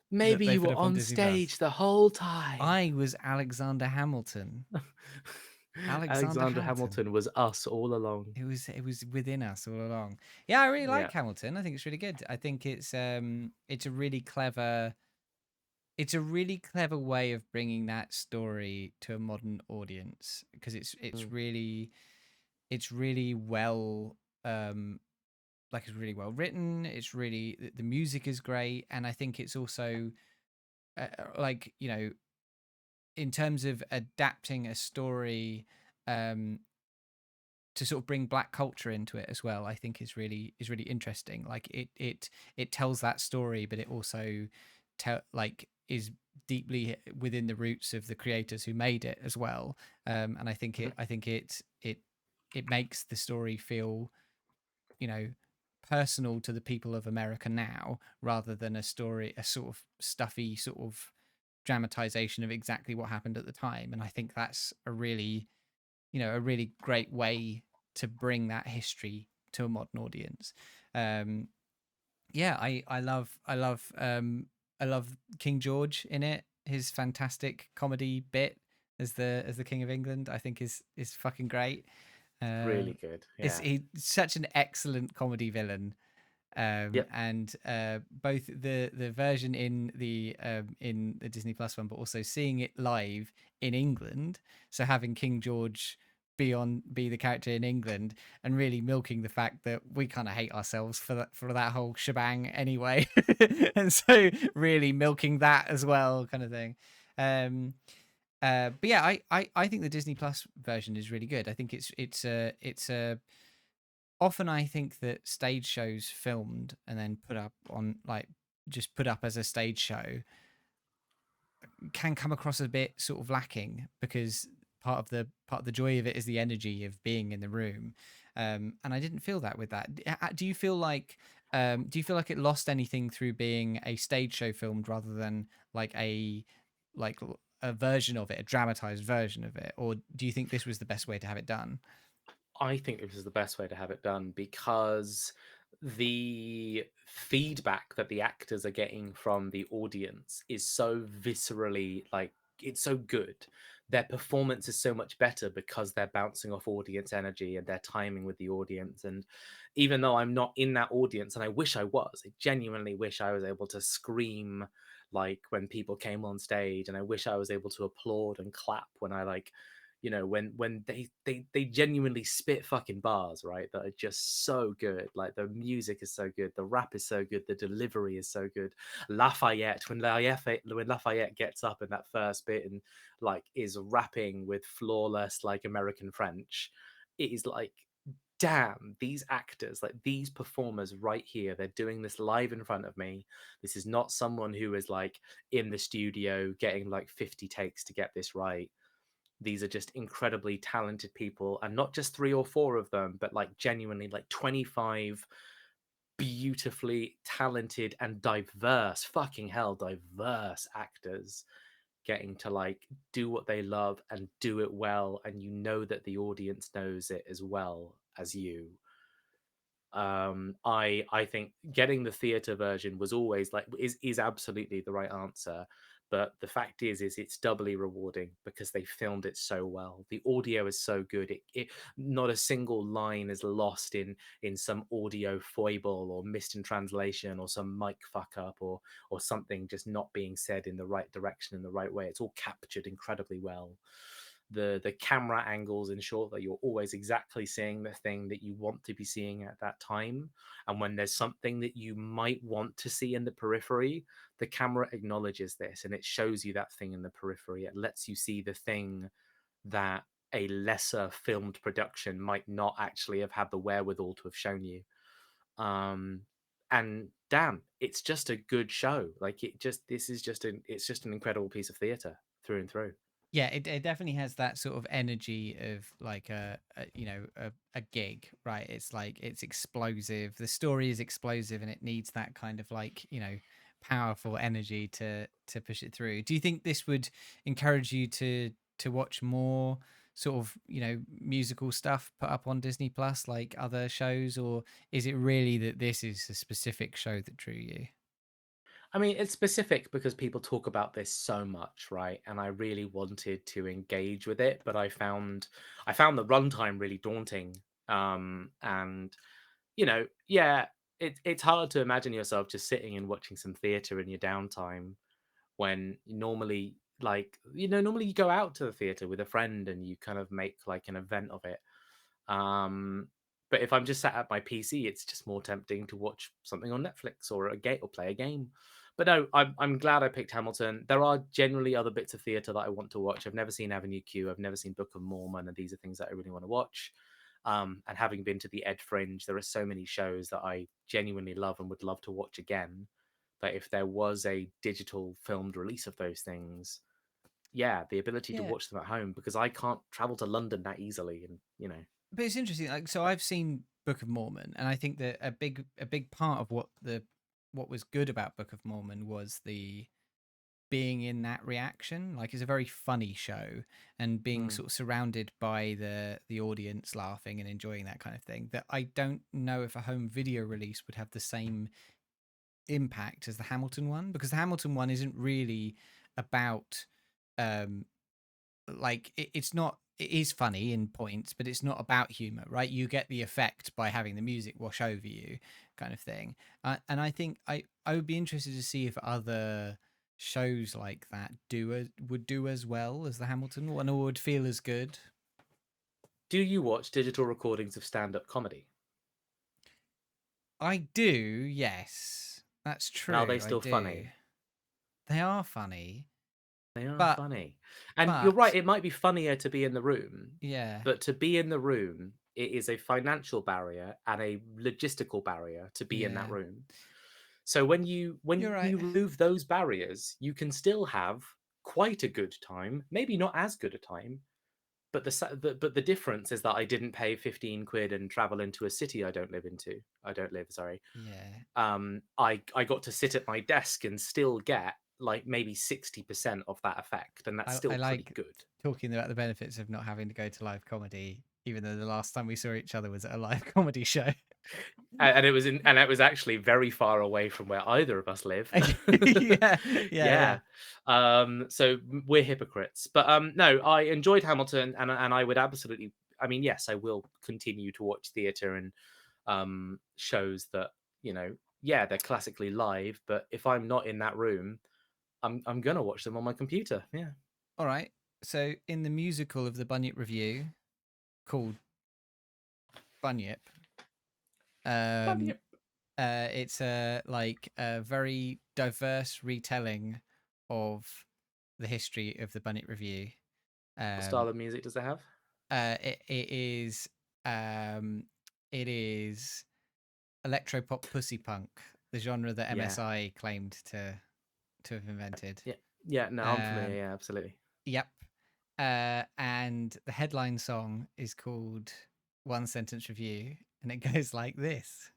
Maybe they you put were up on on Disney Plus. stage the whole time. I was Alexander Hamilton. Alexander Hamilton was us all along. It was within us all along. Yeah, I really like Hamilton. I think it's really good. I think it's a really clever way of bringing that story to a modern audience, because it's really well it's really well written. It's really, the music is great, and I think it's also in terms of adapting a story to sort of bring Black culture into it as well, I think is really interesting. Like it tells that story, but it also is deeply within the roots of the creators who made it as well. And I think it makes the story feel, personal to the people of America now, rather than a sort of stuffy sort of dramatization of exactly what happened at the time. And I think that's a really great way to bring that history to a modern audience. Yeah, I love King George in it. His fantastic comedy bit as the King of England, I think is fucking great. Really good. Yeah. He's such an excellent comedy villain. And both the version in the Disney Plus one, but also seeing it live in England, so having King George be the character in England, and really milking the fact that we kind of hate ourselves for that whole shebang anyway, and so really milking that as well, kind of thing. But yeah, I think the Disney Plus version is really good. I think it's a often I think that stage shows filmed and then put up on just put up as a stage show can come across a bit sort of lacking, because part of the joy of it is the energy of being in the room. And I didn't feel that with that. Do you feel like it lost anything through being a stage show filmed rather than a version of it, a dramatized version of it? Or do you think this was the best way to have it done? I think this is the best way to have it done, because the feedback that the actors are getting from the audience is so viscerally, it's so good. Their performance is so much better because they're bouncing off audience energy and they're timing with the audience. And even though I'm not in that audience, and I wish I was, I genuinely wish I was able to scream when people came on stage, and I wish I was able to applaud and clap when I when they genuinely spit fucking bars, right, that are just so good. The music is so good, the rap is so good, the delivery is so good. Lafayette, when Lafayette gets up in that first bit and is rapping with flawless American French, it is damn, these actors, these performers right here, they're doing this live in front of me. This is not someone who is in the studio getting 50 takes to get this right. These are just incredibly talented people, and not just 3 or 4 of them, but like genuinely like 25 beautifully talented and diverse, fucking hell, diverse actors getting to like do what they love and do it well, and you know that the audience knows it as well as you. I think getting the theater version was always like is absolutely the right answer, but the fact is it's doubly rewarding because they filmed it so well. The audio is so good. It not a single line is lost in some audio foible or missed in translation or some mic fuck up or something just not being said in the right direction in the right way. It's all captured incredibly well. The camera angles ensure that you're always exactly seeing the thing that you want to be seeing at that time, and when there's something that you might want to see in the periphery, the camera acknowledges this and it shows you that thing in the periphery. It lets you see the thing that a lesser filmed production might not actually have had the wherewithal to have shown you. And damn, it's just a good show. Like it's just an incredible piece of theater through and through. Yeah, it definitely has that sort of energy of like a gig, right? It's like it's explosive. The story is explosive, and it needs that kind of like powerful energy to push it through. Do you think this would encourage you to watch more sort of musical stuff put up on Disney Plus like other shows, or is it really that this is a specific show that drew you? I mean, it's specific because people talk about this so much, right? And I really wanted to engage with it, but I found the runtime really daunting. And yeah, it's hard to imagine yourself just sitting and watching some theater in your downtime when normally normally you go out to the theater with a friend and you kind of make like an event of it. But if I'm just sat at my PC, it's just more tempting to watch something on Netflix or a game or play a game. But no, I'm glad I picked Hamilton. There are generally other bits of theatre that I want to watch. I've never seen Avenue Q. I've never seen Book of Mormon, and these are things that I really want to watch. And having been to the Ed Fringe, there are so many shows that I genuinely love and would love to watch again. That if there was a digital filmed release of those things, yeah, the ability to Yeah. watch them at home, because I can't travel to London that easily, and But it's interesting. Like, so I've seen Book of Mormon, and I think that a big part of what was good about Book of Mormon was the being in that reaction. Like, it's a very funny show, and being sort of surrounded by the audience laughing and enjoying that kind of thing. That I don't know if a home video release would have the same impact as the Hamilton one, because the Hamilton one isn't really about like it's not, it is funny in points, but it's not about humor, right? You get the effect by having the music wash over you, kind of thing. And I think I would be interested to see if other shows like that would do as well as the Hamilton one, or would feel as good. Do you watch digital recordings of stand-up comedy? I do, yes, that's true. And are they I still do. funny? They are funny. They are But- funny. And you're but- right, it might be funnier to be in the room, Yeah. but to be in the room, it is a financial barrier and a logistical barrier to be in that Yeah. room. So when You're you right. remove those barriers, you can still have quite a good time, maybe not as good a time, but the difference is that I didn't pay 15 quid and travel into a city I don't live, sorry. Yeah. I got to sit at my desk and still get like maybe 60% of that effect, and that's still I pretty like good. talking about the benefits of not having to go to live comedy, even though the last time we saw each other was at a live comedy show. And it was actually very far away from where either of us live. Yeah. So we're hypocrites, but no, I enjoyed Hamilton, and I would absolutely, I mean, yes, I will continue to watch theatre and shows that yeah, they're classically live, but if I'm not in that room, I'm gonna watch them on my computer. Yeah. All right. So in the musical of the Bunyip Review called Bunyip, Bunyip. it's a like a very diverse retelling of the history of the Bunyip Review. What style of music does it have? It is electropop pussy punk, the genre that Yeah. MSI claimed to have invented. Yeah. No, I'm familiar. Yeah, absolutely. Yep. And the headline song is called One Sentence Review, and it goes like this.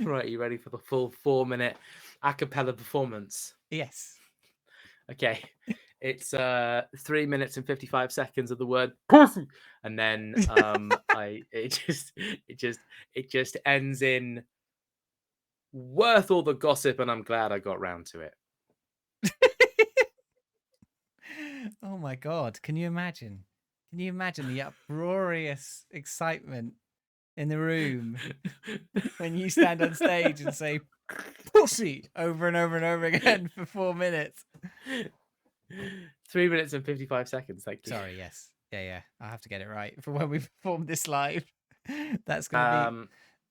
Right, you ready for the full 4-minute a cappella performance? Yes. Okay. It's 3 minutes and 55 seconds of the word pussy, and then it just ends in worth all the gossip, and I'm glad I got round to it. Oh my God. Can you imagine? Can you imagine the uproarious excitement in the room when you stand on stage and say pussy over and over and over again for 4 minutes? 3 minutes and 55 seconds, thank you. Sorry, yes. Yeah. I have to get it right for when we perform this live. That's going to be,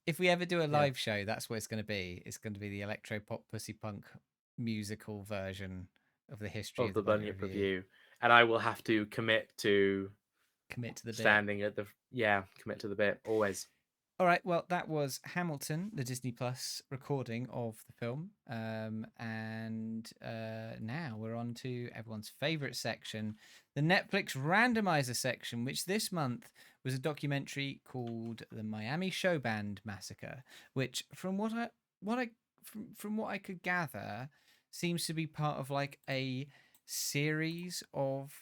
if we ever do a live show, that's what it's going to be. It's going to be the electro pop pussy punk musical version of the history of the Bunyip Bunyip review. And I will have to commit to the standing at the commit to the bit always. All right, well, that was Hamilton, the Disney Plus recording of the film. And now we're on to everyone's favorite section, the Netflix randomizer section, which this month was a documentary called The Miami Showband Massacre, which from what I could gather seems to be part of like a series of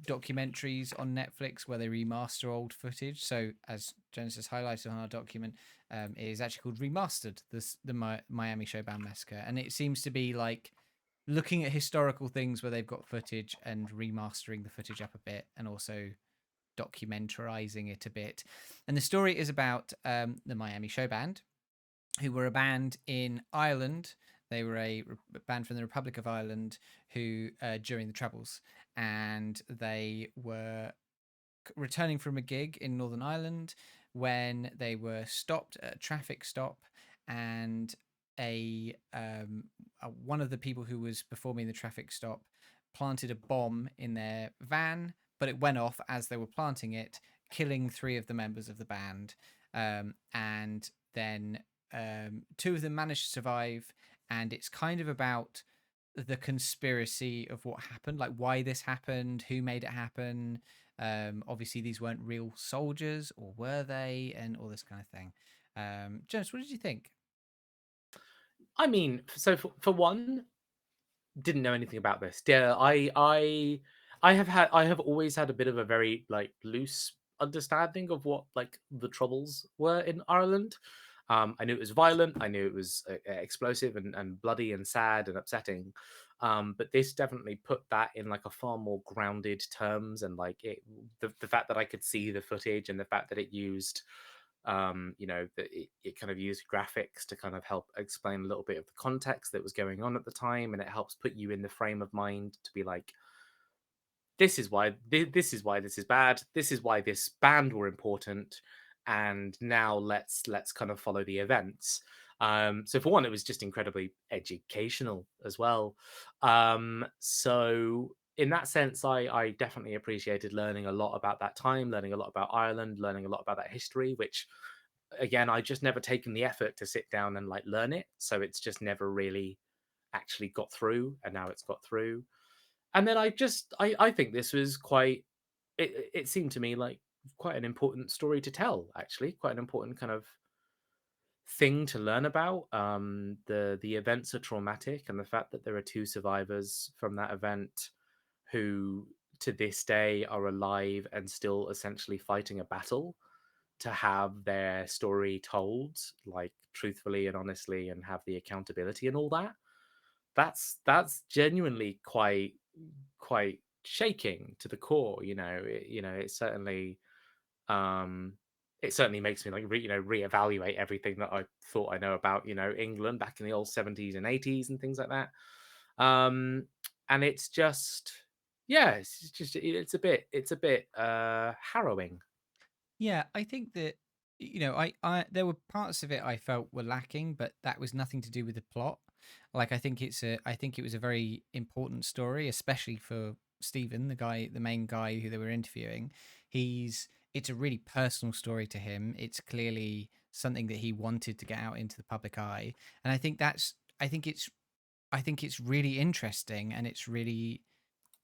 documentaries on Netflix where they remaster old footage. So, as Genesis highlighted on our document, it is actually called Remastered, the Miami Showband Massacre, and it seems to be like looking at historical things where they've got footage and remastering the footage up a bit, and also documentarizing it a bit. And the story is about the Miami Showband, who were a band in Ireland. They were a band from the Republic of Ireland who, during the Troubles, and they were returning from a gig in Northern Ireland when they were stopped at a traffic stop, and one of the people who was performing the traffic stop planted a bomb in their van, but it went off as they were planting it, killing 3 of the members of the band, and then 2 of them managed to survive. And it's kind of about the conspiracy of what happened, like why this happened, who made it happen. Obviously, these weren't real soldiers, or were they, and all this kind of thing. Jonas, what did you think? I mean, so for one, didn't know anything about this. Yeah, I have always had a bit of a very like loose understanding of what like the Troubles were in Ireland. I knew it was violent. I knew it was explosive and bloody and sad and upsetting. But this definitely put that in like a far more grounded terms, and like the fact that I could see the footage and the fact that it used that it kind of used graphics to kind of help explain a little bit of the context that was going on at the time, and it helps put you in the frame of mind to be like, this is why this is bad, this is why this band were important, and now let's kind of follow the events. So for one, it was just incredibly educational as well. So in that sense, I definitely appreciated learning a lot about that time, learning a lot about Ireland, learning a lot about that history, which again, I just never taken the effort to sit down and like learn it. So it's just never really actually got through, and now it's got through. And then I think this was quite, it seemed to me like quite an important story to tell, actually, quite an important kind of thing to learn about. The events are traumatic, and the fact that there are 2 survivors from that event who to this day are alive and still essentially fighting a battle to have their story told like truthfully and honestly, and have the accountability and all that, that's genuinely quite shaking to the core. It certainly makes me like reevaluate everything that I thought I know about England back in the old 70s and 80s and things like that. And it's just, yeah, it's a bit harrowing. Yeah, I think that I there were parts of it I felt were lacking, but that was nothing to do with the plot. Like I think it was a very important story, especially for Stephen, the main guy who they were interviewing. It's a really personal story to him. It's clearly something that he wanted to get out into the public eye, and I think it's really interesting, and it's really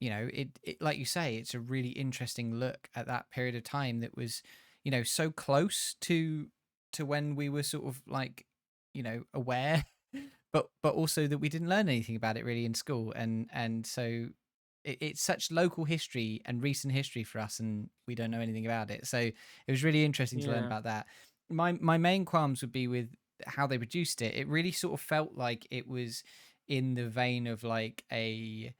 it like you say, it's a really interesting look at that period of time that was, so close to when we were sort of like, aware, but also that we didn't learn anything about it really in school, and so it's such local history and recent history for us, and we don't know anything about it. So it was really interesting to learn Yeah. about that. My main qualms would be with how they produced it. It really sort of felt like it was in the vein of like a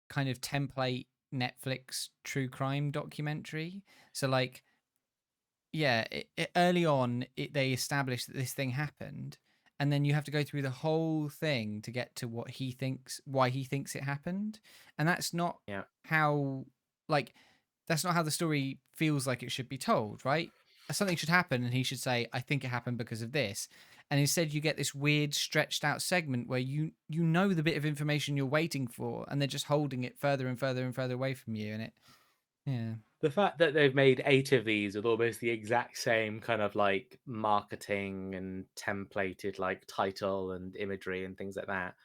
kind of template Netflix true crime documentary. So like, yeah, early on they established that this thing happened, and then you have to go through the whole thing to get to why he thinks it happened, and that's not Yeah. how like that's not how the story feels like it should be told, right? Something should happen, and he should say, "I think it happened because of this." And instead, you get this weird, stretched out segment where you know the bit of information you're waiting for, and they're just holding it further and further and further away from you. And yeah, The fact that they've made 8 of these with almost the exact same kind of like marketing and templated like title and imagery and things like that,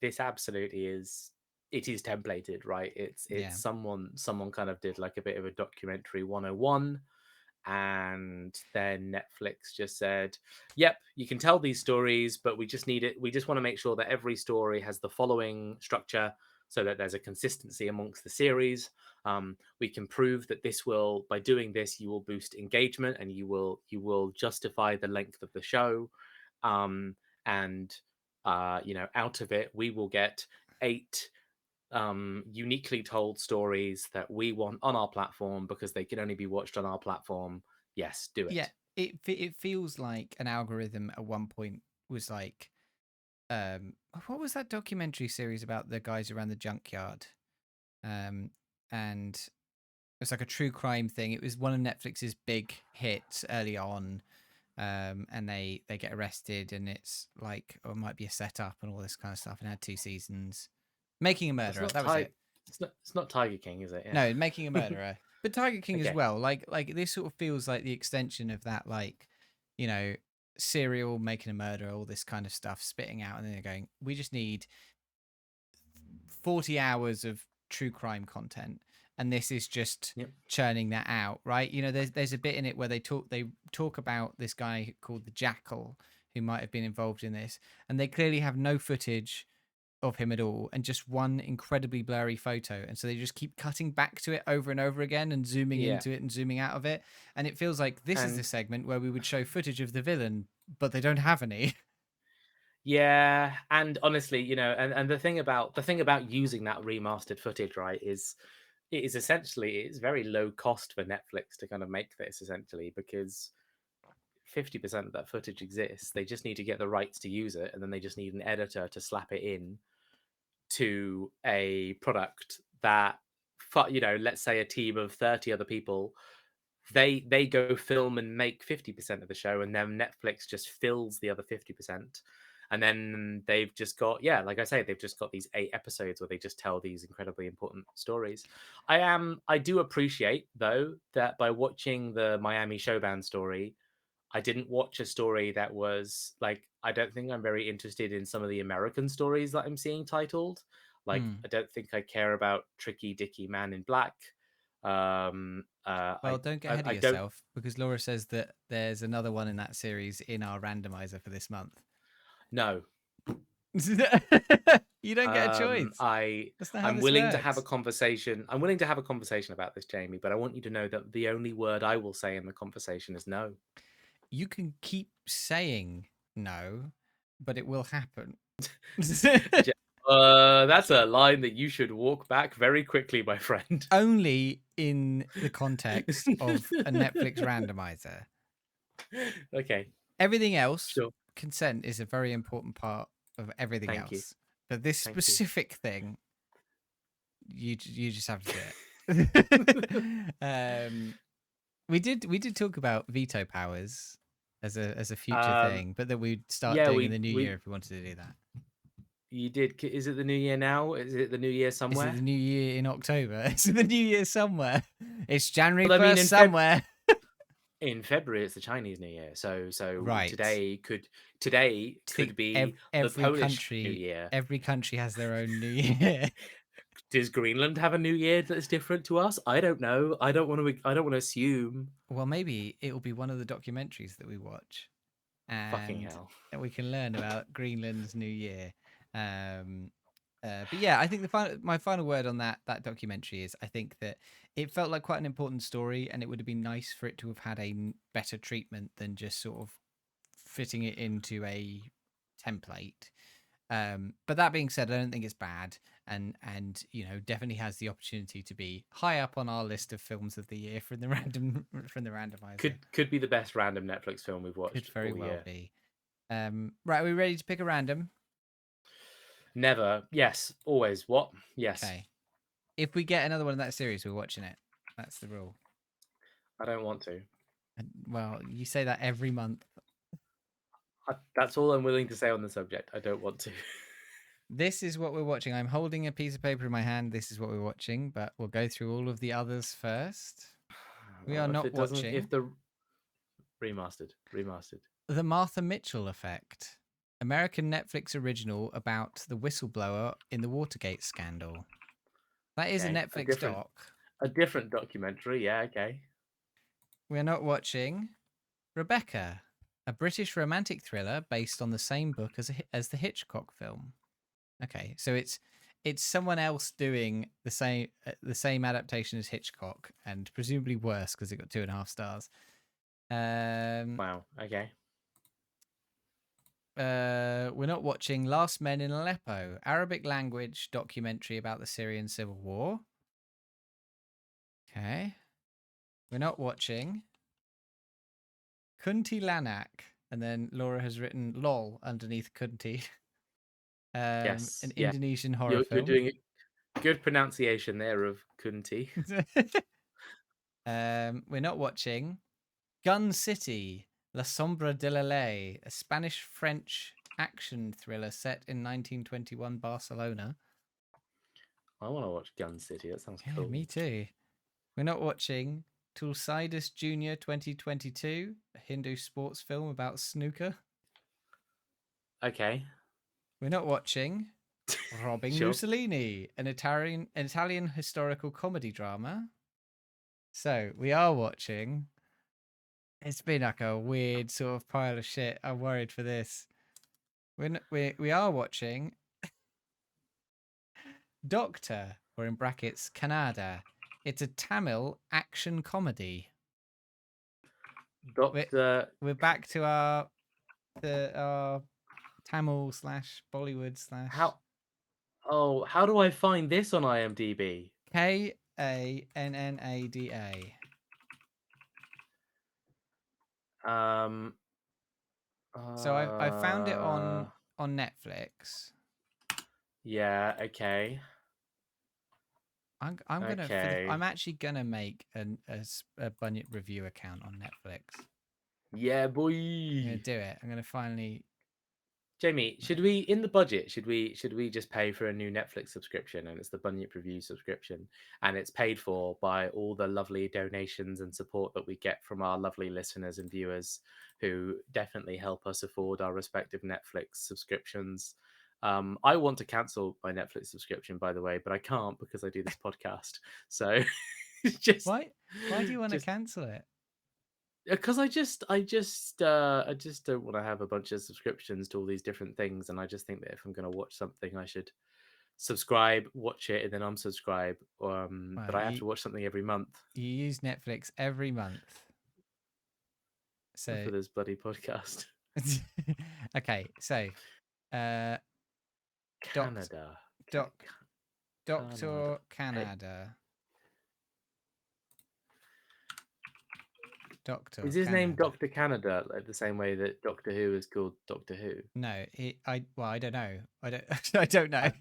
this absolutely is, it is templated, right? It's yeah, someone kind of did like a bit of a documentary 101, and then Netflix just said, "Yep, you can tell these stories, but we just need it. We just want to make sure that every story has the following structure, so that there's a consistency amongst the series. We can prove that by doing this, you will boost engagement and you will justify the length of the show, and out of it, we will get 8." Uniquely told stories that we want on our platform because they can only be watched on our platform. Yes, do it. yeah. It feels like an algorithm at one point was like, what was that documentary series about the guys around the junkyard? And it's like a true crime thing. It was one of Netflix's big hits early on. And they get arrested, and it's like, it might be a setup and all this kind of stuff, and it had 2 seasons. Making a It's Murderer, not that was it. It's not Tiger King, is it? Yeah. No, Making a Murderer, but Tiger King as Okay. well. Like this sort of feels like the extension of that, like, serial Making a Murderer, all this kind of stuff spitting out, and then they're going, we just need 40 hours of true crime content, and this is just Yep. churning that out, right? There's a bit in it where they talk about this guy called the Jackal who might have been involved in this, and they clearly have no footage of him at all, and just one incredibly blurry photo, and so they just keep cutting back to it over and over again and zooming Yeah. into it and zooming out of it, and it feels like this is the And- segment where we would show footage of the villain, but they don't have any. Yeah, and honestly, and the thing about using that remastered footage, right, is it's very low cost for Netflix to kind of make this, essentially, because 50% of that footage exists. They just need to get the rights to use it, and then they just need an editor to slap it in to a product that, let's say a team of 30 other people, they go film and make 50% of the show, and then Netflix just fills the other 50%. And then they've just got, like I say, they've just got these 8 episodes where they just tell these incredibly important stories. I do appreciate, though, that by watching the Miami Showband story, I didn't watch a story that was like, I don't think I'm very interested in some of the American stories that I'm seeing titled. Like, I don't think I care about Tricky Dicky Man in Black. Well, don't get ahead of yourself, because Laura says that there's another one in that series in our randomizer for this month. No. You don't get a choice. I'm willing to have a conversation. I'm willing to have a conversation about this, Jamie, but I want you to know that the only word I will say in the conversation is no. You can keep saying no, but it will happen. That's a line that you should walk back very quickly, my friend. Only in the context of a Netflix randomizer. Okay. Everything else, Sure. consent is a very important part of everything Thank else. you. But this Thank you. specific thing, you just have to do it. We did talk about veto powers as a future thing, but that we'd start doing in the new year if we wanted to do that. You did. Is it the new year now? Is it the new year somewhere? Is it the new year in October? Is it the new year somewhere? It's January Well, I mean, 1st somewhere. In February, it's the Chinese New Year. So Right. today could be every the Polish country, New Year. Every country has their own New Year. Does Greenland have a new year that's different to us? I don't know. I don't want to assume. Well, maybe it will be one of the documentaries that we watch, Fucking and hell. we can learn about Greenland's new year. But yeah, I think my final word on that documentary is I think that it felt like quite an important story, and it would have been nice for it to have had a better treatment than just sort of fitting it into a template. But that being said, I don't think it's bad, and definitely has the opportunity to be high up on our list of films of the year from the randomizer. Could be the best random Netflix film we've watched. Could very all well year. be. Right, are we ready to pick a random? Never. Yes. Always. What? Yes. Okay. If we get another one in that series, we're watching it. That's the rule. I don't want to. Well, you say that every month. That's all I'm willing to say on the subject. I don't want to. This is what we're watching. I'm holding a piece of paper in my hand. This is what we're watching, but we'll go through all of the others first. We are not watching. If the remastered. The Martha Mitchell Effect, American Netflix original about the whistleblower in the Watergate scandal. That is a Netflix doc. A different documentary. Yeah. Okay. We're not watching Rebecca, a British romantic thriller based on the same book as the Hitchcock film. Okay, so it's someone else doing the same adaptation as Hitchcock, and presumably worse because it got 2.5 stars. Wow. Okay. We're not watching Last Men in Aleppo, Arabic language documentary about the Syrian civil war. Okay. We're not watching Kunti Lanak, and then Laura has written LOL underneath Kunti. Yes. An Indonesian horror You're film. doing a good pronunciation there of Kunti. We're not watching Gun City, La Sombra de la Ley, a Spanish-French action thriller set in 1921 Barcelona. I want to watch Gun City. That sounds Yeah, cool. me too. We're not watching Tulsidus Jr. 2022, a Hindu sports film about snooker. Okay. We're not watching Robbing Sure. Mussolini, an Italian historical comedy drama. So we are watching. It's been like a weird sort of pile of shit. I'm worried for this. We are watching Doctor, or in brackets Kannada. It's a Tamil action comedy. Doctor. We're back to our Tamil / Bollywood / How do I find this on IMDb? Kannada. So I found it on Netflix. Yeah. Okay. I'm actually gonna make a Bunyip review account on Netflix. Yeah, I'm boy. gonna do it. I'm gonna finally. Jamie, should we in the budget? Should we just pay for a new Netflix subscription, and it's the Bunyip Review subscription, and it's paid for by all the lovely donations and support that we get from our lovely listeners and viewers, who definitely help us afford our respective Netflix subscriptions. I want to cancel my Netflix subscription, by the way, but I can't because I do this podcast. So it's just Why do you want to cancel it? Because I just don't want to have a bunch of subscriptions to all these different things, and I just think that if I'm going to watch something, I should subscribe, watch it, and then unsubscribe. But I have to watch something every month. You use Netflix every month, so for this bloody podcast. Okay, so Canada. Doctor Kannada. Doctor. Is his name Canada. Dr. Canada, like the same way that Doctor Who is called Doctor Who? No, I don't know. I don't know.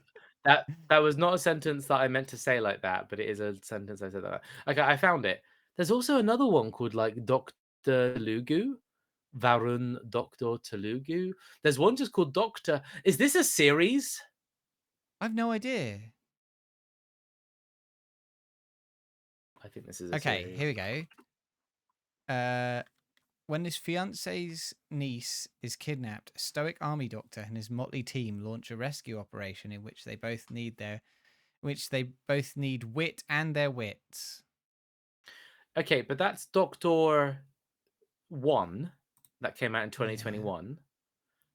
That was not a sentence that I meant to say like that, but it is a sentence I said like that. Okay, I found it. There's also another one called like Dr. Telugu. Varun Dr. Telugu. There's one just called Doctor. Is this a series? I've no idea. I think this is a series. Here we go. When his fiance's niece is kidnapped, a stoic army doctor and his motley team launch a rescue operation in which which they both need wit and their wits. Okay, but that's Doctor 1 that came out in 2021.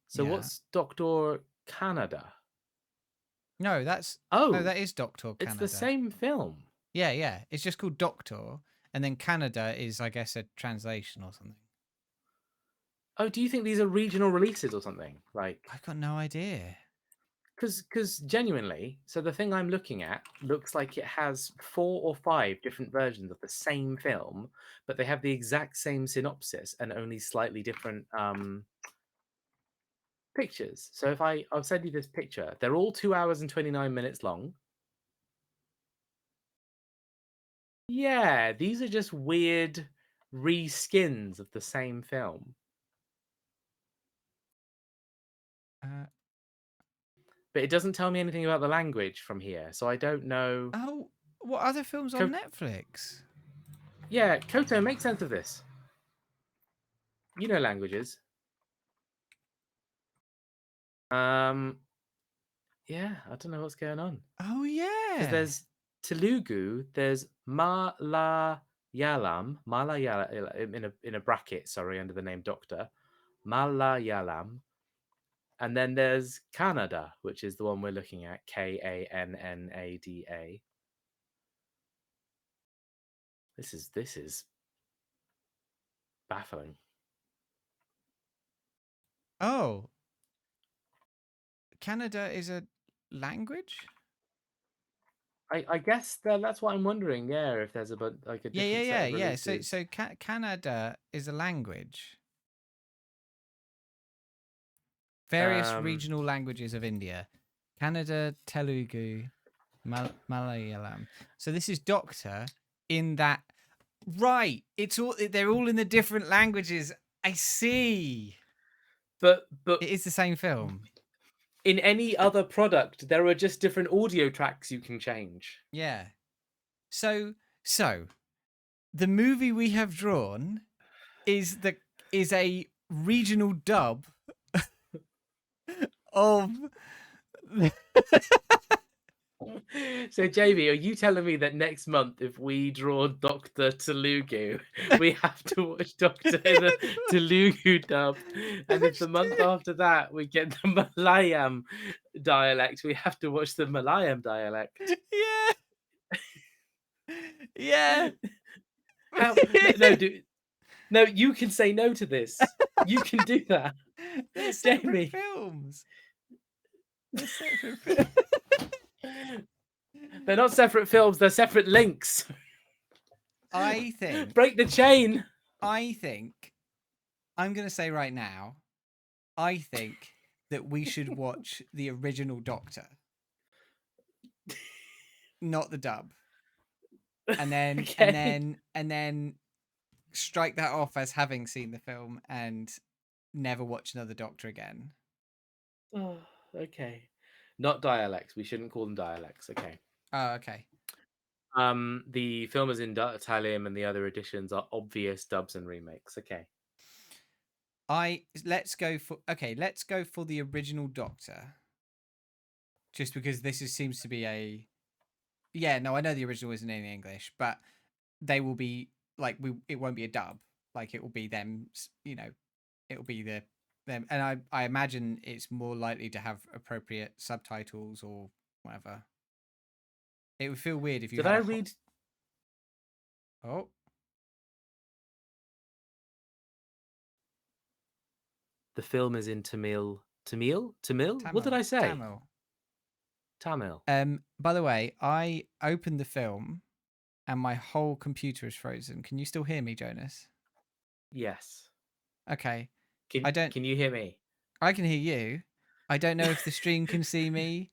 So Yeah. what's Doctor Canada? No, that's Oh, no, that is Doctor Canada. it's the same film. Yeah. It's just called Doctor, and then Canada is, I guess, a translation or something. Oh, do you think these are regional releases or something? Like, I've got no idea. because genuinely, so the thing I'm looking at looks like it has 4 or 5 different versions of the same film, but they have the exact same synopsis and only slightly different pictures. So if I'll send you this picture. They're all 2 hours and 29 minutes long. Yeah, these are just weird reskins of the same film. But it doesn't tell me anything about the language from here, so I don't know. Oh, what other films on Netflix? Yeah, Koto, make sense of this. You know languages. Yeah, I don't know what's going on. Oh yeah. Because there's Telugu, there's Malayalam in a bracket, sorry, under the name Doctor. Malayalam. And then there's Kannada, which is the one we're looking at, Kannada. This is baffling. Oh. Canada is a language? I guess that's what I'm wondering. Yeah, if there's a different set of releases. So Canada is a language. Various regional languages of India: Kannada, Telugu, Malayalam. So this is Doctor in that. Right, they're all in the different languages. I see. But it is the same film. In any other product, there are just different audio tracks you can change. Yeah. So the movie we have drawn is a regional dub of. So, Jamie, are you telling me that next month, if we draw Dr. Telugu, we have to watch Doctor in a Telugu dub? And if the month after that we get the Malayalam dialect, we have to watch the Malayalam dialect? Yeah. Yeah. No, you can say no to this. You can do that. They're separate Jamie. films. They're separate films. They're not separate films, they're separate links. I think. Break the chain. I think. I'm going to say right now, I think that we should watch the original Doctor. Not the dub. And then Okay. and then strike that off as having seen the film and never watch another Doctor again. Oh, okay. Not dialects. We shouldn't call them dialects. Okay. Oh, okay. The film is in Italian, and the other editions are obvious dubs and remakes. Okay. Let's go for the original Doctor. Just because seems to be a. Yeah, no, I know the original isn't in English, but they will be it won't be a dub. Like it will be them. You know, it will be them, and I imagine it's more likely to have appropriate subtitles or whatever. It would feel weird if you. Did I read? Oh. The film is in Tamil. Tamil? What did I say? Tamil. By the way, I opened the film and my whole computer is frozen. Can you still hear me, Jonas? Yes. Okay. Can you hear me? I can hear you. I don't know if the stream can see me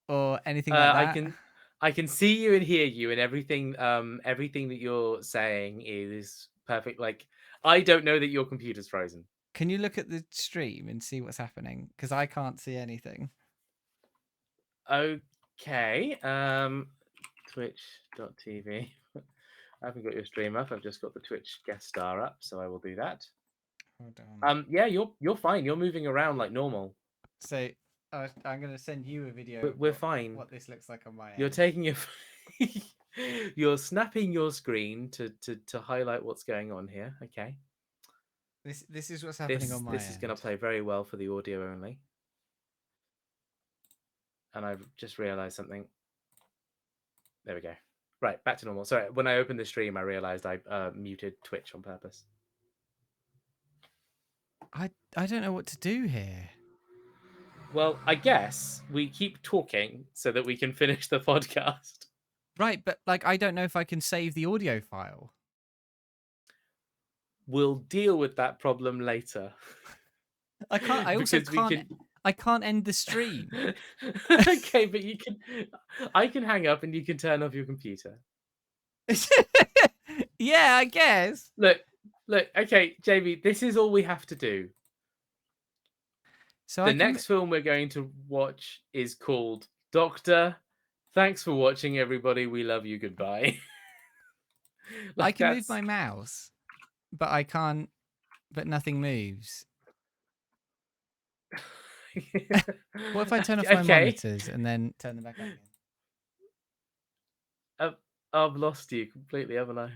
or anything like that. I can see you and hear you, and everything that you're saying is perfect. Like, I don't know that your computer's frozen. Can you look at the stream and see what's happening? Because I can't see anything. Okay. Twitch.tv. I haven't got your stream up. I've just got the Twitch guest star up, so I will do that. Hold on. Yeah, you're fine. You're moving around like normal. So I'm going to send you a video. We're of fine. What this looks like on my end. You're taking your. You're snapping your screen to highlight what's going on here. Okay. This is what's happening on my end. This is going to play very well for the audio only. And I've just realized something. There we go. Right, back to normal. Sorry, when I opened the stream, I realized I muted Twitch on purpose. I don't know what to do here. Well, I guess we keep talking so that we can finish the podcast. Right, but like I don't know if I can save the audio file. We'll deal with that problem later. I can't. I also Because we can't. I can't end the stream. Okay, but you can. I can hang up and you can turn off your computer. Yeah, I guess. Look. Okay, Jamie. This is all we have to do. So The next film we're going to watch is called Doctor. Thanks for watching, everybody. We love you. Goodbye. I can move my mouse, but I can't. But nothing moves. What if I turn off my monitors and then turn them back on again? I've lost you completely, haven't I?